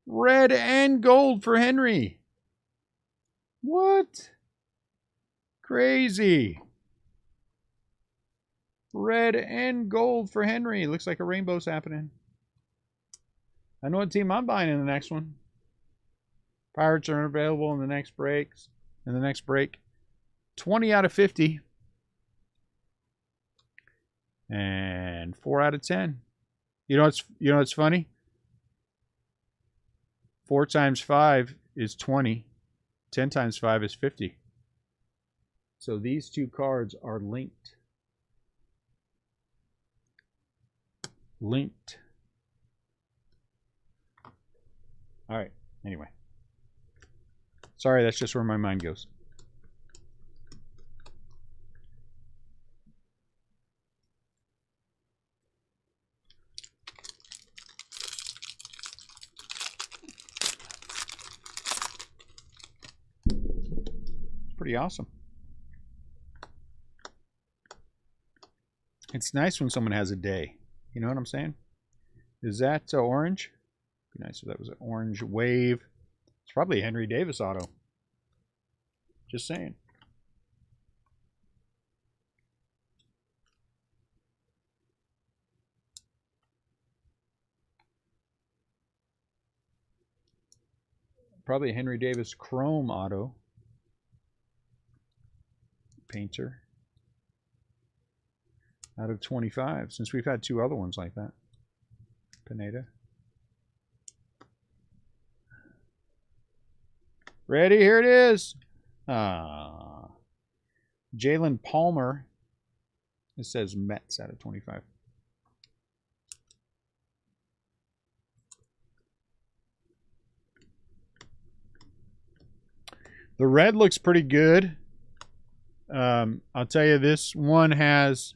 Red and gold for Henry. What? Crazy. Red and gold for Henry. Looks like a rainbow's happening. I know what team I'm buying in the next one. Pirates are available in the next breaks. In the next break. 20 out of 50. And 4 out of 10. You know what's funny? 4 times 5 is 20. 10 times 5 is 50. So these two cards are linked. Linked. All right. Anyway. Sorry, that's just where my mind goes. Pretty awesome. It's nice when someone has a day. You know what I'm saying? Is that orange? Be nice if that was an orange wave. It's probably a Henry Davis auto. Just saying. Probably a Henry Davis chrome auto. Painter. Out of 25, since we've had two other ones like that. Pineda. Ready? Here it is. Jalen Palmer. It says Mets out of 25. The red looks pretty good. I'll tell you, this one has,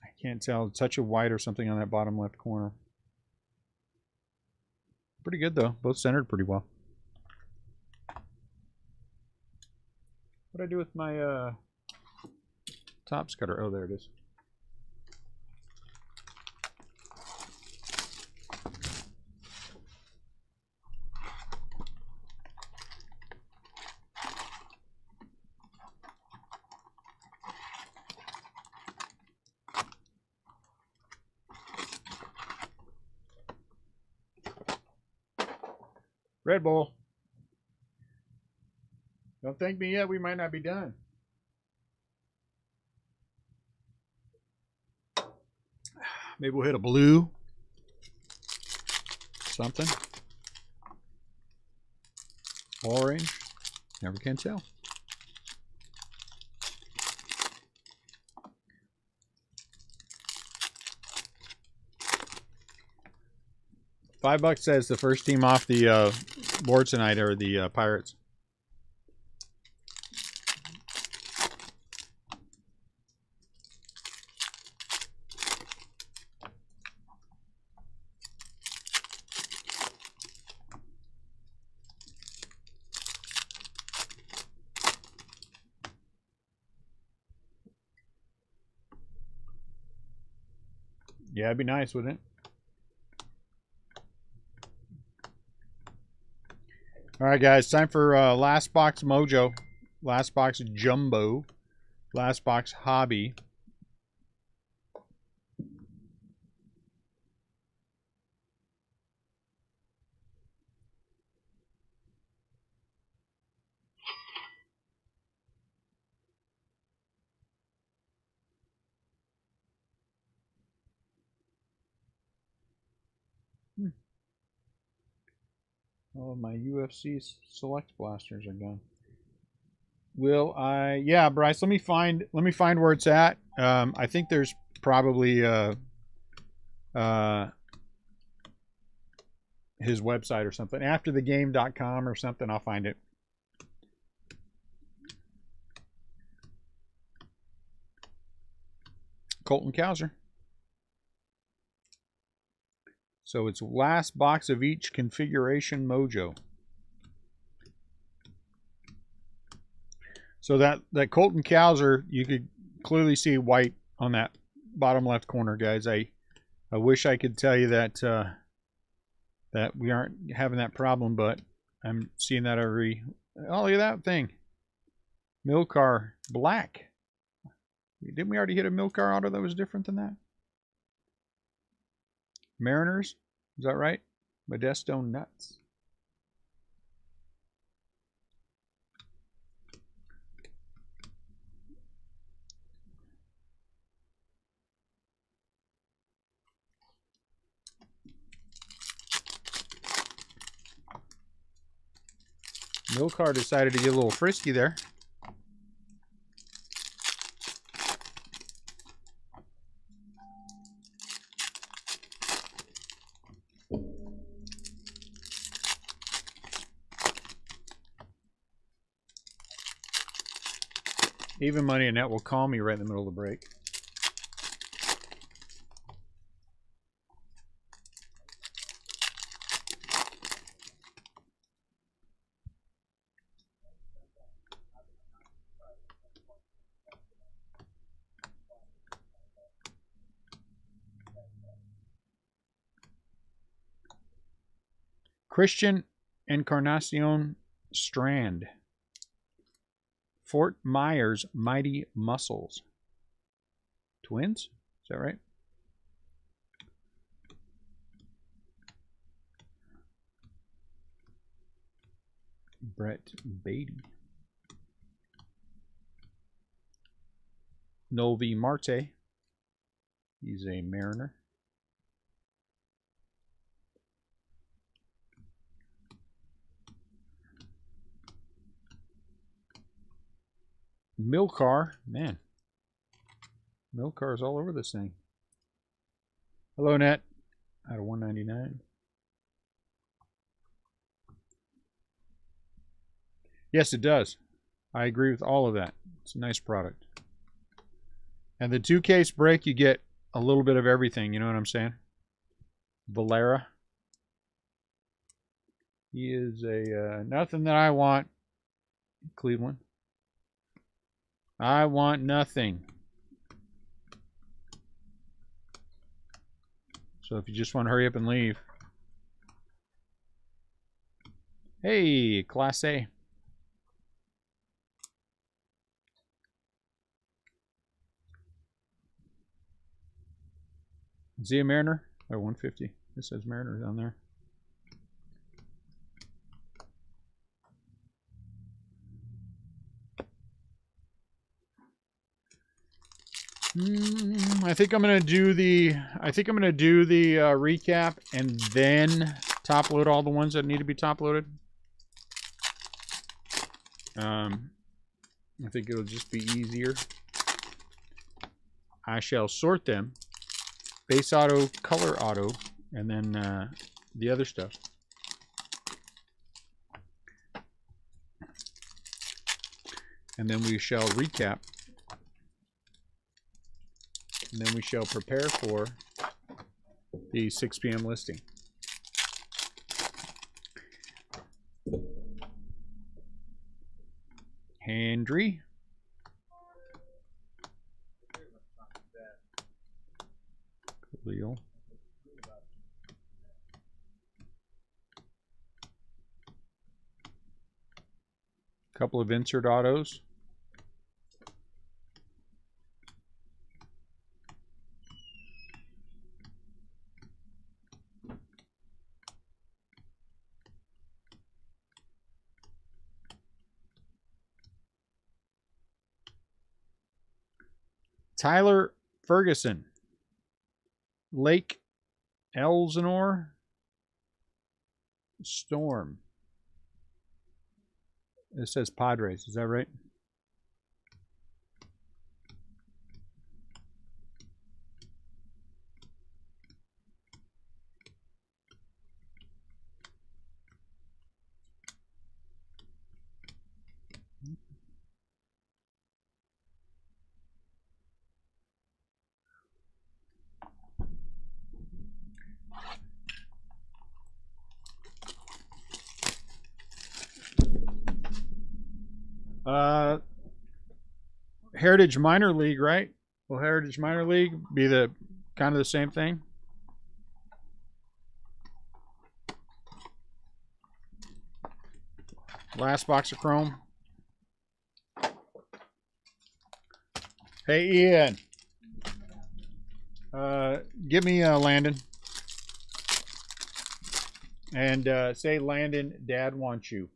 I can't tell, a touch of white or something on that bottom left corner. Pretty good though. Both centered pretty well. What did I do with my tops cutter? Oh, there it is. Red Bull. Don't thank me yet. We might not be done. Maybe we'll hit a blue. Something. Orange. Never can tell. $5 says the first team off the board tonight are the Pirates. Yeah, it'd be nice, wouldn't it? All right, guys, time for last box mojo, last box jumbo, last box hobby. All of my UFC select blasters are gone. Will I? Yeah, Bryce. Let me find where it's at. I think there's probably his website or something. Afterthegame.com or something. I'll find it. Colton Cowser. So it's last box of each configuration mojo. So that Colton Cowser, you could clearly see white on that bottom left corner, guys. I wish I could tell you that that we aren't having that problem, but I'm seeing that every. Oh, look at that thing. Milcar black. Didn't we already hit a Milcar auto that was different than that? Mariners, is that right? Modesto Nuts. Milcar decided to get a little frisky there. Even Money Annette will call me right in the middle of the break. Christian Encarnacion Strand. Fort Myers Mighty Muscles. Twins? Is that right? Brett Beatty. Novi Marte. He's a Mariner. Milcar, man. Milcar's all over this thing. Hello, Net. Out of 199. Yes, it does. I agree with all of that. It's a nice product. And the 2-case break, you get a little bit of everything. You know what I'm saying? Valera. He is a nothing that I want. Cleveland. I want nothing. So if you just want to hurry up and leave. Hey, Class A. Is he a Mariner? Oh, 150. This says Mariner down there. I think I'm gonna do the recap and then top load all the ones that need to be top loaded. I think it'll just be easier. I shall sort them. Base auto, color auto, and then the other stuff. And then we shall recap. And then we shall prepare for the 6 p.m. listing. Hendry. Khalil. Couple of insert autos. Tyler Ferguson. Lake Elsinore Storm. It says Padres. Is that right? Heritage Minor League, right? Will Heritage Minor League be the kind of the same thing? Last box of Chrome. Hey, Ian. Give me Landon. And say, Landon, Dad wants you.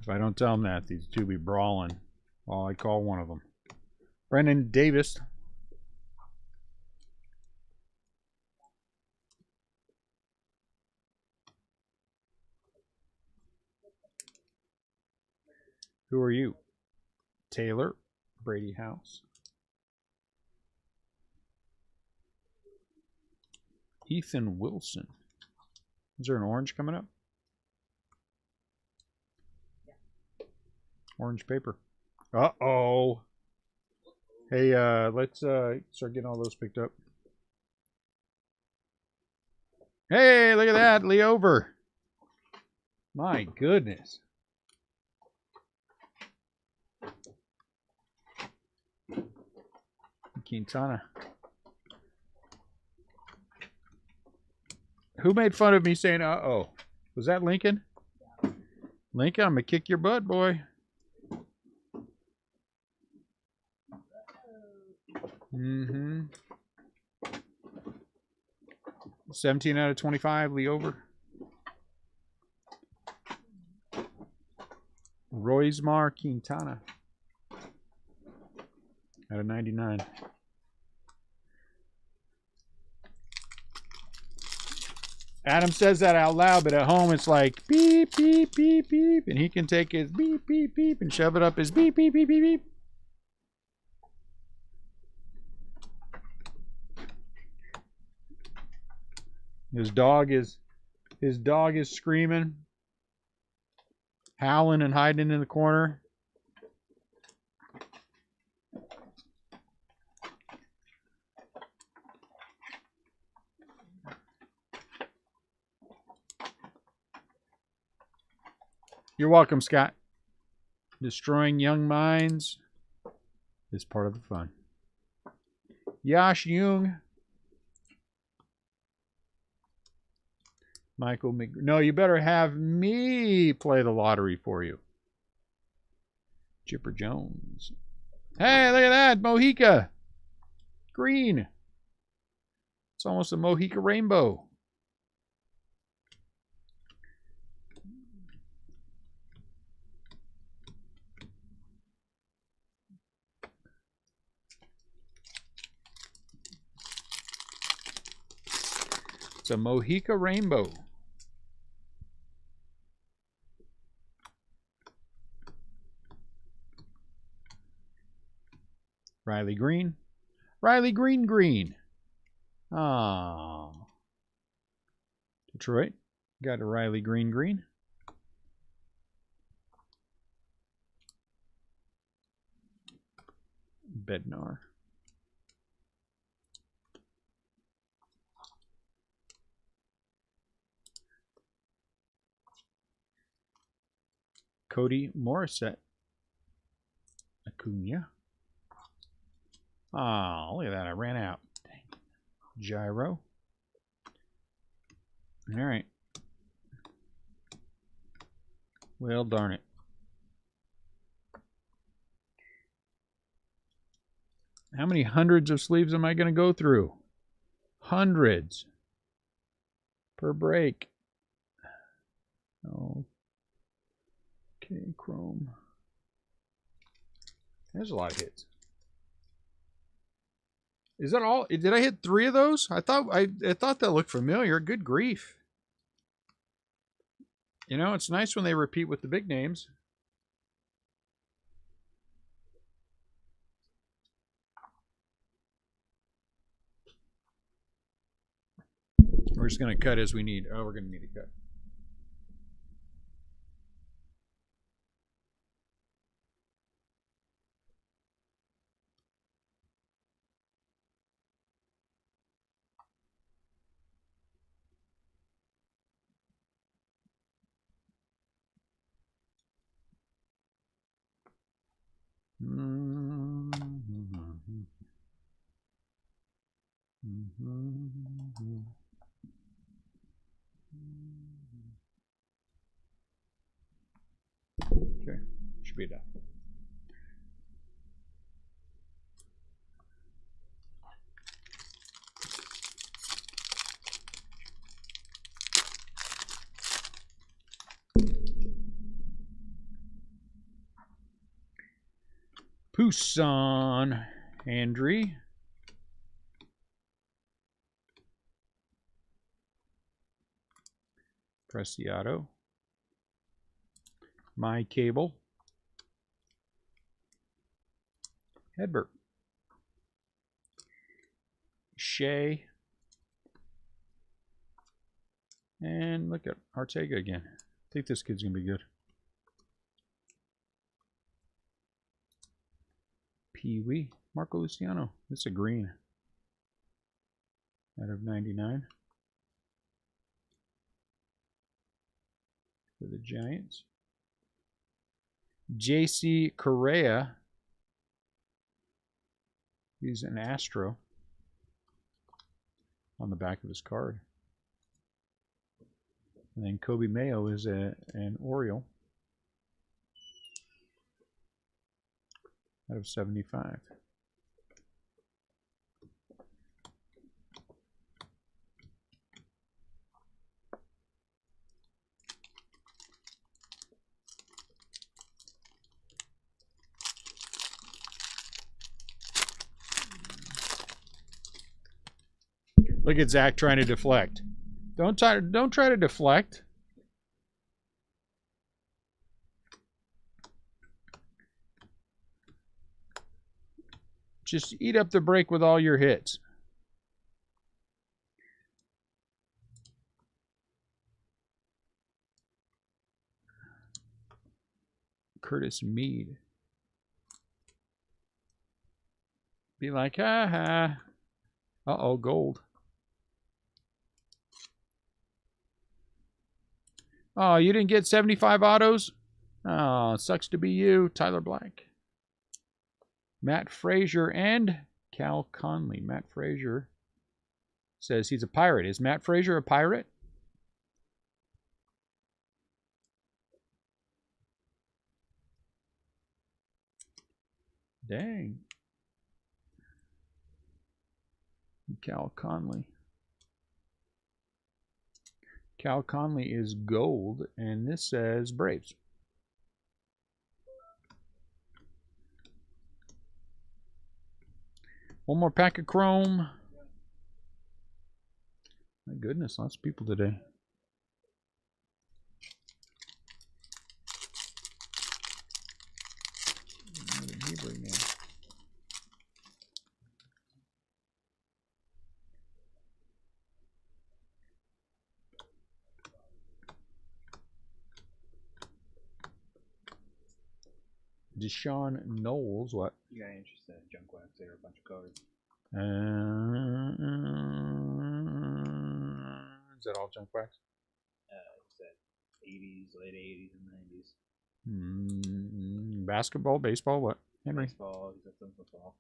If I don't tell them that, these two be brawling while I call one of them. Brendan Davis. Who are you? Taylor, Brady House. Ethan Wilson. Is there an orange coming up? Orange paper. Uh-oh. Hey, let's start getting all those picked up. Hey, look at that, Lee over. My goodness. Quintana. Who made fun of me saying uh-oh? Was that Lincoln? Lincoln, I'm gonna kick your butt, boy. Mm-hmm. 17 out of 25, Lee over. Roismar Quintana out of 99. Adam says that out loud, but at home it's like beep, beep, beep, beep. And he can take his beep, beep, beep and shove it up his beep, beep, beep, beep, beep. His dog is screaming, howling and hiding in the corner. You're welcome, Scott. Destroying young minds is part of the fun. Yash Jung. Michael Mc... No, you better have me play the lottery for you. Chipper Jones. Hey, look at that. Mohica. Green. It's almost a Mohica rainbow. It's a Mohica rainbow. Riley Green. Riley Green Green. Ah. Detroit. Got a Riley Green Green. Bednar. Cody Morissette. Acuna. Oh, look at that. I ran out. Dang. Gyro. All right. Well, darn it. How many hundreds of sleeves am I going to go through? Hundreds. Per break. Oh. Okay, Chrome. There's a lot of hits. Is that all? Did I hit 3 of those? I thought that looked familiar. Good grief. You know, it's nice when they repeat with the big names. We're just going to cut as we need. Oh, we're going to need to cut. Okay, should be done. Poussin, Andre. Preciado. My Cable. Hedberg. Shea. And look at Arteaga again. I think this kid's going to be good. Pee-wee. Marco Luciano. It's a green. Out of 99. For the Giants. J.C. Correa. He's an Astro. On the back of his card. And then Kobe Mayo is an Oriole. Out of 75. Look at Zach trying to deflect. Don't try to deflect. Just eat up the break with all your hits. Curtis Mead. Be like, ha ha. Uh-oh, gold. Oh, you didn't get 75 autos? Oh, sucks to be you, Tyler Black. Matt Frazier and Cal Conley. Matt Frazier says he's a pirate. Is Matt Frazier a pirate? Dang. Cal Conley. Cal Conley is gold, and this says Braves. One more pack of chrome. My goodness, lots of people today. What did he bring in? Deshaun Knowles, what? You got interested in junk wax there, a bunch of cards. Is that all junk wax? It's that 80s, late 80s and 90s. Basketball, baseball, what? Henry? Baseball, he's got some football.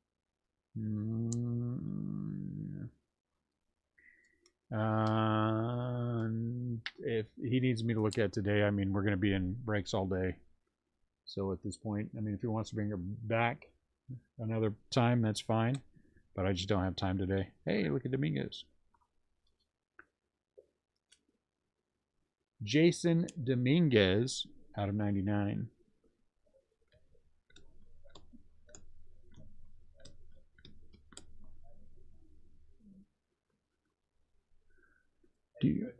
If he needs me to look at today, I mean, we're going to be in breaks all day. So at this point, I mean, if he wants to bring her back another time, that's fine. But I just don't have time today. Hey, look at Dominguez. Jason Dominguez out of 99. Do you,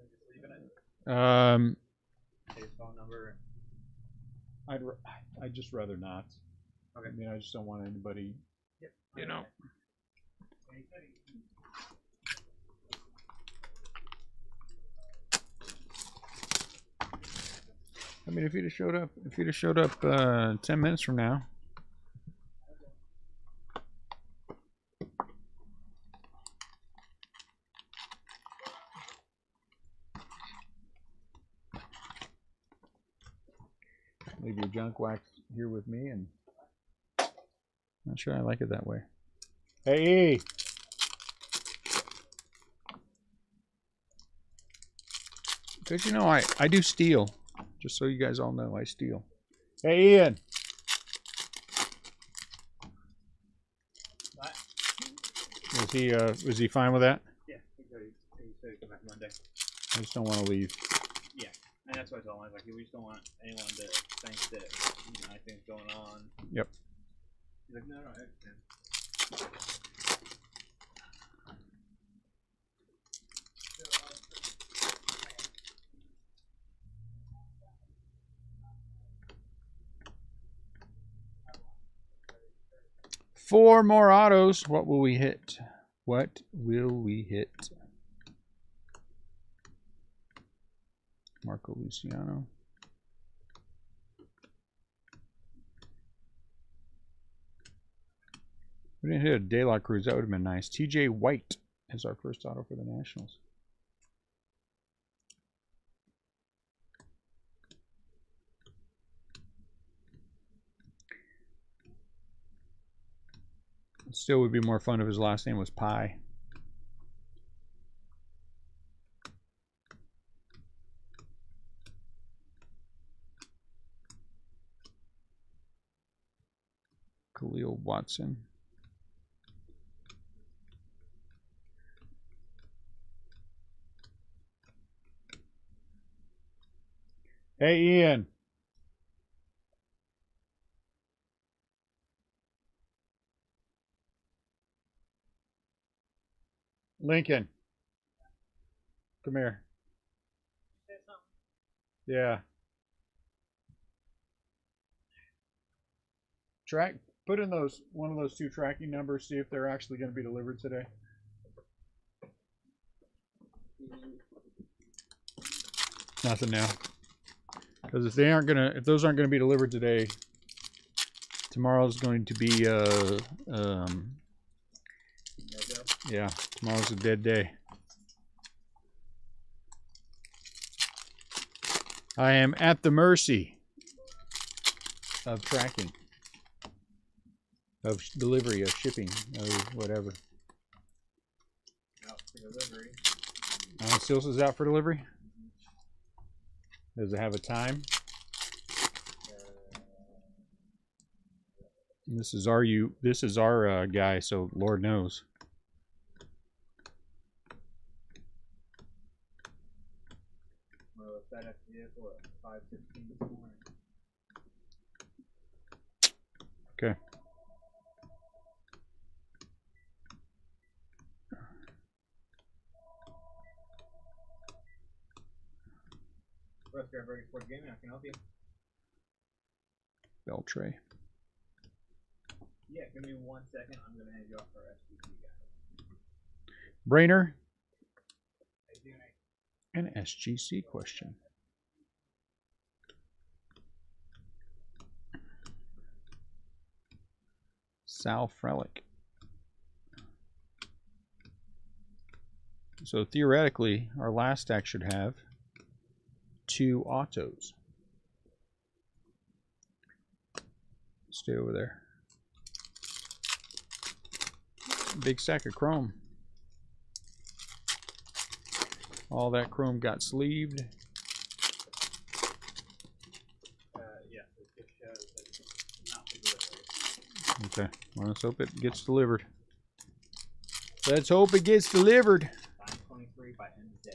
His phone number. I'd just rather not. Okay. I mean, I just don't want anybody, you know. I mean, if he'd have showed up 10 minutes from now. Leave your junk wax here with me, and not sure I like it that way. Hey! Because, you know, I do steal. Just so you guys all know, I steal. Hey, Ian! Was he fine with that? Yeah, he said he'd come back Monday. I just don't want to leave. Yeah, and that's what I told him. I was like, we just don't want anyone to think that anything's going on. Yep. He's like, no, I understand. 4 more autos. What will we hit? What will we hit? Marco Luciano. We didn't hit a De La Cruz. That would have been nice. TJ White is our first auto for the Nationals. It still would be more fun if his last name was Pie. Khalil Watson. Hey, Ian. Lincoln. Come here. Yeah. Track. Put in one of those 2 tracking numbers. See if they're actually going to be delivered today. Nothing now. Because if those aren't gonna be delivered today, tomorrow's going to be yeah, tomorrow's a dead day. I am at the mercy of tracking, of delivery, of shipping, of whatever. Out for delivery. Sills is out for delivery. Does it have a time? This is our guy, so Lord knows. Well, FedEx vehicle at 5:15 this morning. Okay. Restaurant Burger Sport Gaming, I can help you. Beltray. Yeah, give me 1 second. I'm gonna hand you off our SGC guy. Brainer. An SGC question. Sal Frelick. So theoretically, our last stack should have 2 autos. Stay over there. Big stack of chrome. All that chrome got sleeved. Yes, it just shows that it's not for delivery. Okay, well, let's hope it gets delivered. Let's hope it gets delivered. 9:23 by end of day.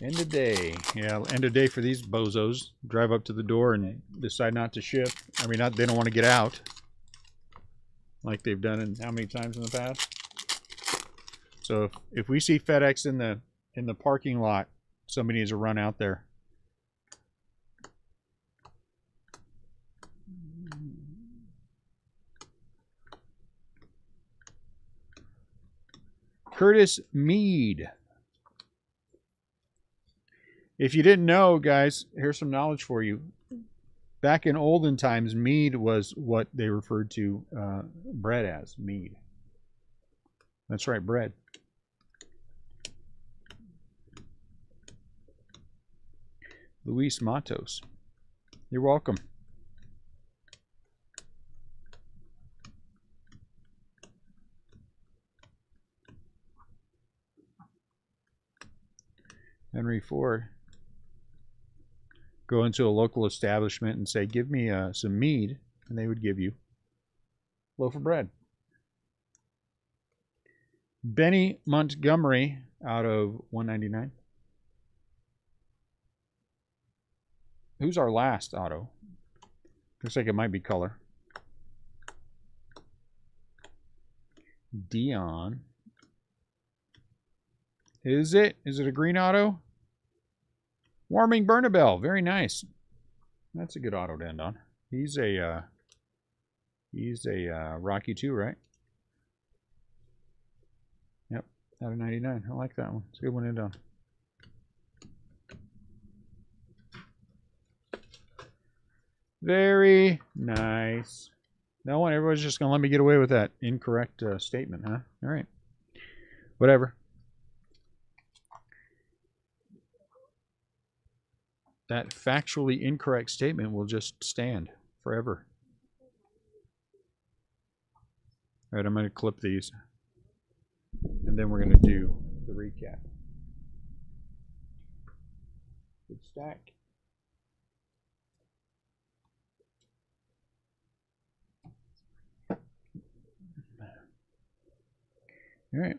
End of day. Yeah, end of day for these bozos. Drive up to the door and decide not to ship. I mean, they don't want to get out. Like they've done in how many times in the past? So if we see FedEx in the parking lot, somebody needs to run out there. Curtis Mead. If you didn't know, guys, here's some knowledge for you. Back in olden times, mead was what they referred to bread as, mead. That's right, bread. Luis Matos. You're welcome. Henry Ford. Go into a local establishment and say, give me some mead, and they would give you a loaf of bread. Benny Montgomery out of 199. Who's our last auto? Looks like it might be color. Dion. Is it? Is it a green auto? Warming Bernabel. Very nice. That's a good auto to end on. He's a He's a Rocky 2, right? Yep, out of 99. I like that one. It's a good one to done. Very nice. No one, everybody's just gonna let me get away with that incorrect statement, huh? All right, whatever. That factually incorrect statement will just stand forever. All right, I'm going to clip these, and then we're going to do the recap. Good stack. All right.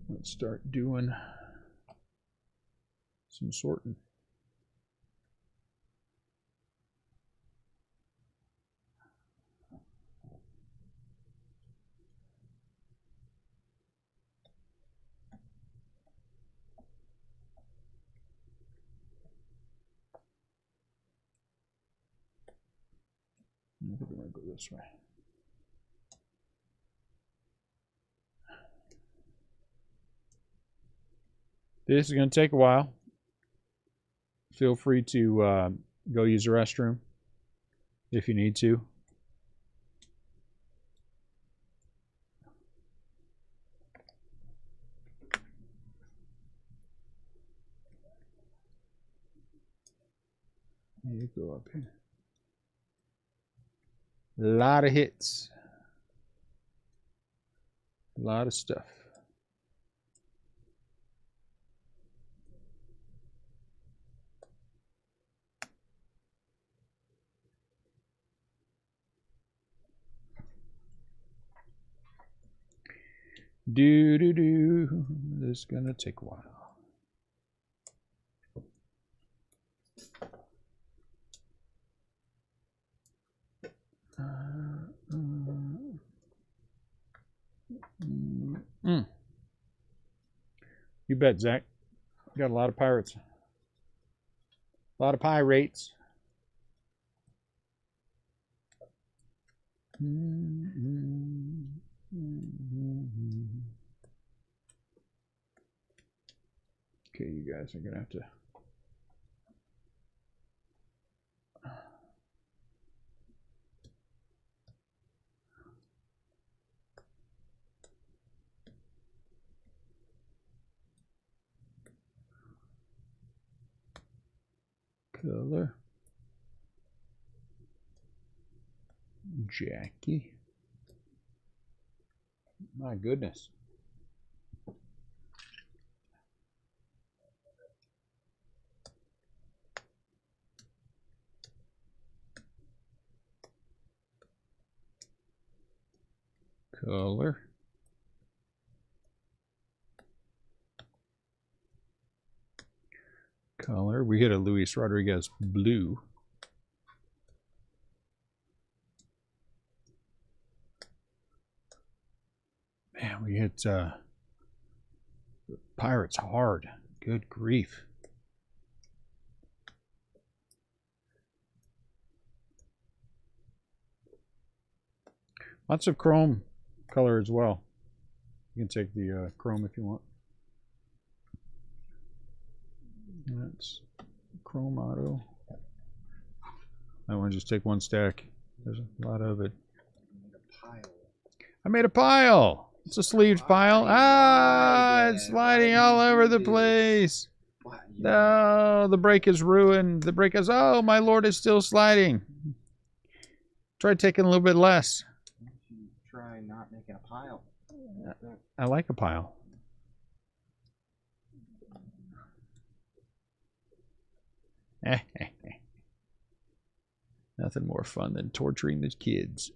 Let's start doing some sorting. I think we're going to go this way. This is going to take a while. Feel free to go use the restroom if you need to. You go up here. A lot of hits. A lot of stuff. Do. This is gonna take a while. You bet, Zach. You got a lot of pirates. A lot of pirates. Okay, you guys are gonna have to. Color. Jackie. My goodness. Color. Color. We hit a Luis Rodriguez blue. Man, we hit Pirates hard. Good grief. Lots of chrome color as well. You can take the chrome if you want. That's chrome auto. I want to just take one stack. There's a lot of it. I made a pile. It's a sleeved pile. Ah, it's sliding all over the place. No, the brake is ruined. The brake is, oh, my lord, is still sliding. Try taking a little bit less. Try not making a pile. I like a pile. Nothing more fun than torturing the kids.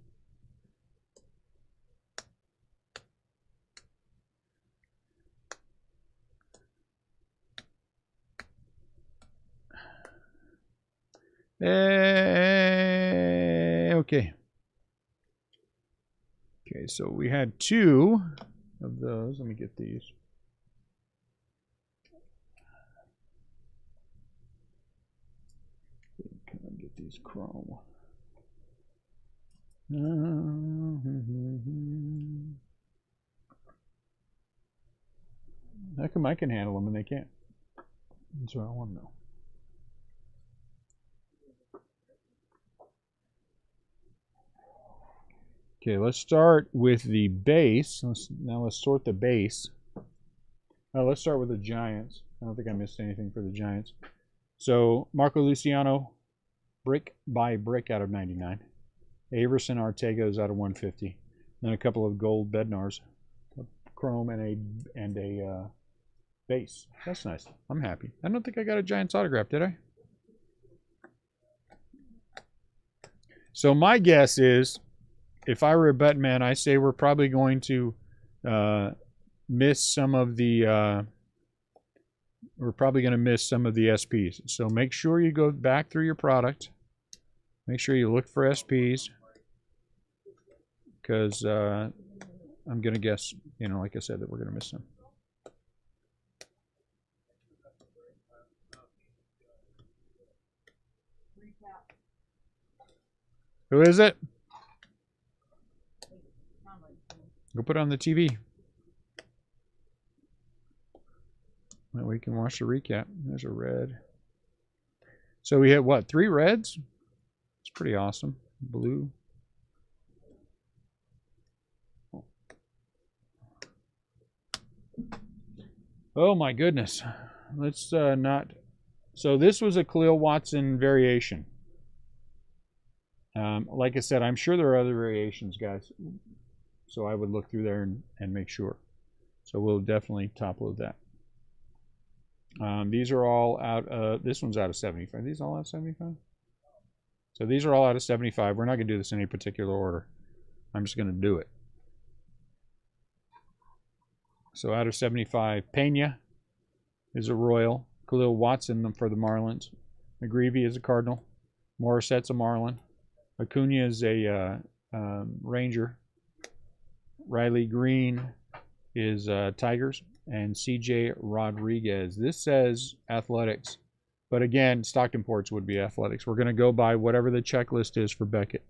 Okay. Okay, so we had two of those. Let me get these. Can I get these chrome? How come I can handle them and they can't? That's what I want to know. Okay, let's start with the base. Now let's sort the base. Let's start with the Giants. I don't think I missed anything for the Giants. So Marco Luciano, brick by brick out of 99. Averson Artego's out of 150. Then a couple of gold Bednars, a chrome and a base. That's nice. I'm happy. I don't think I got a Giants autograph, did I? So my guess is, if I were a bet man, I say we're probably going to miss some of the SPs. So make sure you go back through your product. Make sure you look for SPs, because I'm going to guess, like I said, that we're going to miss some. Who is it? Go put it on the TV. That way we can watch the recap. There's a red. So we hit what? 3 reds? It's pretty awesome. Blue. Oh my goodness. Let's not. So this was a Khalil Watson variation. Like I said, I'm sure there are other variations, guys. So I would look through there and make sure. So we'll definitely top load that. These are all out of, this one's out of 75. Are these all out of 75? So these are all out of 75. We're not going to do this in any particular order. I'm just going to do it. So out of 75, Pena is a Royal. Khalil Watson for the Marlins. McGreevy is a Cardinal. Morissette's a Marlin. Acuna is a Ranger. Riley Green is Tigers. And CJ Rodriguez. This says Athletics. But again, Stockton Ports would be Athletics. We're going to go by whatever the checklist is for Beckett.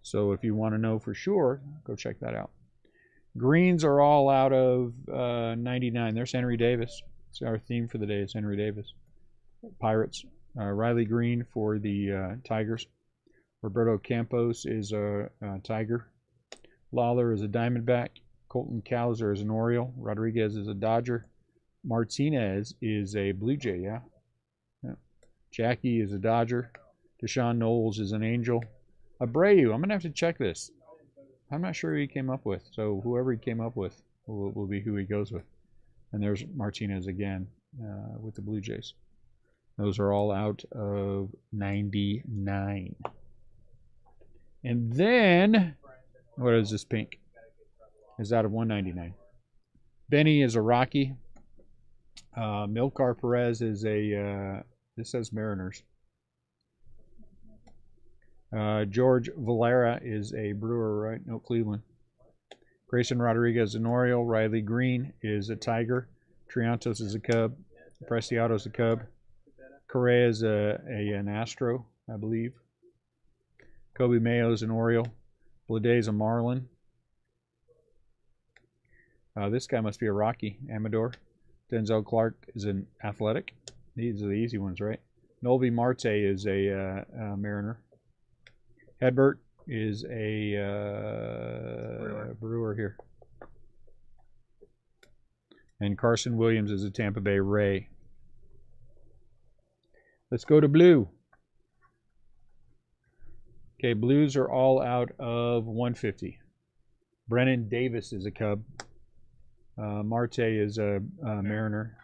So if you want to know for sure, go check that out. Greens are all out of 99. There's Henry Davis. It's our theme for the day is Henry Davis. Pirates. Riley Green for the Tigers. Roberto Campos is a Tiger. Lawler is a Diamondback. Colton Cowser is an Oriole. Rodriguez is a Dodger. Martinez is a Blue Jay, yeah. Jackie is a Dodger. Deshaun Knowles is an Angel. Abreu, I'm going to have to check this. I'm not sure who he came up with. So whoever he came up with will be who he goes with. And there's Martinez again with the Blue Jays. Those are all out of 99. And then, what is this pink? Is out of 199. Benny is a Rocky. Milcar Perez is a, this says Mariners. George Valera is a Brewer, right? No, Cleveland. Grayson Rodriguez is an Oriole. Riley Green is a Tiger. Triantos is a Cub. Preciado is a Cub. Correa is an Astro, I believe. Kobe Mayo is an Oriole. Blade is a Marlin. This guy must be a Rocky. Amador. Denzel Clark is an Athletic. These are the easy ones, right? Novi Marte is a Mariner. Hedbert is a Brewer here. And Carson Williams is a Tampa Bay Ray. Let's go to blue. Okay, blues are all out of 150. Brennan Davis is a Cub. Marte is a Mariner.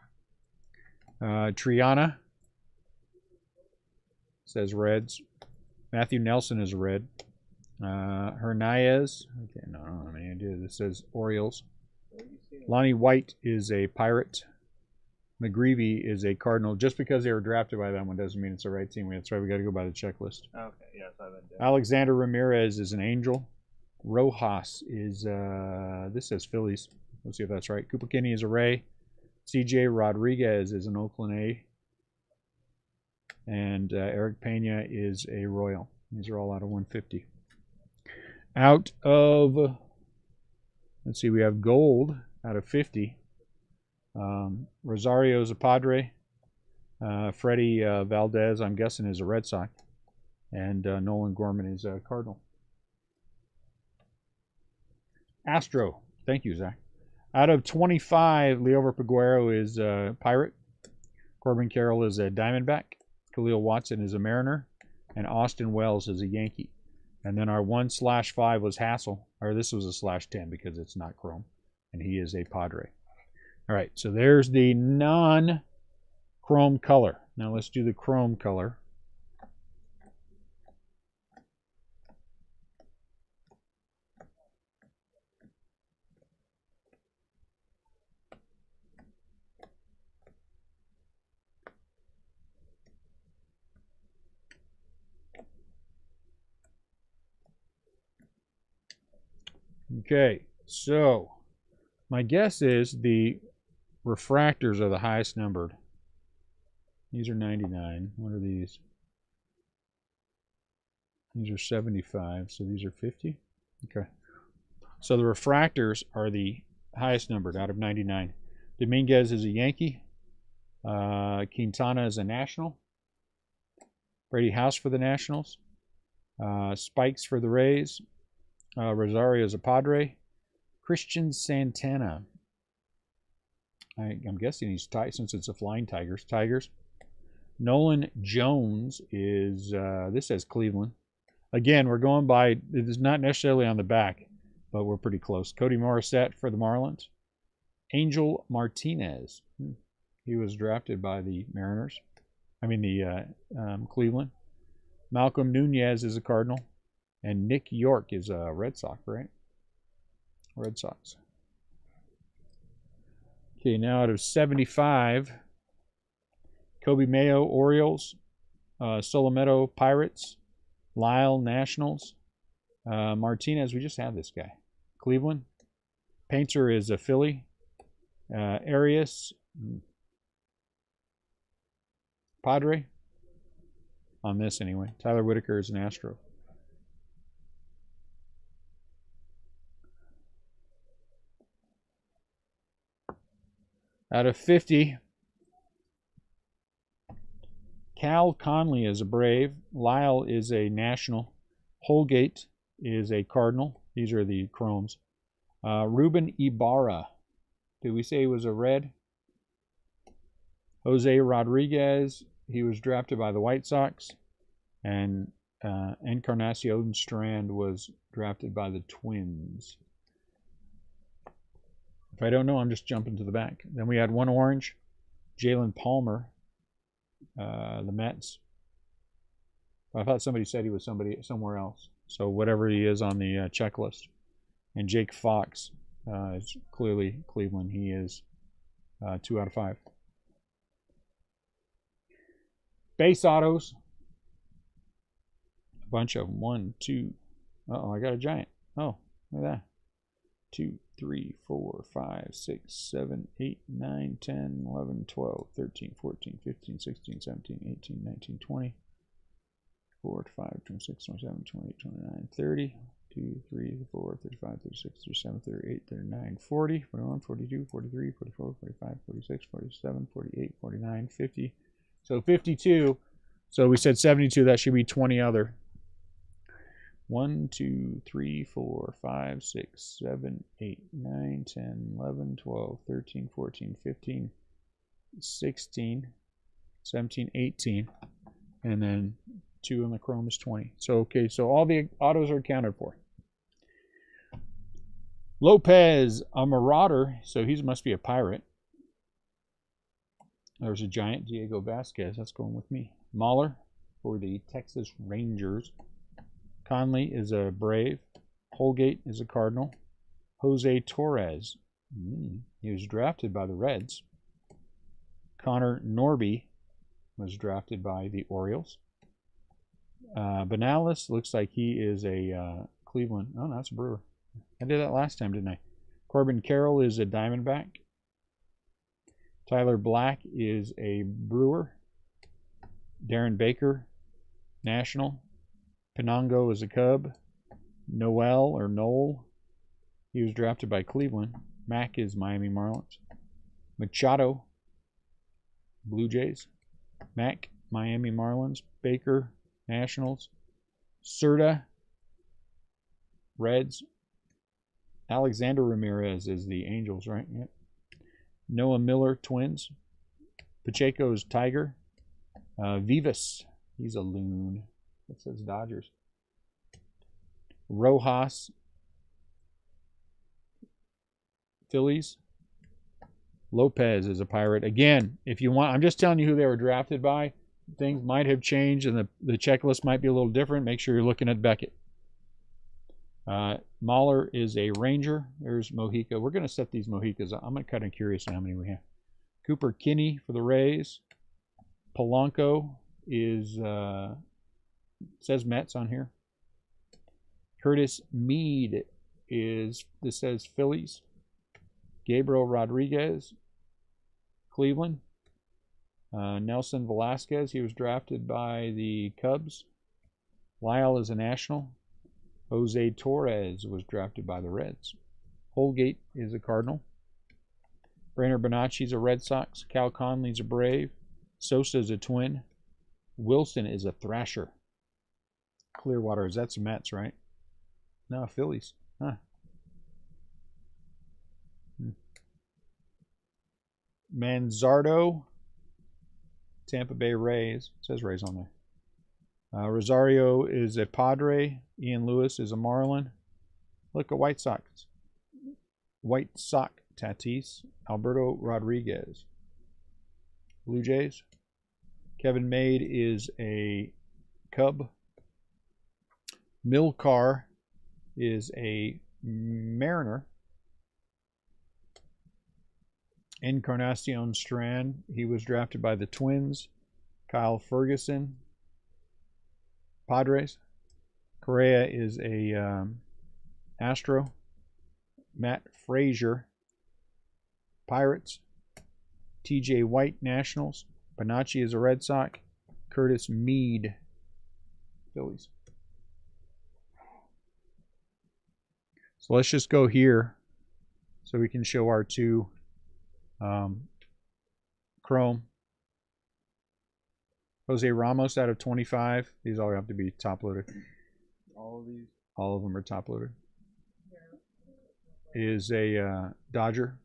Triana says Reds. Matthew Nelson is a Red. Hernandez. Okay, no, I don't have any idea. This says Orioles. Lonnie White is a Pirate. McGreevy is a Cardinal. Just because they were drafted by that one doesn't mean it's the right team. That's right. We got to go by the checklist. Okay, yeah, I saw that. Alexander Ramirez is an Angel. Rojas is, this says Phillies. Let's see if that's right. Cooper Kinney is a Ray. CJ Rodriguez is an Oakland A. And Eric Pena is a Royal. These are all out of 150. Out of, let's see, we have gold out of 50. Rosario's a Padre. Freddie Valdez, I'm guessing, is a Red Sox. And Nolan Gorman is a Cardinal. Astro. Thank you, Zach. Out of 25, Liover Peguero is a Pirate. Corbin Carroll is a Diamondback. Khalil Watson is a Mariner. And Austin Wells is a Yankee. And then our 1/5 was Hassel. Or this was a /10 because it's not chrome. And he is a Padre. All right, so there's the non-chrome color. Now let's do the chrome color. Okay, so my guess is the refractors are the highest numbered. These are 99. What are these? These are 75, so these are 50. Okay. So the refractors are the highest numbered out of 99. Dominguez is a Yankee. Quintana is a National. Brady House for the Nationals. Spikes for the Rays. Rosario is a Padre. Christian Santana. I'm guessing he's tight since it's a Flying Tigers. Tigers. Nolan Jones is, this says Cleveland. Again, we're going by, it is not necessarily on the back, but we're pretty close. Cody Morissette for the Marlins. Angel Martinez. He was drafted by the Mariners. I mean the Cleveland. Malcolm Nunez is a Cardinal. And Nick York is a Red Sox, right? Red Sox. Okay, now out of 75, Kobe Mayo, Orioles. Solometo, Pirates. Lyle, Nationals. Martinez, we just had this guy. Cleveland. Painter is a Philly. Arias, Padre. On this, anyway. Tyler Whitaker is an Astro. Out of 50, Cal Conley is a Brave. Lyle is a National. Holgate is a Cardinal. These are the Chromes. Ruben Ibarra. Did we say he was a Red? Jose Rodriguez. He was drafted by the White Sox. And Encarnacion Strand was drafted by the Twins. If I don't know, I'm just jumping to the back. Then we had one orange, Jalen Palmer, the Mets. I thought somebody said he was somewhere else. So whatever he is on the checklist. And Jake Fox is clearly Cleveland. He is 2 out of 5. Base autos. A bunch of them. 1, 2. Uh-oh, I got a giant. Oh, look at that. 2, 3, 4, 5, 6, 7, 8, 9, 10, 11, 12, 13, 14, 15, 16, 17, 18, 19, 20, 4, 5, 26, 27, 28, 29, 30, 2, 3, 4, 35, 36, 37, 38, 39, 40, 41, 42, 43, 44, 45, 46, 47, 48, 49, 50. So 52. So we said 72. That should be 20 other. 1, 2, 3, 4, 5, 6, 7, 8, 9, 10, 11, 12, 13, 14, 15, 16, 17, 18. And then 2 on the Chrome is 20. So, okay, so all the autos are accounted for. Lopez, a Marauder, so he must be a Pirate. There's a giant, Diego Vasquez. That's going with me. Mahler for the Texas Rangers. Conley is a Brave. Holgate is a Cardinal. Jose Torres. He was drafted by the Reds. Connor Norby was drafted by the Orioles. Benalis looks like he is a Cleveland. Oh, no, that's a Brewer. I did that last time, didn't I? Corbin Carroll is a Diamondback. Tyler Black is a Brewer. Darren Baker, National. Pinongo is a Cub. Noel or Noel. He was drafted by Cleveland. Mack is Miami Marlins. Machado, Blue Jays. Mack, Miami Marlins. Baker, Nationals. Serta, Reds. Alexander Ramirez is the Angels, right? Yep. Noah Miller, Twins. Pacheco's Tiger. Vivas, he's a loon. It says Dodgers. Rojas, Phillies. Lopez is a Pirate. Again, if you want, I'm just telling you who they were drafted by. Things might have changed and the checklist might be a little different. Make sure you're looking at Beckett. Mahler is a Ranger. There's Mojica. We're going to set these Mojicas. I'm kind of curious on how many we have. Cooper Kinney for the Rays. Polanco is, says Mets on here. Curtis Mead is, this says Phillies. Gabriel Rodriguez, Cleveland. Nelson Velasquez, he was drafted by the Cubs. Lyle is a National. Jose Torres was drafted by the Reds. Holgate is a Cardinal. Brainer Bonacci's a Red Sox. Cal Conley's a Brave. Sosa is a Twin. Wilson is a Thrasher. Clearwater, that's Mets, right? No, Phillies. Huh. Manzardo, Tampa Bay Rays. It says Rays on there. Rosario is a Padre. Ian Lewis is a Marlin. Look at White Sox. White Sox Tatis. Alberto Rodriguez. Blue Jays. Kevin Made is a Cub. Milcar is a Mariner. Encarnacion Strand, he was drafted by the Twins. Kyle Ferguson, Padres. Correa is a Astro. Matt Frazier, Pirates. TJ White, Nationals. Bonacci is a Red Sox. Curtis Mead, Phillies. So let's just go here so we can show our two Chrome. Jose Ramos out of 25. These all have to be top loaded. All of these? All of them are top loaded. Is a Dodger.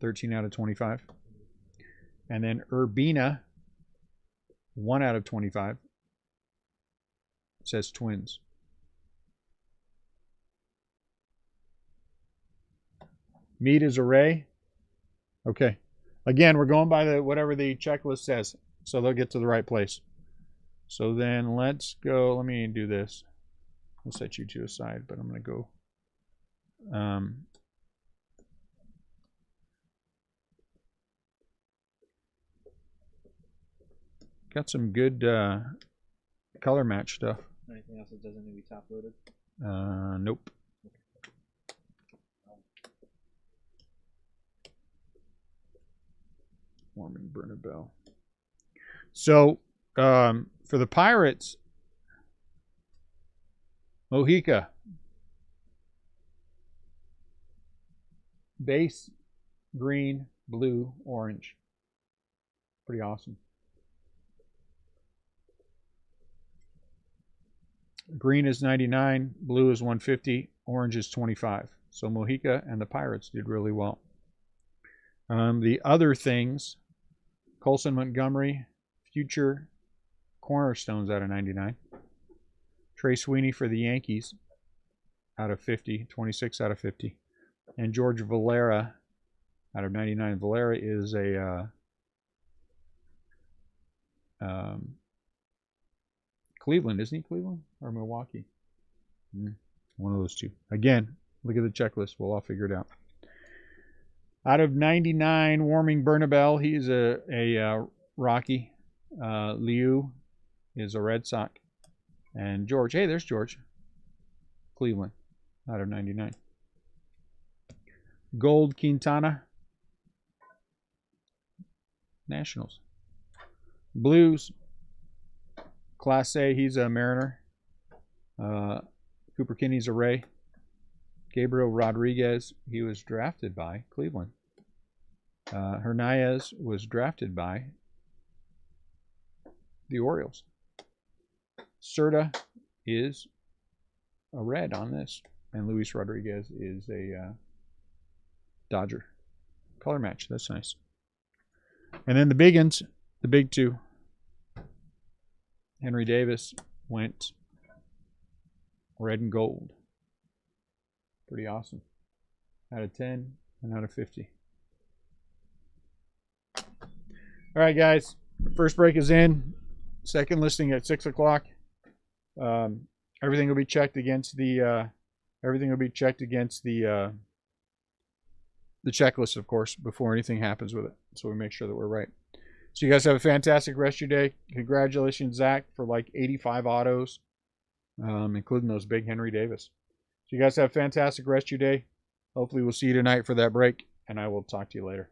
13 out of 25. And then Urbina, 1 out of 25. It says Twins. Mead is a Ray. Okay. Again, we're going by the whatever the checklist says, so they'll get to the right place. So then let's go. Let me do this. I'll set you two aside, but I'm going to go. Got some good color match stuff. Anything else that doesn't need to be top loaded? Nope. Warming Bernabell. So for the Pirates, Mojica. Base, green, blue, orange. Pretty awesome. Green is 99, blue is 150, orange is 25. So Mojica and the Pirates did really well. The other things, Colson Montgomery, future cornerstones out of 99. Trey Sweeney for the Yankees out of 50, 26 out of 50. And George Valera out of 99. Valera is a Cleveland, isn't he? Cleveland or Milwaukee? One of those two. Again, look at the checklist. We'll all figure it out. Out of 99, Warming Bernabell, he's a Rocky. Liu is a Red Sox. And George, hey, there's George. Cleveland, out of 99. Gold Quintana, Nationals. Blues, Class A, he's a Mariner. Cooper Kinney's a Ray. Gabriel Rodriguez, he was drafted by Cleveland. Hernandez was drafted by the Orioles. Serta is a red on this. And Luis Rodriguez is a Dodger. Color match. That's nice. And then the big ones, the big two. Henry Davis went red and gold. Pretty awesome. Out of 10 and out of 50. All right, guys. First break is in. Second listing at 6 o'clock. Everything will be checked against the checklist, of course, before anything happens with it. So we make sure that we're right. So you guys have a fantastic rest of your day. Congratulations, Zach, for like 85 autos, including those big Henry Davis. So you guys have a fantastic rest of your day. Hopefully we'll see you tonight for that break, and I will talk to you later.